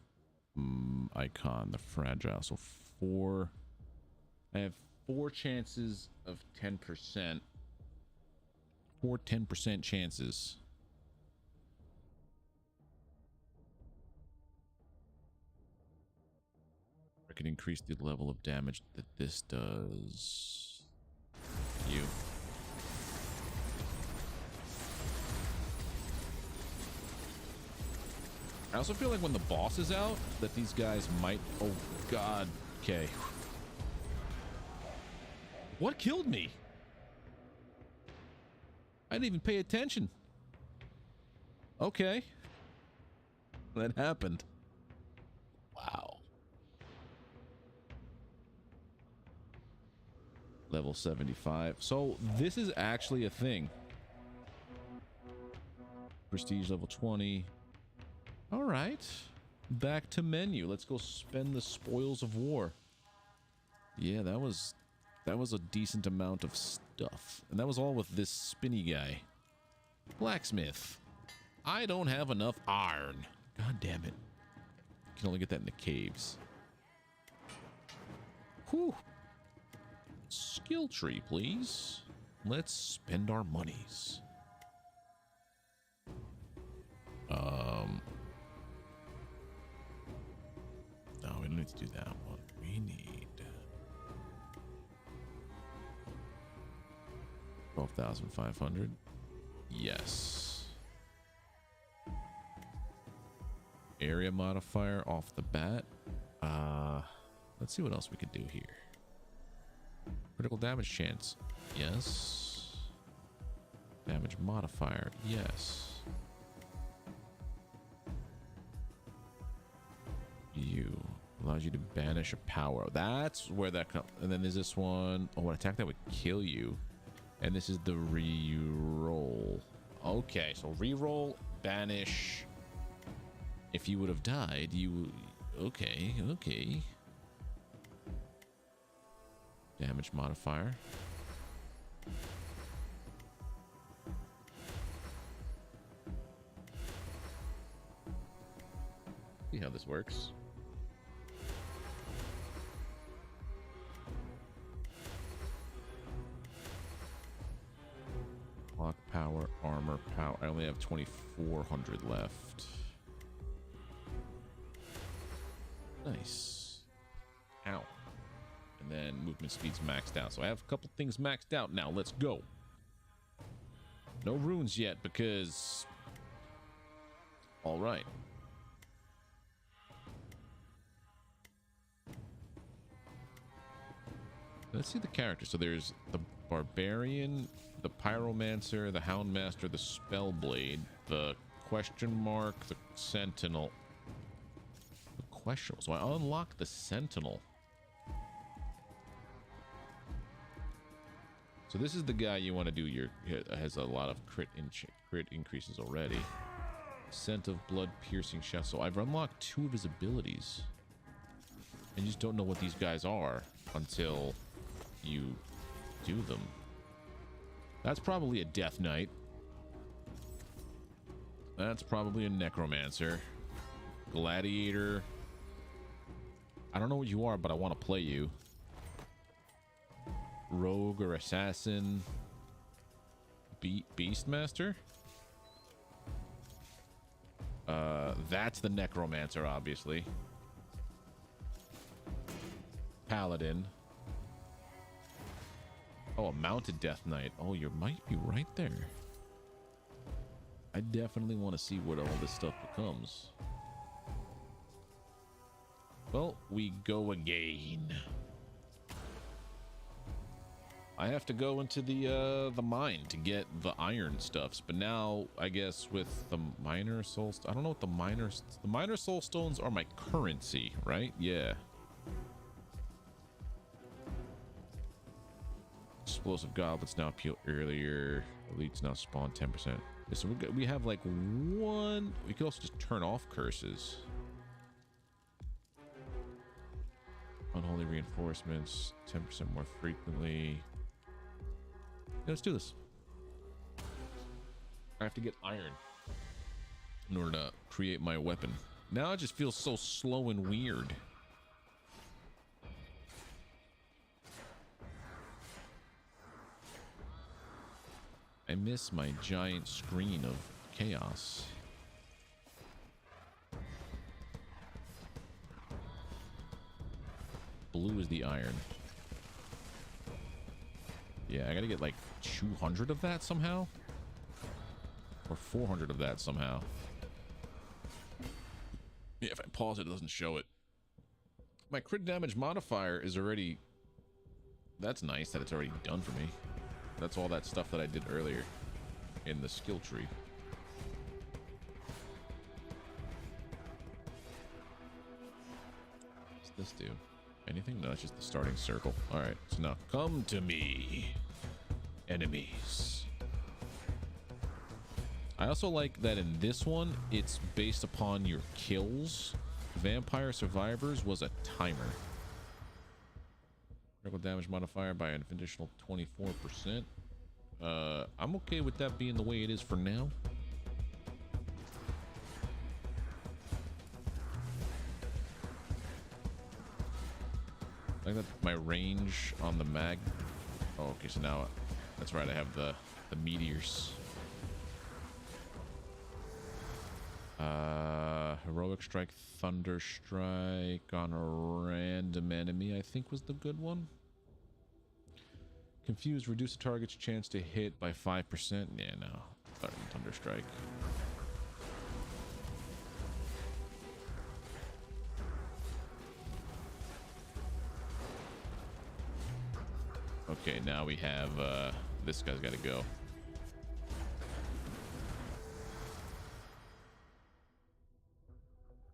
The fragile. So 4. I have 4 chances of 10%. 4 10% chances. I can increase the level of damage that this does. You. I also feel like when the boss is out, that these guys might... Oh, God. Okay. What killed me? I didn't even pay attention. Okay. That happened. Wow. Level 75. So this is actually a thing. Prestige level 20. All right. Back to menu. Let's go spend the spoils of war. Yeah, that was a decent amount of stuff. And that was all with this spinny guy. Blacksmith. I don't have enough iron. God damn it. You can only get that in the caves. Whew. Skill tree, please. Let's spend our monies. No, we don't need to do that one. We need 12,500. Yes. Area modifier off the bat. Let's see what else we could do here. Critical damage chance. Yes. Damage modifier. Yes. You allows you to banish a power. That's where that comes. And then there's this one. Oh, an attack that would kill you. And this is the re-roll. Okay, so re-roll, banish. If you would have died, you... Okay, okay. Damage modifier. See how this works. Clock power, armor power. I only have 2,400 left. Nice. Ow. And then movement speed's maxed out. So I have a couple things maxed out now. Let's go. No runes yet because... All right. Let's see the characters. So there's the Barbarian, the Pyromancer, the Houndmaster, the Spellblade, the Question Mark, the Sentinel. The Question. So I unlock the Sentinel. So this is the guy you want to do your... Has a lot of crit increases already. Scent of Blood, Piercing Shaft. So I've unlocked 2 of his abilities. I just don't know what these guys are until you do them. That's probably a Death Knight. That's probably a Necromancer. Gladiator. I don't know what you are, but I want to play you. Rogue or Assassin. Beastmaster. That's the Necromancer, obviously. Paladin. Oh, a mounted Death Knight. Oh, you might be right there. I definitely want to see what all this stuff becomes. Well, we go again. I have to go into the mine to get the iron stuffs, but now I guess with the minor soul, I don't know what the minor soul stones are. My currency, right? Yeah. Explosive goblets now appeal earlier. Elites now spawn 10%. Yeah, so we have like one. We could also just turn off curses. Unholy reinforcements 10% more frequently. Yeah, let's do this. I have to get iron in order to create my weapon. Now it just feels so slow and weird. I miss my giant screen of chaos. Blue is the iron. Yeah, I gotta get like 200 of that somehow. Or 400 of that somehow. Yeah, if I pause it, it doesn't show it. My crit damage modifier is already... That's nice that it's already done for me. That's all that stuff that I did earlier in the skill tree. What's this do? Anything? No, it's just the starting circle. Alright, so now come to me, enemies. I also like that in this one, it's based upon your kills. Vampire Survivors was a timer. Critical damage modifier by an additional 24%. I'm okay with that being the way it is for now. I like that my range on the mag. Oh, okay, so now that's right. I have the meteors. Heroic strike, thunder strike on a random enemy, I think was the good one. Confuse, reduce the target's chance to hit by 5%. Yeah, no. Thunder strike. Okay, now we have this guy's got to go.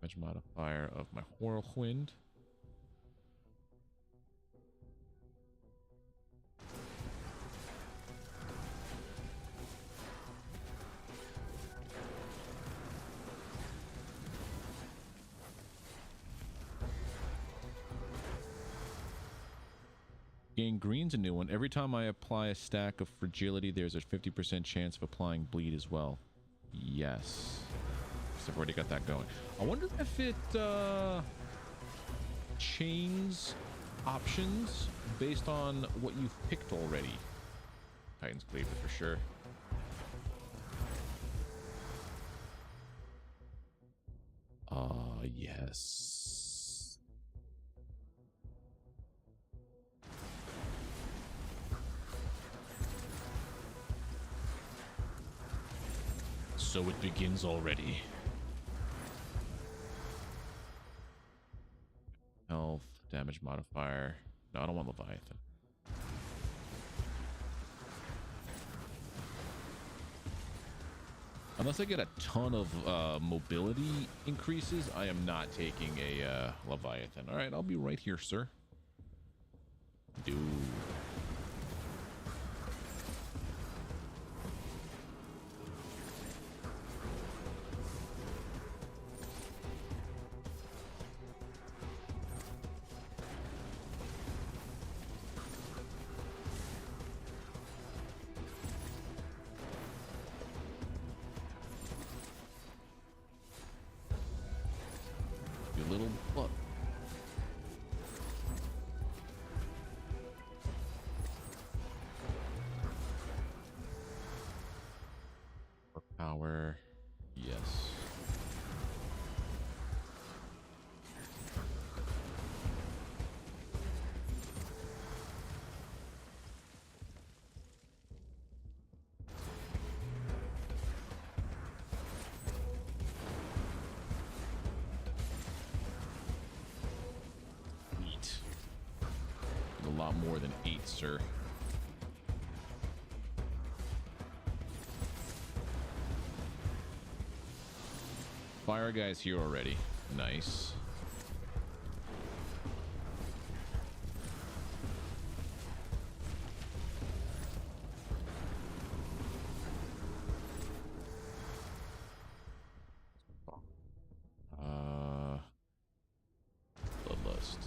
Damage modifier of my whirlwind. Gain green's a new one. Every time I apply a stack of fragility, there's a 50% chance of applying bleed as well. Yes. So I've already got that going. I wonder if it chains options based on what you've picked already. Titan's Cleaver for sure. Yes. So it begins already. Health, damage modifier. No, I don't want Leviathan. Unless I get a ton of mobility increases, I am not taking a Leviathan. All right, I'll be right here, sir. Dude. Little butt. For power, yes. A lot more than 8, sir. Fire guy's here already. Nice. Bloodlust.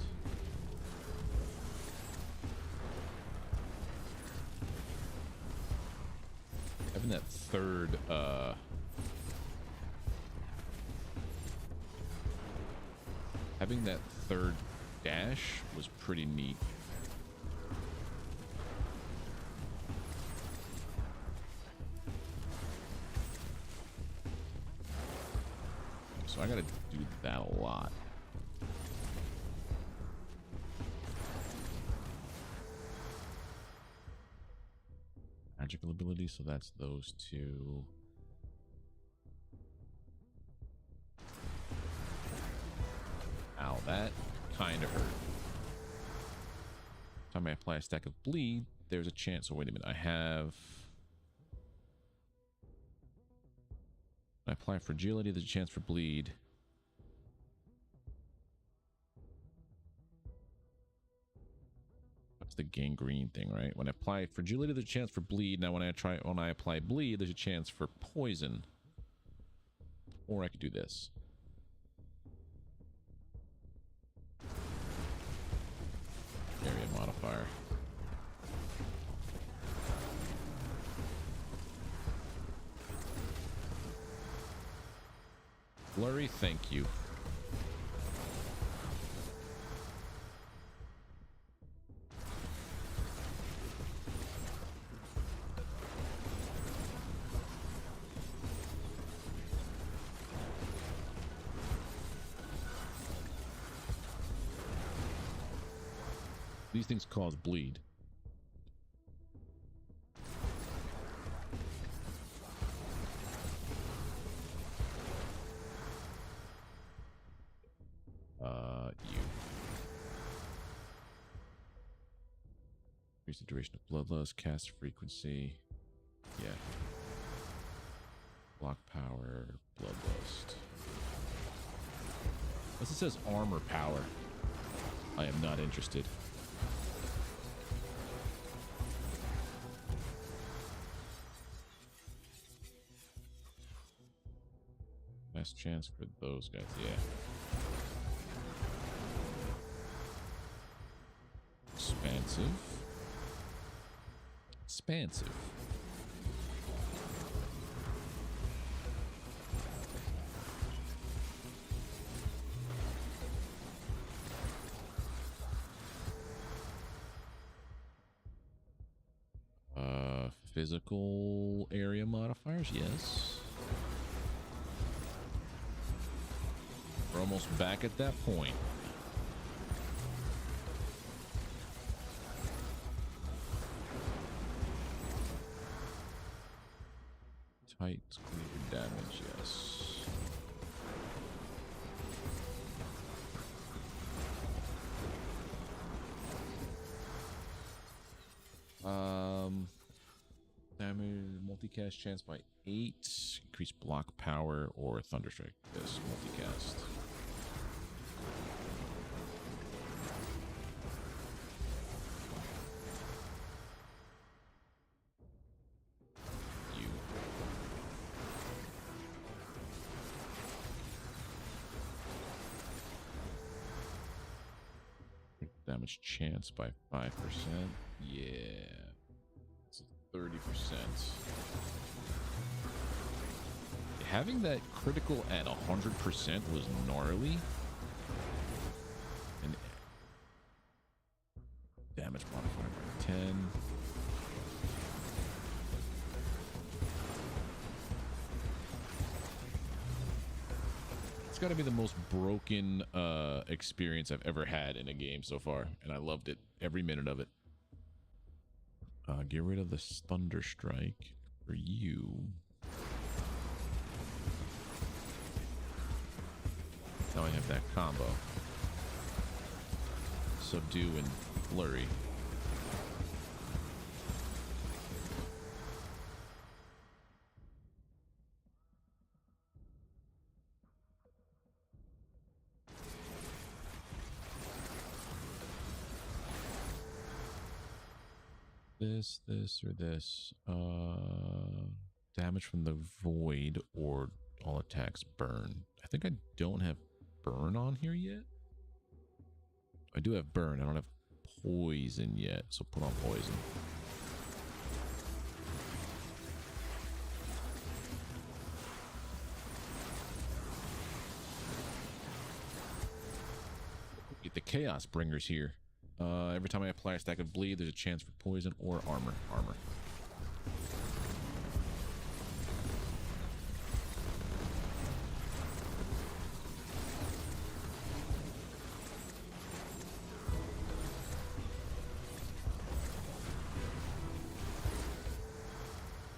Having that third dash was pretty neat. so I gotta do that a lot. Magical ability, so that's those two. Ow, that kind of hurt. Time I apply a stack of bleed, there's a chance. So wait a minute, I have. When I apply fragility, there's a chance for bleed. That's the gangrene thing, right? When I apply fragility, there's a chance for bleed. Now when I apply bleed, there's a chance for poison. Or I could do this. Area modifier. Blurry, thank you. These things cause bleed. You. Increase the duration of bloodlust, cast frequency. Yeah. Block power, bloodlust. Unless it says armor power, I am not interested. Best chance for those guys, yeah. Expansive. Expansive. Physical area modifiers, yes. We're almost back at that point. Tight clear damage, yes. Damage multicast chance by 8. Increase block power or thunderstrike. This multicast. You. Damage chance by 5%. Yeah. 30%. Having that critical at 100% was gnarly. And damage modifier by 10. It's got to be the most broken experience I've ever had in a game so far, and I loved it every minute of it. Get rid of this thunder strike for you. Now I have that combo. Subdue and flurry. This, or this. Damage from the void or all attacks burn. I think I don't have burn on here yet. I do have burn. I don't have poison yet, so put on poison. Get the Chaos Bringers here. Every time I apply a stack of bleed, there's a chance for poison or armor.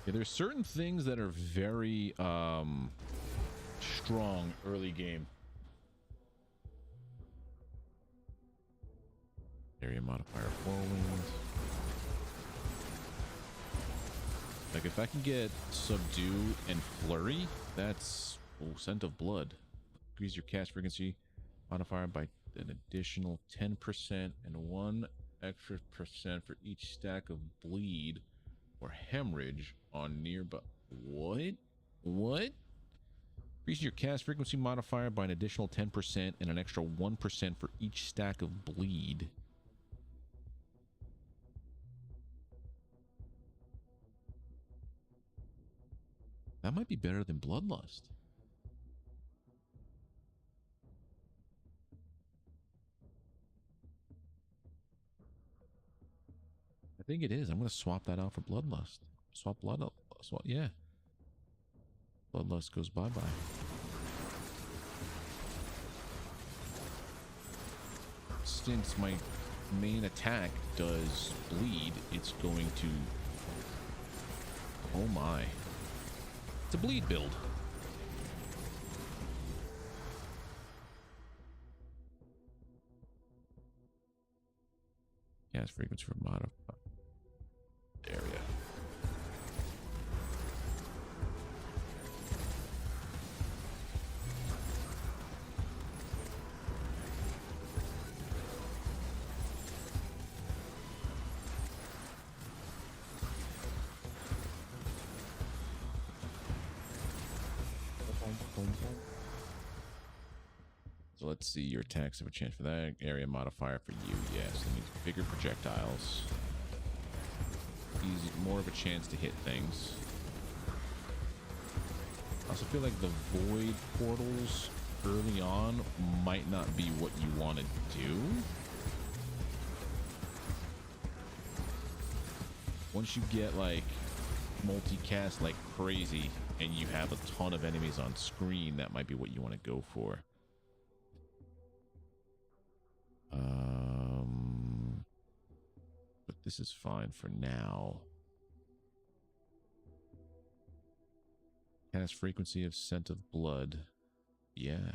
Yeah, there's certain things that are very strong early game. Area modifier 4 wind. Like if I can get subdue and flurry, that's scent of blood. Increase your cast frequency modifier by an additional 10% and 1 extra percent for each stack of bleed or hemorrhage on nearby. What? Increase your cast frequency modifier by an additional 10% and an extra 1% for each stack of bleed. That might be better than Bloodlust. I think it is. I'm going to swap that out for Bloodlust. Swap yeah. Bloodlust goes bye-bye. Since my main attack does bleed, it's going to... Oh my. It's a bleed build. Cast frequency for modifier area. So let's see, your attacks have a chance for that. Area modifier for you, yes. That means bigger projectiles. Easy, more of a chance to hit things. I also feel like the void portals early on might not be what you want to do. Once you get like multicast like crazy and you have a ton of enemies on screen, that might be what you want to go for. But this is fine for now. Cast frequency of scent of blood. Yeah.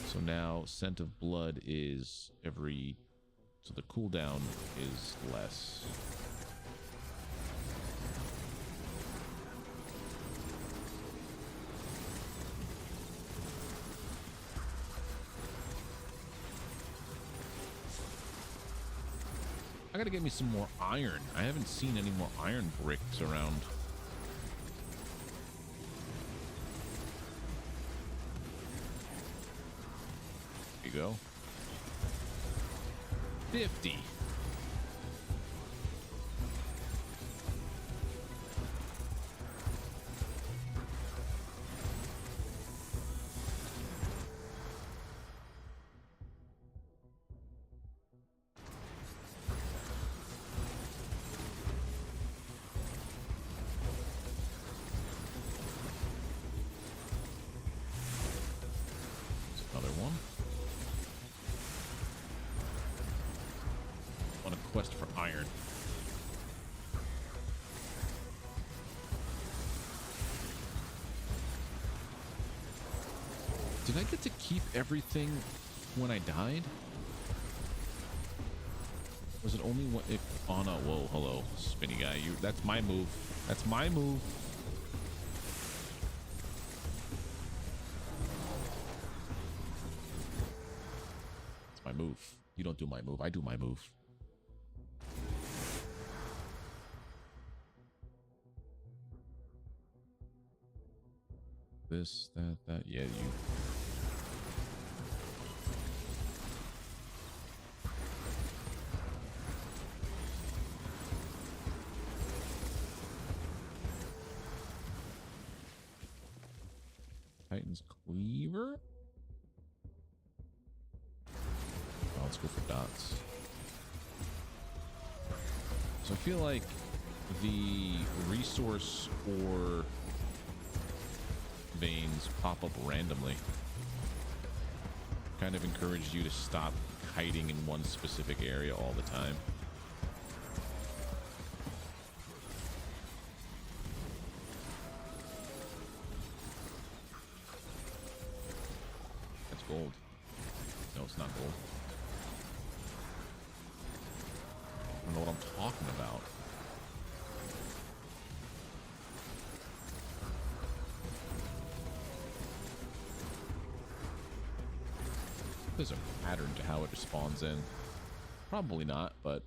So now scent of blood is every... So the cooldown is less. I gotta get me some more iron. I haven't seen any more iron bricks around. There you go. 50. Quest for iron. Did I get to keep everything when I died? Was it only one? If oh no! Whoa! Hello, spinny guy. You. That's my move. That's my move. It's my move. You don't do my move. I do my move. This, that, yeah, you. Titan's Cleaver? Oh, let's go for dots. So I feel like the resource or veins pop up randomly. Kind of encouraged you to stop hiding in one specific area all the time. it's not gold. I don't know what I'm talking about. There's a pattern to how it spawns in. Probably not, but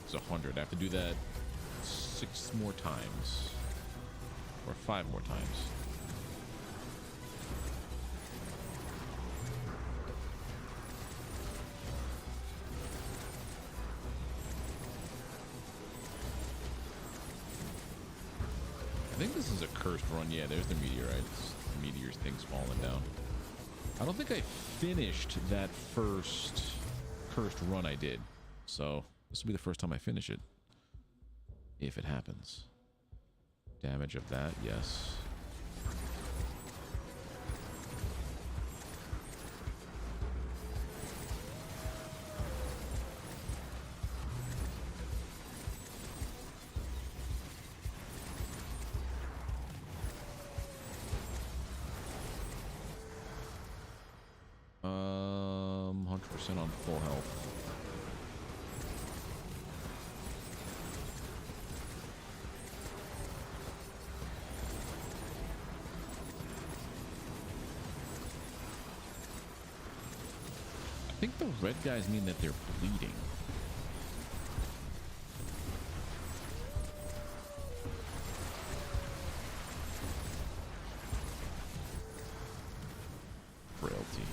it's 100. I have to do that 6 more times, or 5 more times. I think this is a cursed run. Yeah, there's the meteorites. The meteors things falling down. I don't think I finished that first cursed run I did. So this will be the first time I finish it. If it happens. Damage of that, yes. On full health. I think the red guys mean that they're bleeding. Frailty.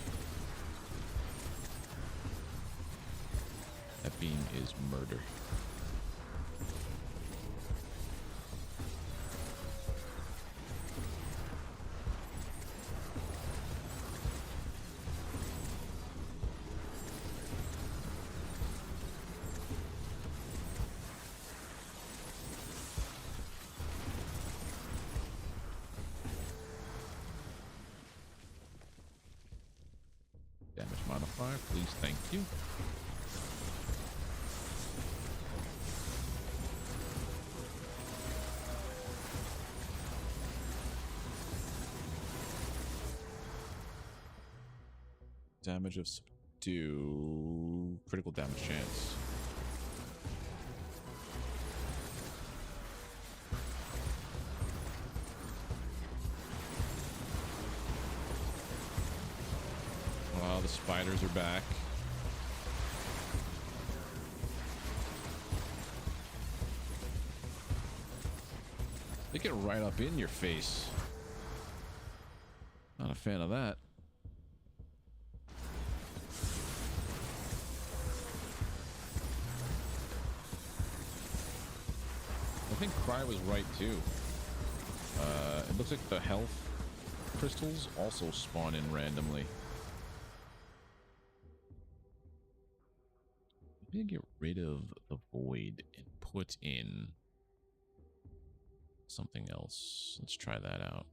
That beam is murder. Damage modifier, please, thank you. Damage of subdue, critical damage chance. Wow, the spiders are back. They get right up in your face. Not a fan of that. I think Cry was right too. It looks like the health crystals also spawn in randomly. Maybe get rid of the void and put in something else. Let's try that out.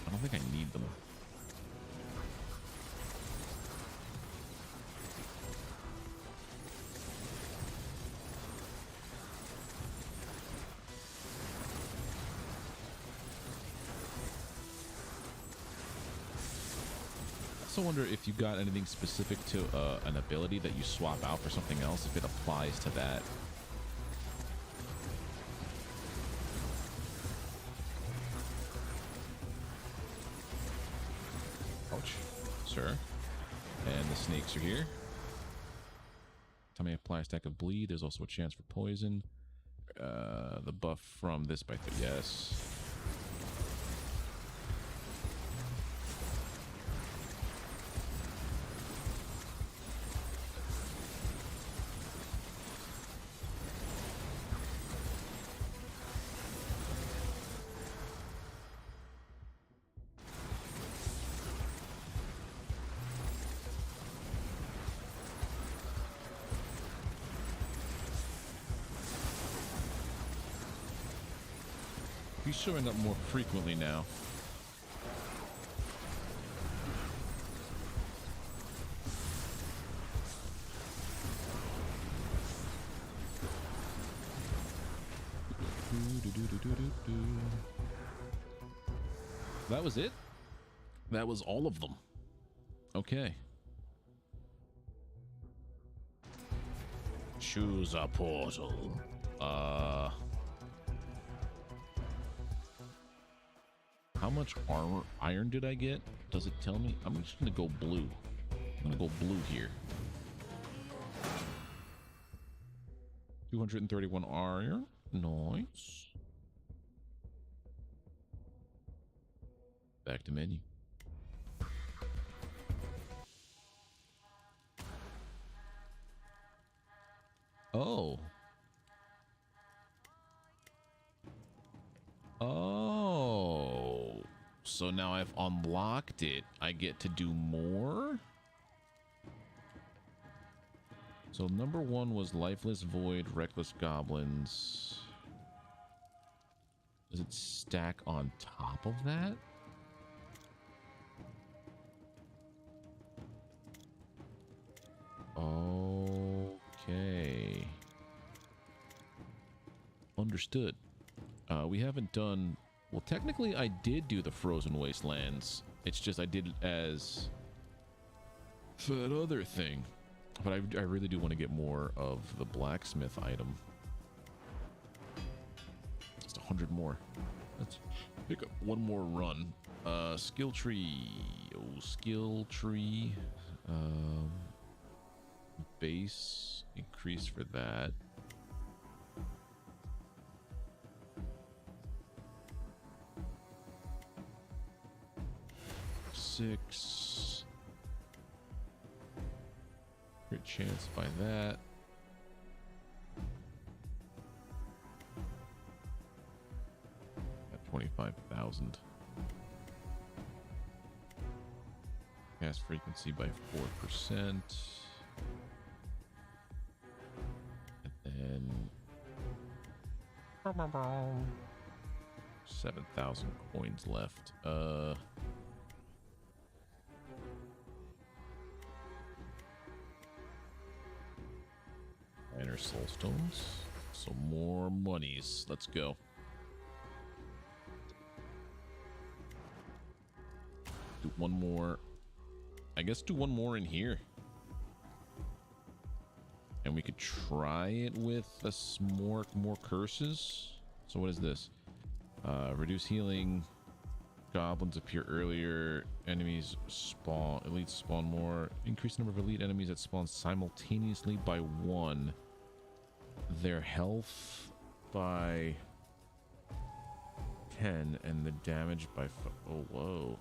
I don't think I need them. I also wonder if you got anything specific to an ability that you swap out for something else, if it applies to that. Ouch, sir. And the snakes are here. Time I apply a stack of bleed, there's also a chance for poison. The buff from this by yes. He's showing up more frequently now. That was it? That was all of them. Okay. Choose a portal. How much armor iron did I get? Does it tell me? I'm just gonna go blue. I'm gonna go blue here. 231 iron. Nice. Back to menu. Oh. Oh. So now I've unlocked it. I get to do more? So number 1 was Lifeless Void, Reckless Goblins. Does it stack on top of that? Okay. Understood. We haven't done... Well, technically, I did do the Frozen Wastelands. It's just I did it as that other thing. But I really do want to get more of the blacksmith item. Just 100 more. Let's pick up one more run. Skill tree. Oh, skill tree. Base increase for that. Six. Great chance by that. At 25,000. Cast frequency by 4%. And then 7,000 coins left. Minor Soulstones. So more monies. Let's go. Do one more. I guess do one more in here. And we could try it with a more curses. So what is this? Reduce healing. Goblins appear earlier. Enemies spawn. Elites spawn more. Increase the number of elite enemies that spawn simultaneously by 1. Their health by 10 and the damage by oh, whoa.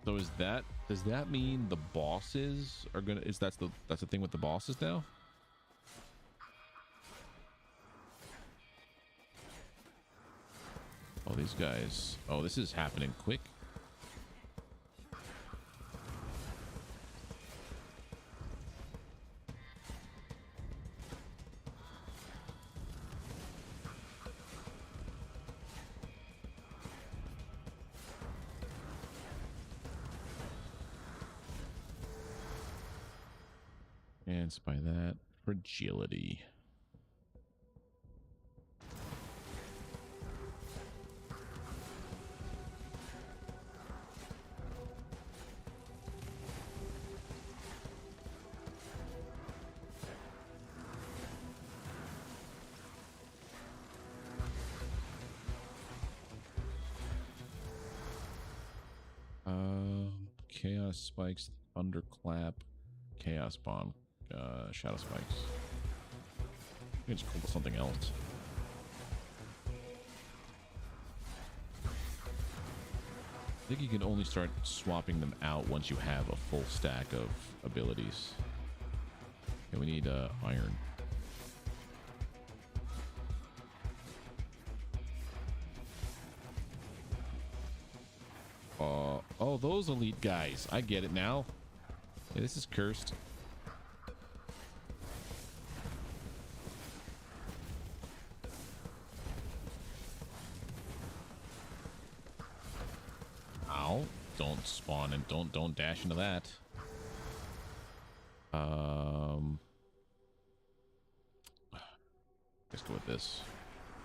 So is that, does that mean the bosses are gonna, that's the thing with the bosses now? Oh, these guys, oh, this is happening quick. And by that, fragility. Chaos spikes, thunderclap, chaos bomb. Shadow spikes. You can just call it something else. I think you can only start swapping them out once you have a full stack of abilities. Okay, we need iron. Oh, those elite guys. I get it now. Yeah, this is cursed. Don't spawn and don't dash into that. Let's go with this.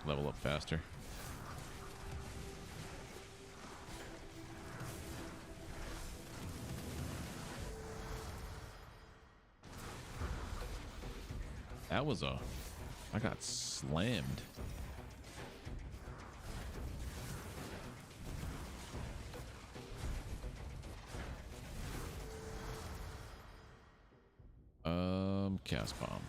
Level up faster. That was a... I got slammed. Cast bomb.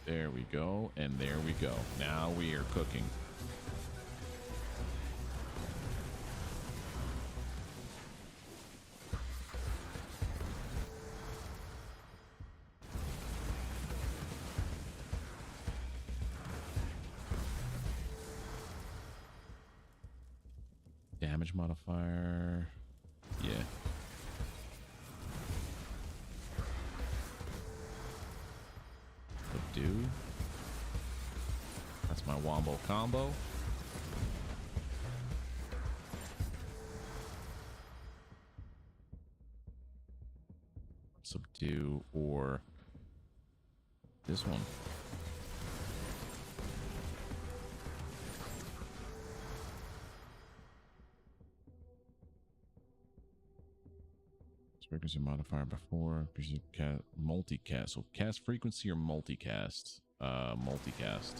There we go, and there we go. Now we are cooking. Damage modifier. Yeah. Do. That's my wombo combo. Subdue or this one. Frequency modifier before multicast. So cast frequency or multicast? Multicast.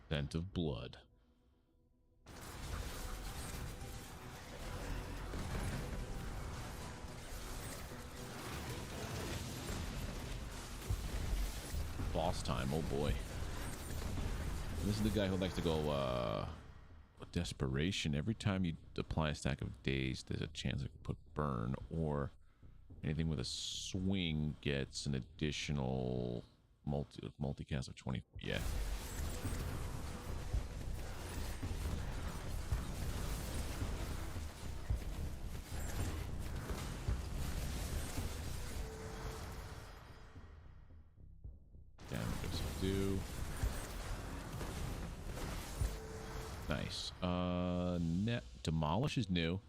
Scent of blood. Boss time, oh boy. This is the guy who likes to go desperation. Every time you apply a stack of days, there's a chance to put burn, or anything with a swing gets an additional multicast of 20. Yeah. Do nice. Net demolish is new.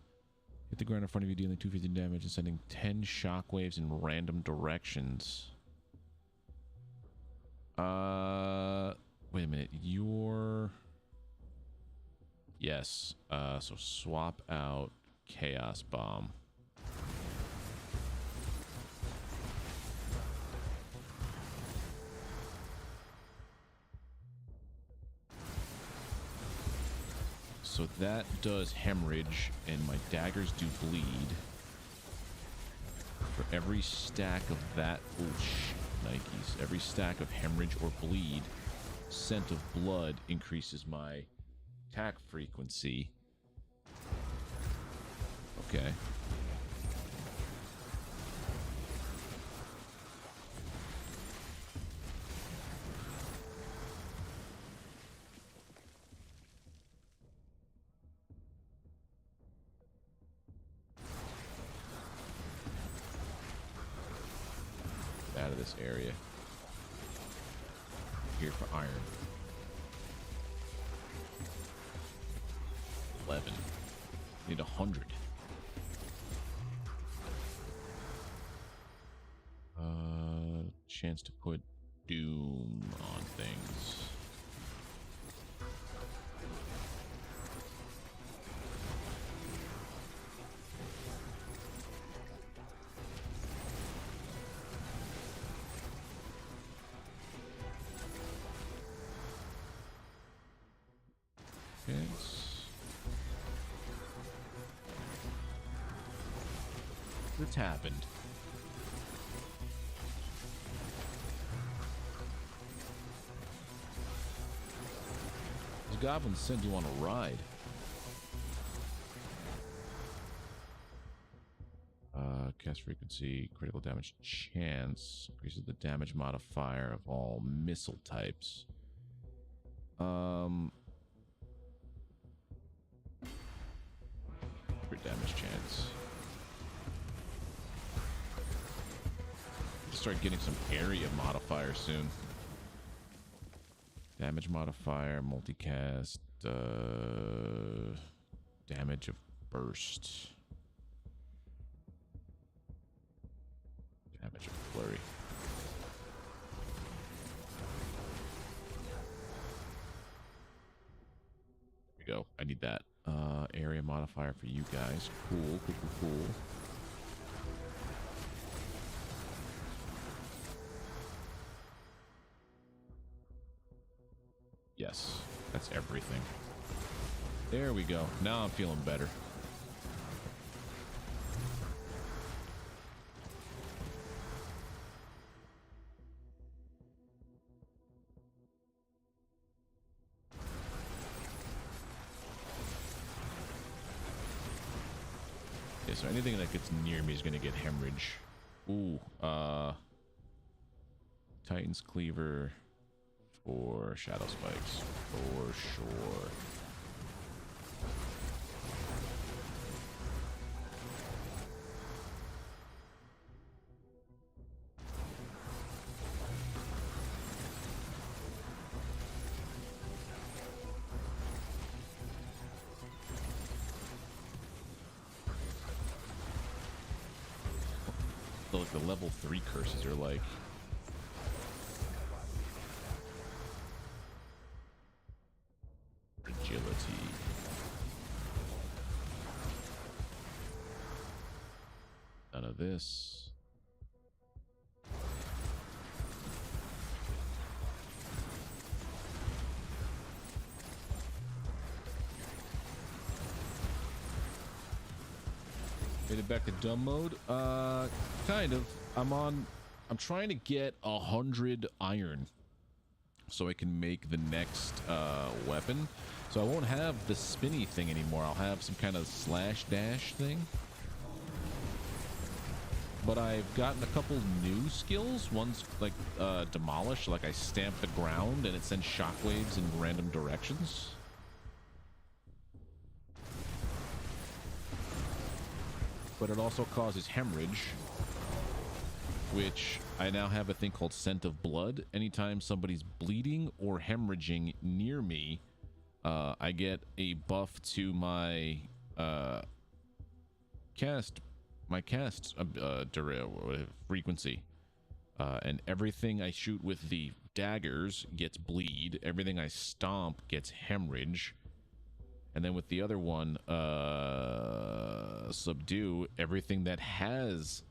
Hit the ground in front of you, dealing 250 damage and sending 10 shockwaves in random directions. Wait a minute. Yes. So swap out Chaos Bomb. So that does hemorrhage, and my daggers do bleed. For every stack of that, Nikes, every stack of hemorrhage or bleed, scent of blood increases my attack frequency. Okay. Out of this area. Here for iron. 11. Need 100. Chance to put doom on things. What's happened? Those goblins send you on a ride. Cast frequency, critical damage chance, increases the damage modifier of all missile types. Crit damage chance. start getting some area modifier soon. Damage modifier, multicast, damage of burst. Damage of flurry. There we go. I need that. Area modifier for you guys. Cool, cool, cool, cool. Yes, that's everything. There we go. Now I'm feeling better. Okay, so anything that gets near me is going to get hemorrhage. Ooh, Titan's Cleaver for Shadow Spikes, for sure. So like the level 3 curses are like agility. None of this. Made it back to dumb mode. Kind of. I'm trying to get 100 iron so I can make the next weapon. So I won't have the spinny thing anymore. I'll have some kind of slash dash thing. But I've gotten a couple new skills. One's like demolish, like I stamp the ground and it sends shockwaves in random directions. But it also causes hemorrhage, which I now have a thing called Scent of Blood. Anytime somebody's bleeding or hemorrhaging near me, I get a buff to my cast frequency, and everything I shoot with the daggers gets bleed. Everything I stomp gets hemorrhage. And then with the other one, subdue, everything that has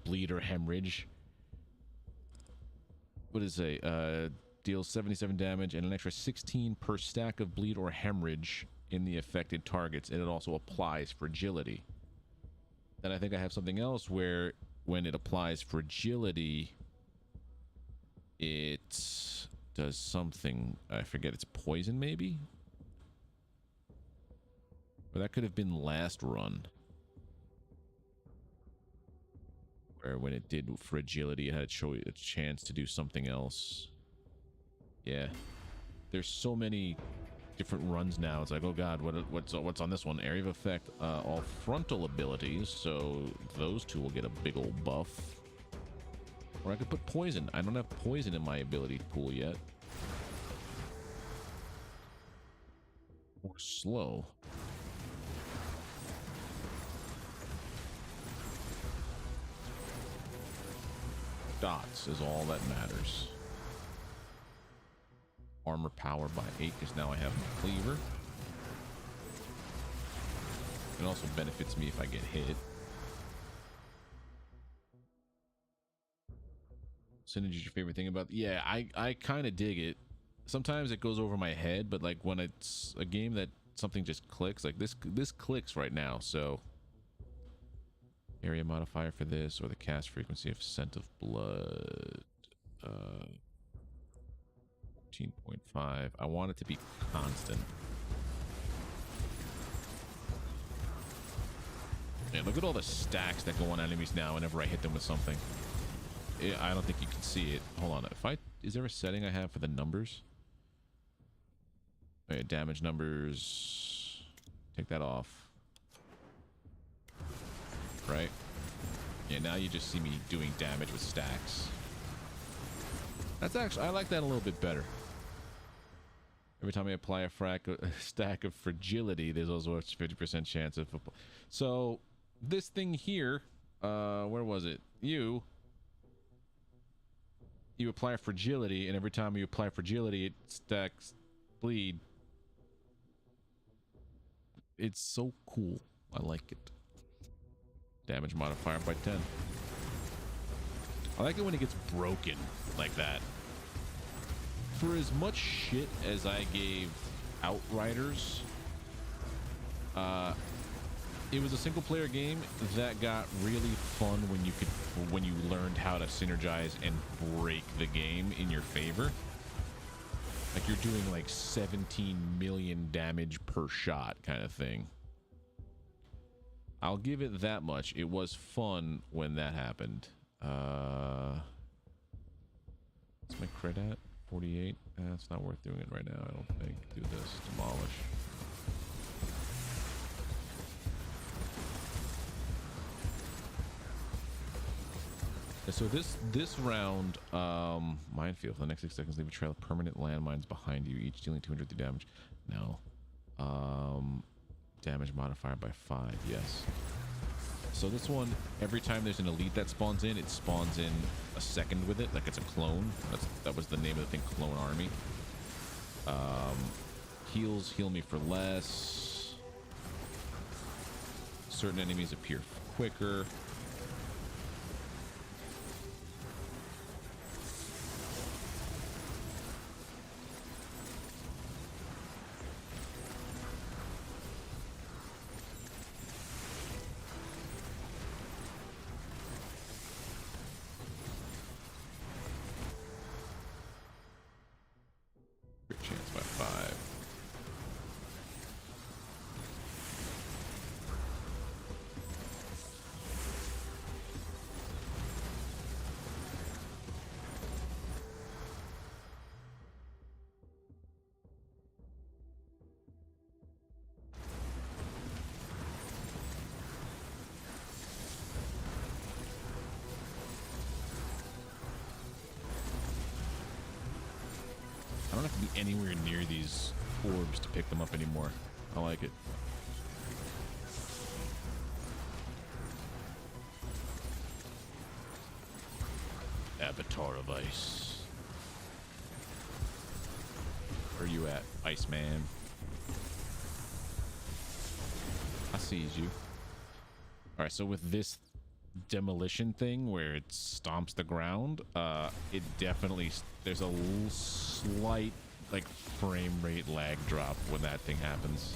bleed or hemorrhage, what is it? Deals 77 damage and an extra 16 per stack of bleed or hemorrhage in the affected targets, and it also applies fragility. Then I think I have something else where when it applies fragility, it does something. I forget, it's poison maybe? Or that could have been last run, where when it did fragility, it had a chance to do something else. Yeah, there's so many different runs now. It's like, oh god, what's on this one? Area of effect, all frontal abilities, so those two will get a big old buff. Or I could put poison. I don't have poison in my ability pool yet. Or slow. Dots is all that matters. Armor power by 8 because now I have my cleaver. It also benefits me if I get hit. Synergies your favorite thing about? Yeah, I kind of dig it. Sometimes it goes over my head, but like when it's a game that something just clicks, like this clicks right now, so area modifier for this, or the cast frequency of Scent of Blood, 14.5. I want it to be constant. Yeah, look at all the stacks that go on enemies now whenever I hit them with something. I don't think you can see it. Hold on. Is there a setting I have for the numbers? Okay, damage numbers. Take that off. Right? Yeah, now you just see me doing damage with stacks. That's actually, I like that a little bit better. Every time I apply a stack of fragility, there's also a 50% chance of... So, this thing here, where was it? You apply fragility, and every time you apply fragility, it stacks bleed. It's so cool. I like it. Damage modifier by 10. I like it when it gets broken like that. For as much shit as I gave Outriders, it was a single player game that got really fun when you learned how to synergize and break the game in your favor. Like you're doing like 17 million damage per shot kind of thing. I'll give it that much. It was fun when that happened. What's my crit at? 48? It's not worth doing it right now, I don't think. Do this. Demolish. So this round, minefield. For the next 6 seconds, leave a trail of permanent landmines behind you, each dealing 250 damage. No. Damage modifier by 5, yes. So this one, every time there's an elite that spawns in, it spawns in a second with it, like it's a clone. That was the name of the thing, Clone Army. Heals heal me for less. Certain enemies appear quicker. Chance by 5. I don't have to be anywhere near these orbs to pick them up anymore. I like it. Avatar of Ice. Where are you at, Iceman? I sees you. Alright, so with this demolition thing where it stomps the ground, it definitely, there's a slight like frame rate lag drop when that thing happens.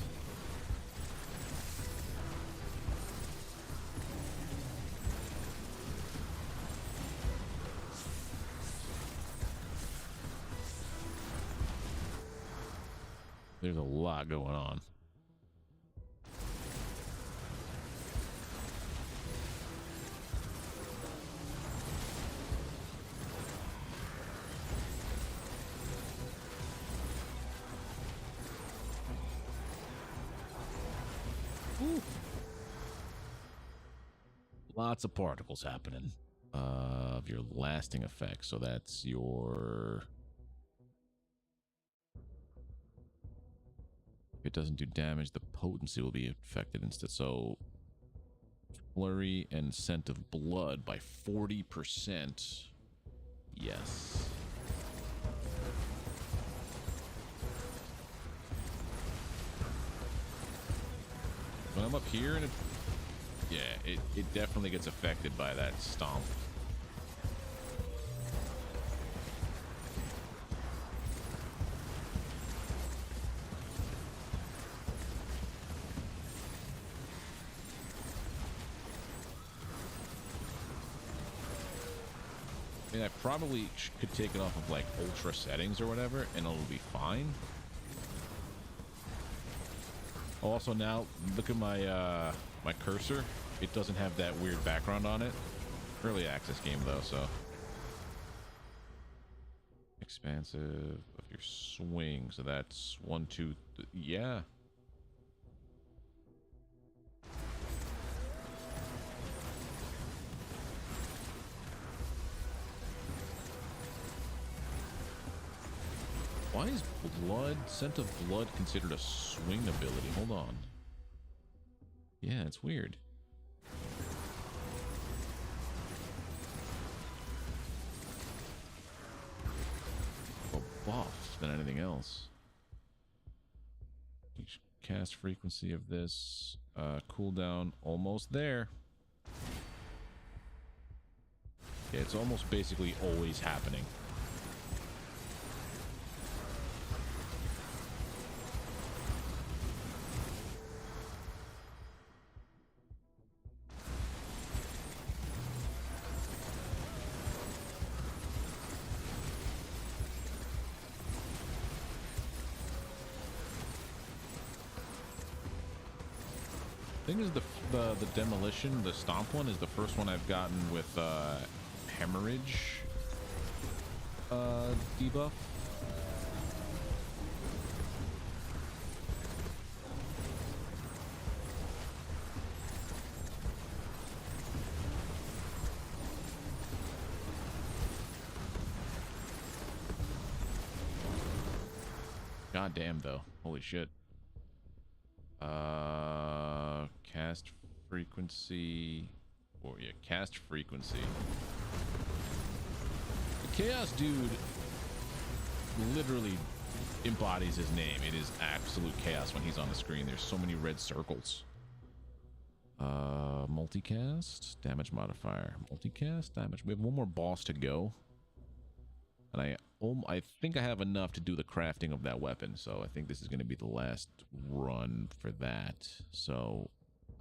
There's a lot going on. Ooh. Lots of particles happening of your lasting effect. So that's your... If it doesn't do damage, the potency will be affected instead. So flurry and scent of blood by 40%. Yes. When I'm up here and it definitely gets affected by that stomp. I mean, I probably could take it off of like ultra settings or whatever and it'll be fine. Also now look at my my cursor. It doesn't have that weird background on it. Early access game though, so expansive of your swing. So that's 1, 2, yeah. Why is blood, scent of blood considered a swing ability? Hold on. Yeah, it's weird. More buff than anything else. Cast frequency of this. Cooldown almost there. Yeah, it's almost basically always happening. Thing is, the demolition, the stomp one, is the first one I've gotten with hemorrhage debuff. God damn, though. Holy shit. Cast frequency. Oh, yeah, cast frequency. The Chaos dude literally embodies his name. It is absolute chaos when he's on the screen. There's so many red circles. Multicast, damage modifier. Multicast, damage. We have one more boss to go. And I think I have enough to do the crafting of that weapon, so I think this is going to be the last run for that. So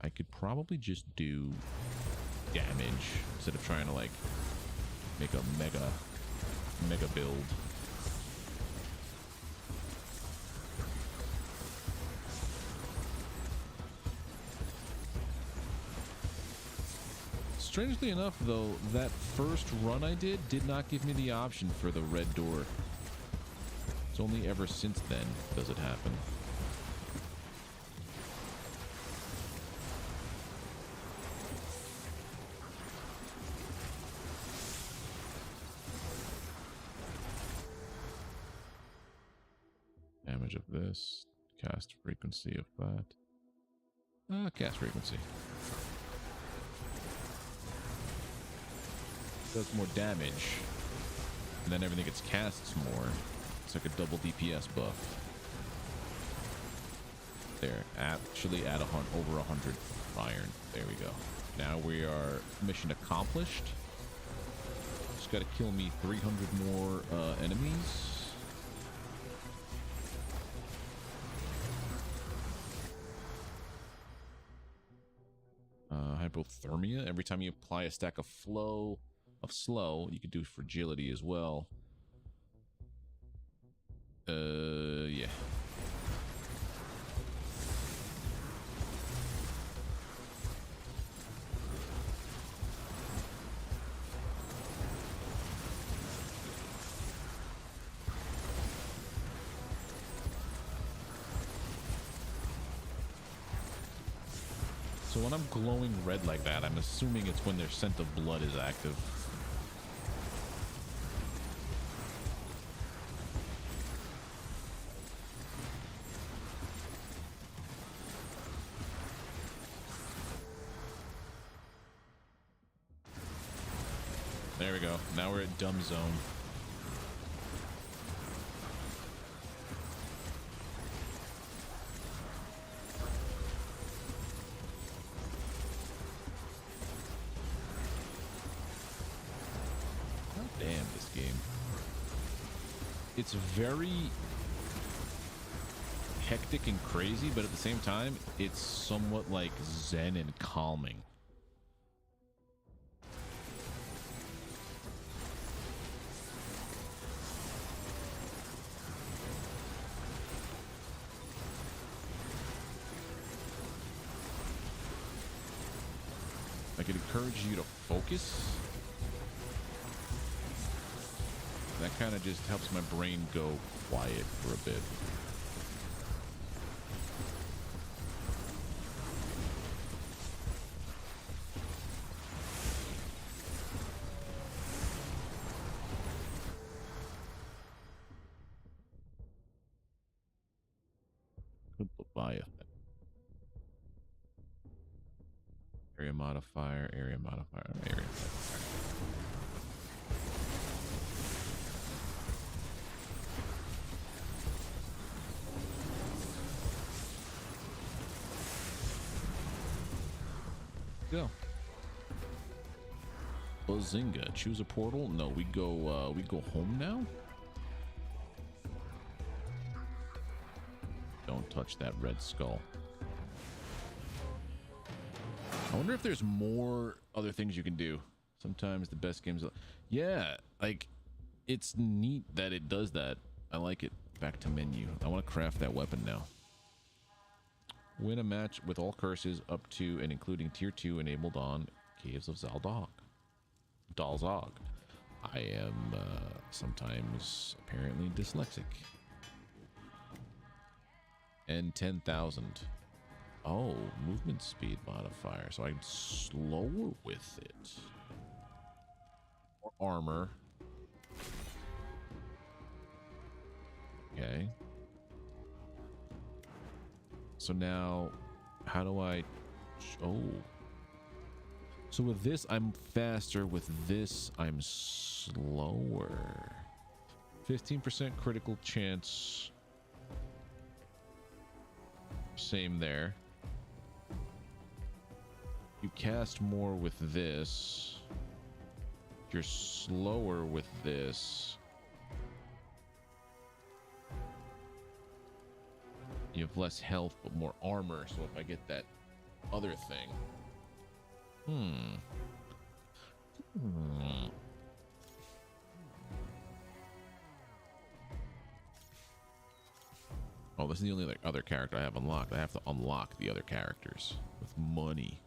I could probably just do damage instead of trying to like make a mega build. Strangely enough, though, that first run I did not give me the option for the red door. It's only ever since then does it happen. Damage of this. Cast frequency of that. Cast frequency. Does more damage, and then everything gets casts more. It's like a double DPS buff. There, actually add over 100 iron. There we go. Now we are mission accomplished. Just got to kill me 300 more enemies. Hypothermia. Every time you apply a stack of slow, you can do fragility as well. Yeah. So when I'm glowing red like that, I'm assuming it's when their scent of blood is active. There we go. Now we're at dumb zone. God damn, this game. It's very hectic and crazy, but at the same time, it's somewhat like zen and calming. Like, it encourages you to focus. That kind of just helps my brain go quiet for a bit. Good Leviathan. Area modifier, area modifier, area modifier. Go. Bazinga. Choose a portal. No, we go home now. Don't touch that red skull. I wonder if there's more other things you can do. Sometimes the best games, yeah, like it's neat that it does that. I like it. Back to menu. I want to craft that weapon now. Win a match with all curses up to and including tier 2 enabled on Caves of Dalzog. I am sometimes apparently dyslexic. And 10,000. Oh, movement speed modifier. So I'm slower with it. More armor. Okay. So now, how do I... Oh. So with this, I'm faster. With this, I'm slower. 15% critical chance. Same there. You cast more with this. You're slower with this. You have less health but more armor, so if I get that other thing. Oh, this is the only like other character I have unlocked. I have to unlock the other characters with money.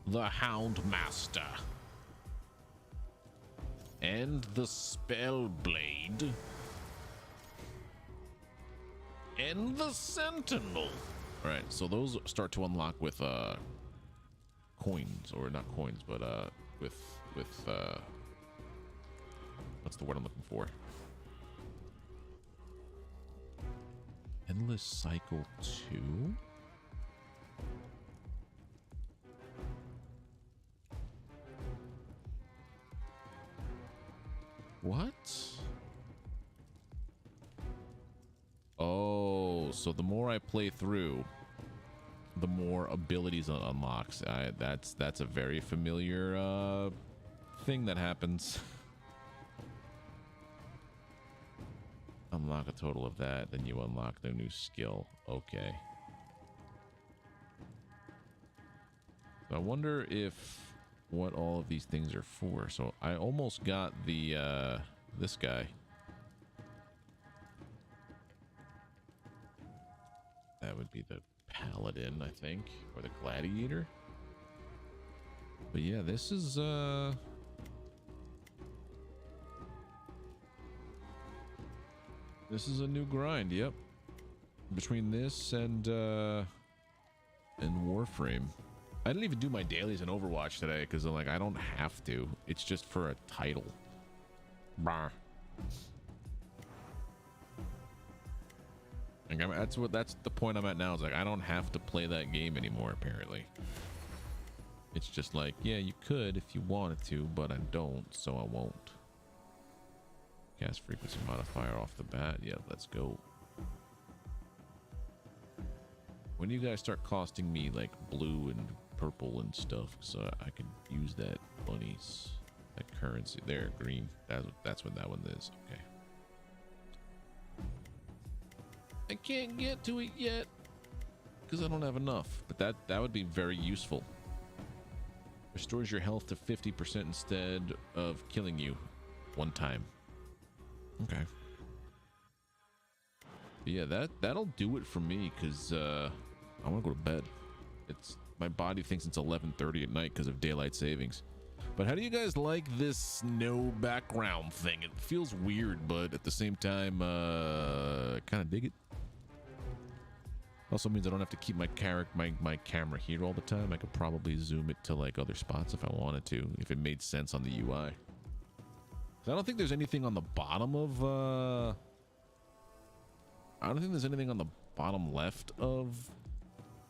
The Hound Master. And the Spellblade. And the Sentinel. Alright, so those start to unlock with coins, or not coins, but with what's the word I'm looking for? Endless Cycle 2? What? Oh, so the more I play through, the more abilities it unlocks. That's a very familiar thing that happens. Unlock a total of that, then you unlock the new skill. Okay. So I wonder if what all of these things are for. So I almost got the this guy. That would be the Paladin, I think, or the Gladiator. But yeah, this is this is a new grind. Yep. Between this and Warframe. I didn't even do my dailies in Overwatch today because I'm like, I don't have to. It's just for a title. Bah. Like, that's the point I'm at now. Is like, I don't have to play that game anymore. Apparently, it's just like, yeah, you could if you wanted to, but I don't, so I won't. Cast frequency modifier off the bat. Yeah, let's go. When do you guys start costing me like blue and purple and stuff, so I can use that bunnies, that currency there, green? That's what that one is. Okay. I can't get to it yet because I don't have enough, but that would be very useful. Restores your health to 50% instead of killing you one time. Okay. But yeah, that'll do it for me because I want to go to bed. It's my body thinks it's 11:30 at night because of daylight savings. But how do you guys like this no background thing? It feels weird, but at the same time, kind of dig it. Also means I don't have to keep my camera here all the time. I could probably zoom it to like other spots if I wanted to, if it made sense on the UI. I don't think there's anything on the bottom of I don't think there's anything on the bottom left of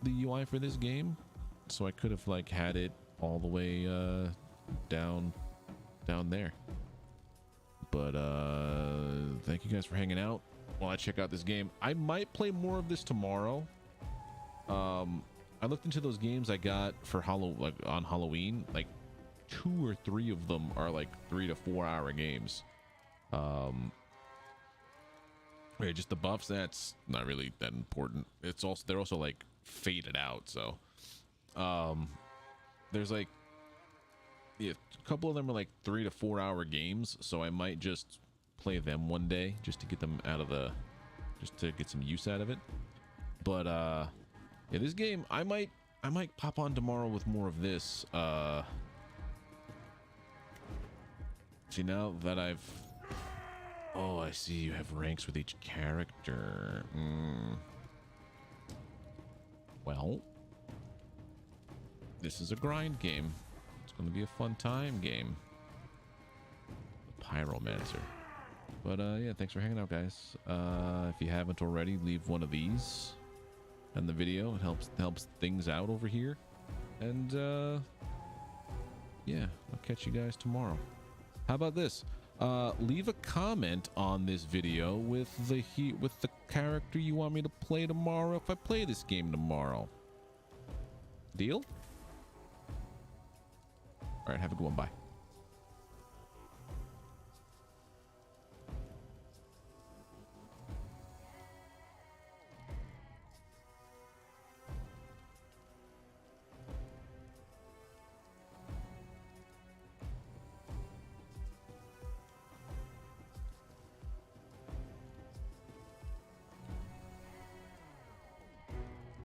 the UI for this game, so I could have like had it all the way down there. But thank you guys for hanging out while I check out this game. I might play more of this tomorrow. I looked into those games I got for on Halloween. Like 2 or 3 of them are like 3 to 4 hour games. Wait, just the buffs, that's not really that important. It's also, they're also like faded out, so there's like, yeah, a couple of them are like 3 to 4 hour games, so I might just play them one day just to get them out of the, just to get some use out of it. But yeah, this game I might pop on tomorrow with more of this. See, now that I've, oh, I see you have ranks with each character. Well, this is a grind game. It's going to be a fun time game. The Pyromancer. But yeah, thanks for hanging out, guys. If you haven't already, leave one of these in the video. It helps things out over here. And yeah, I'll catch you guys tomorrow. How about this? Leave a comment on this video with the character you want me to play tomorrow if I play this game tomorrow. Deal? All right, have a good one. Bye.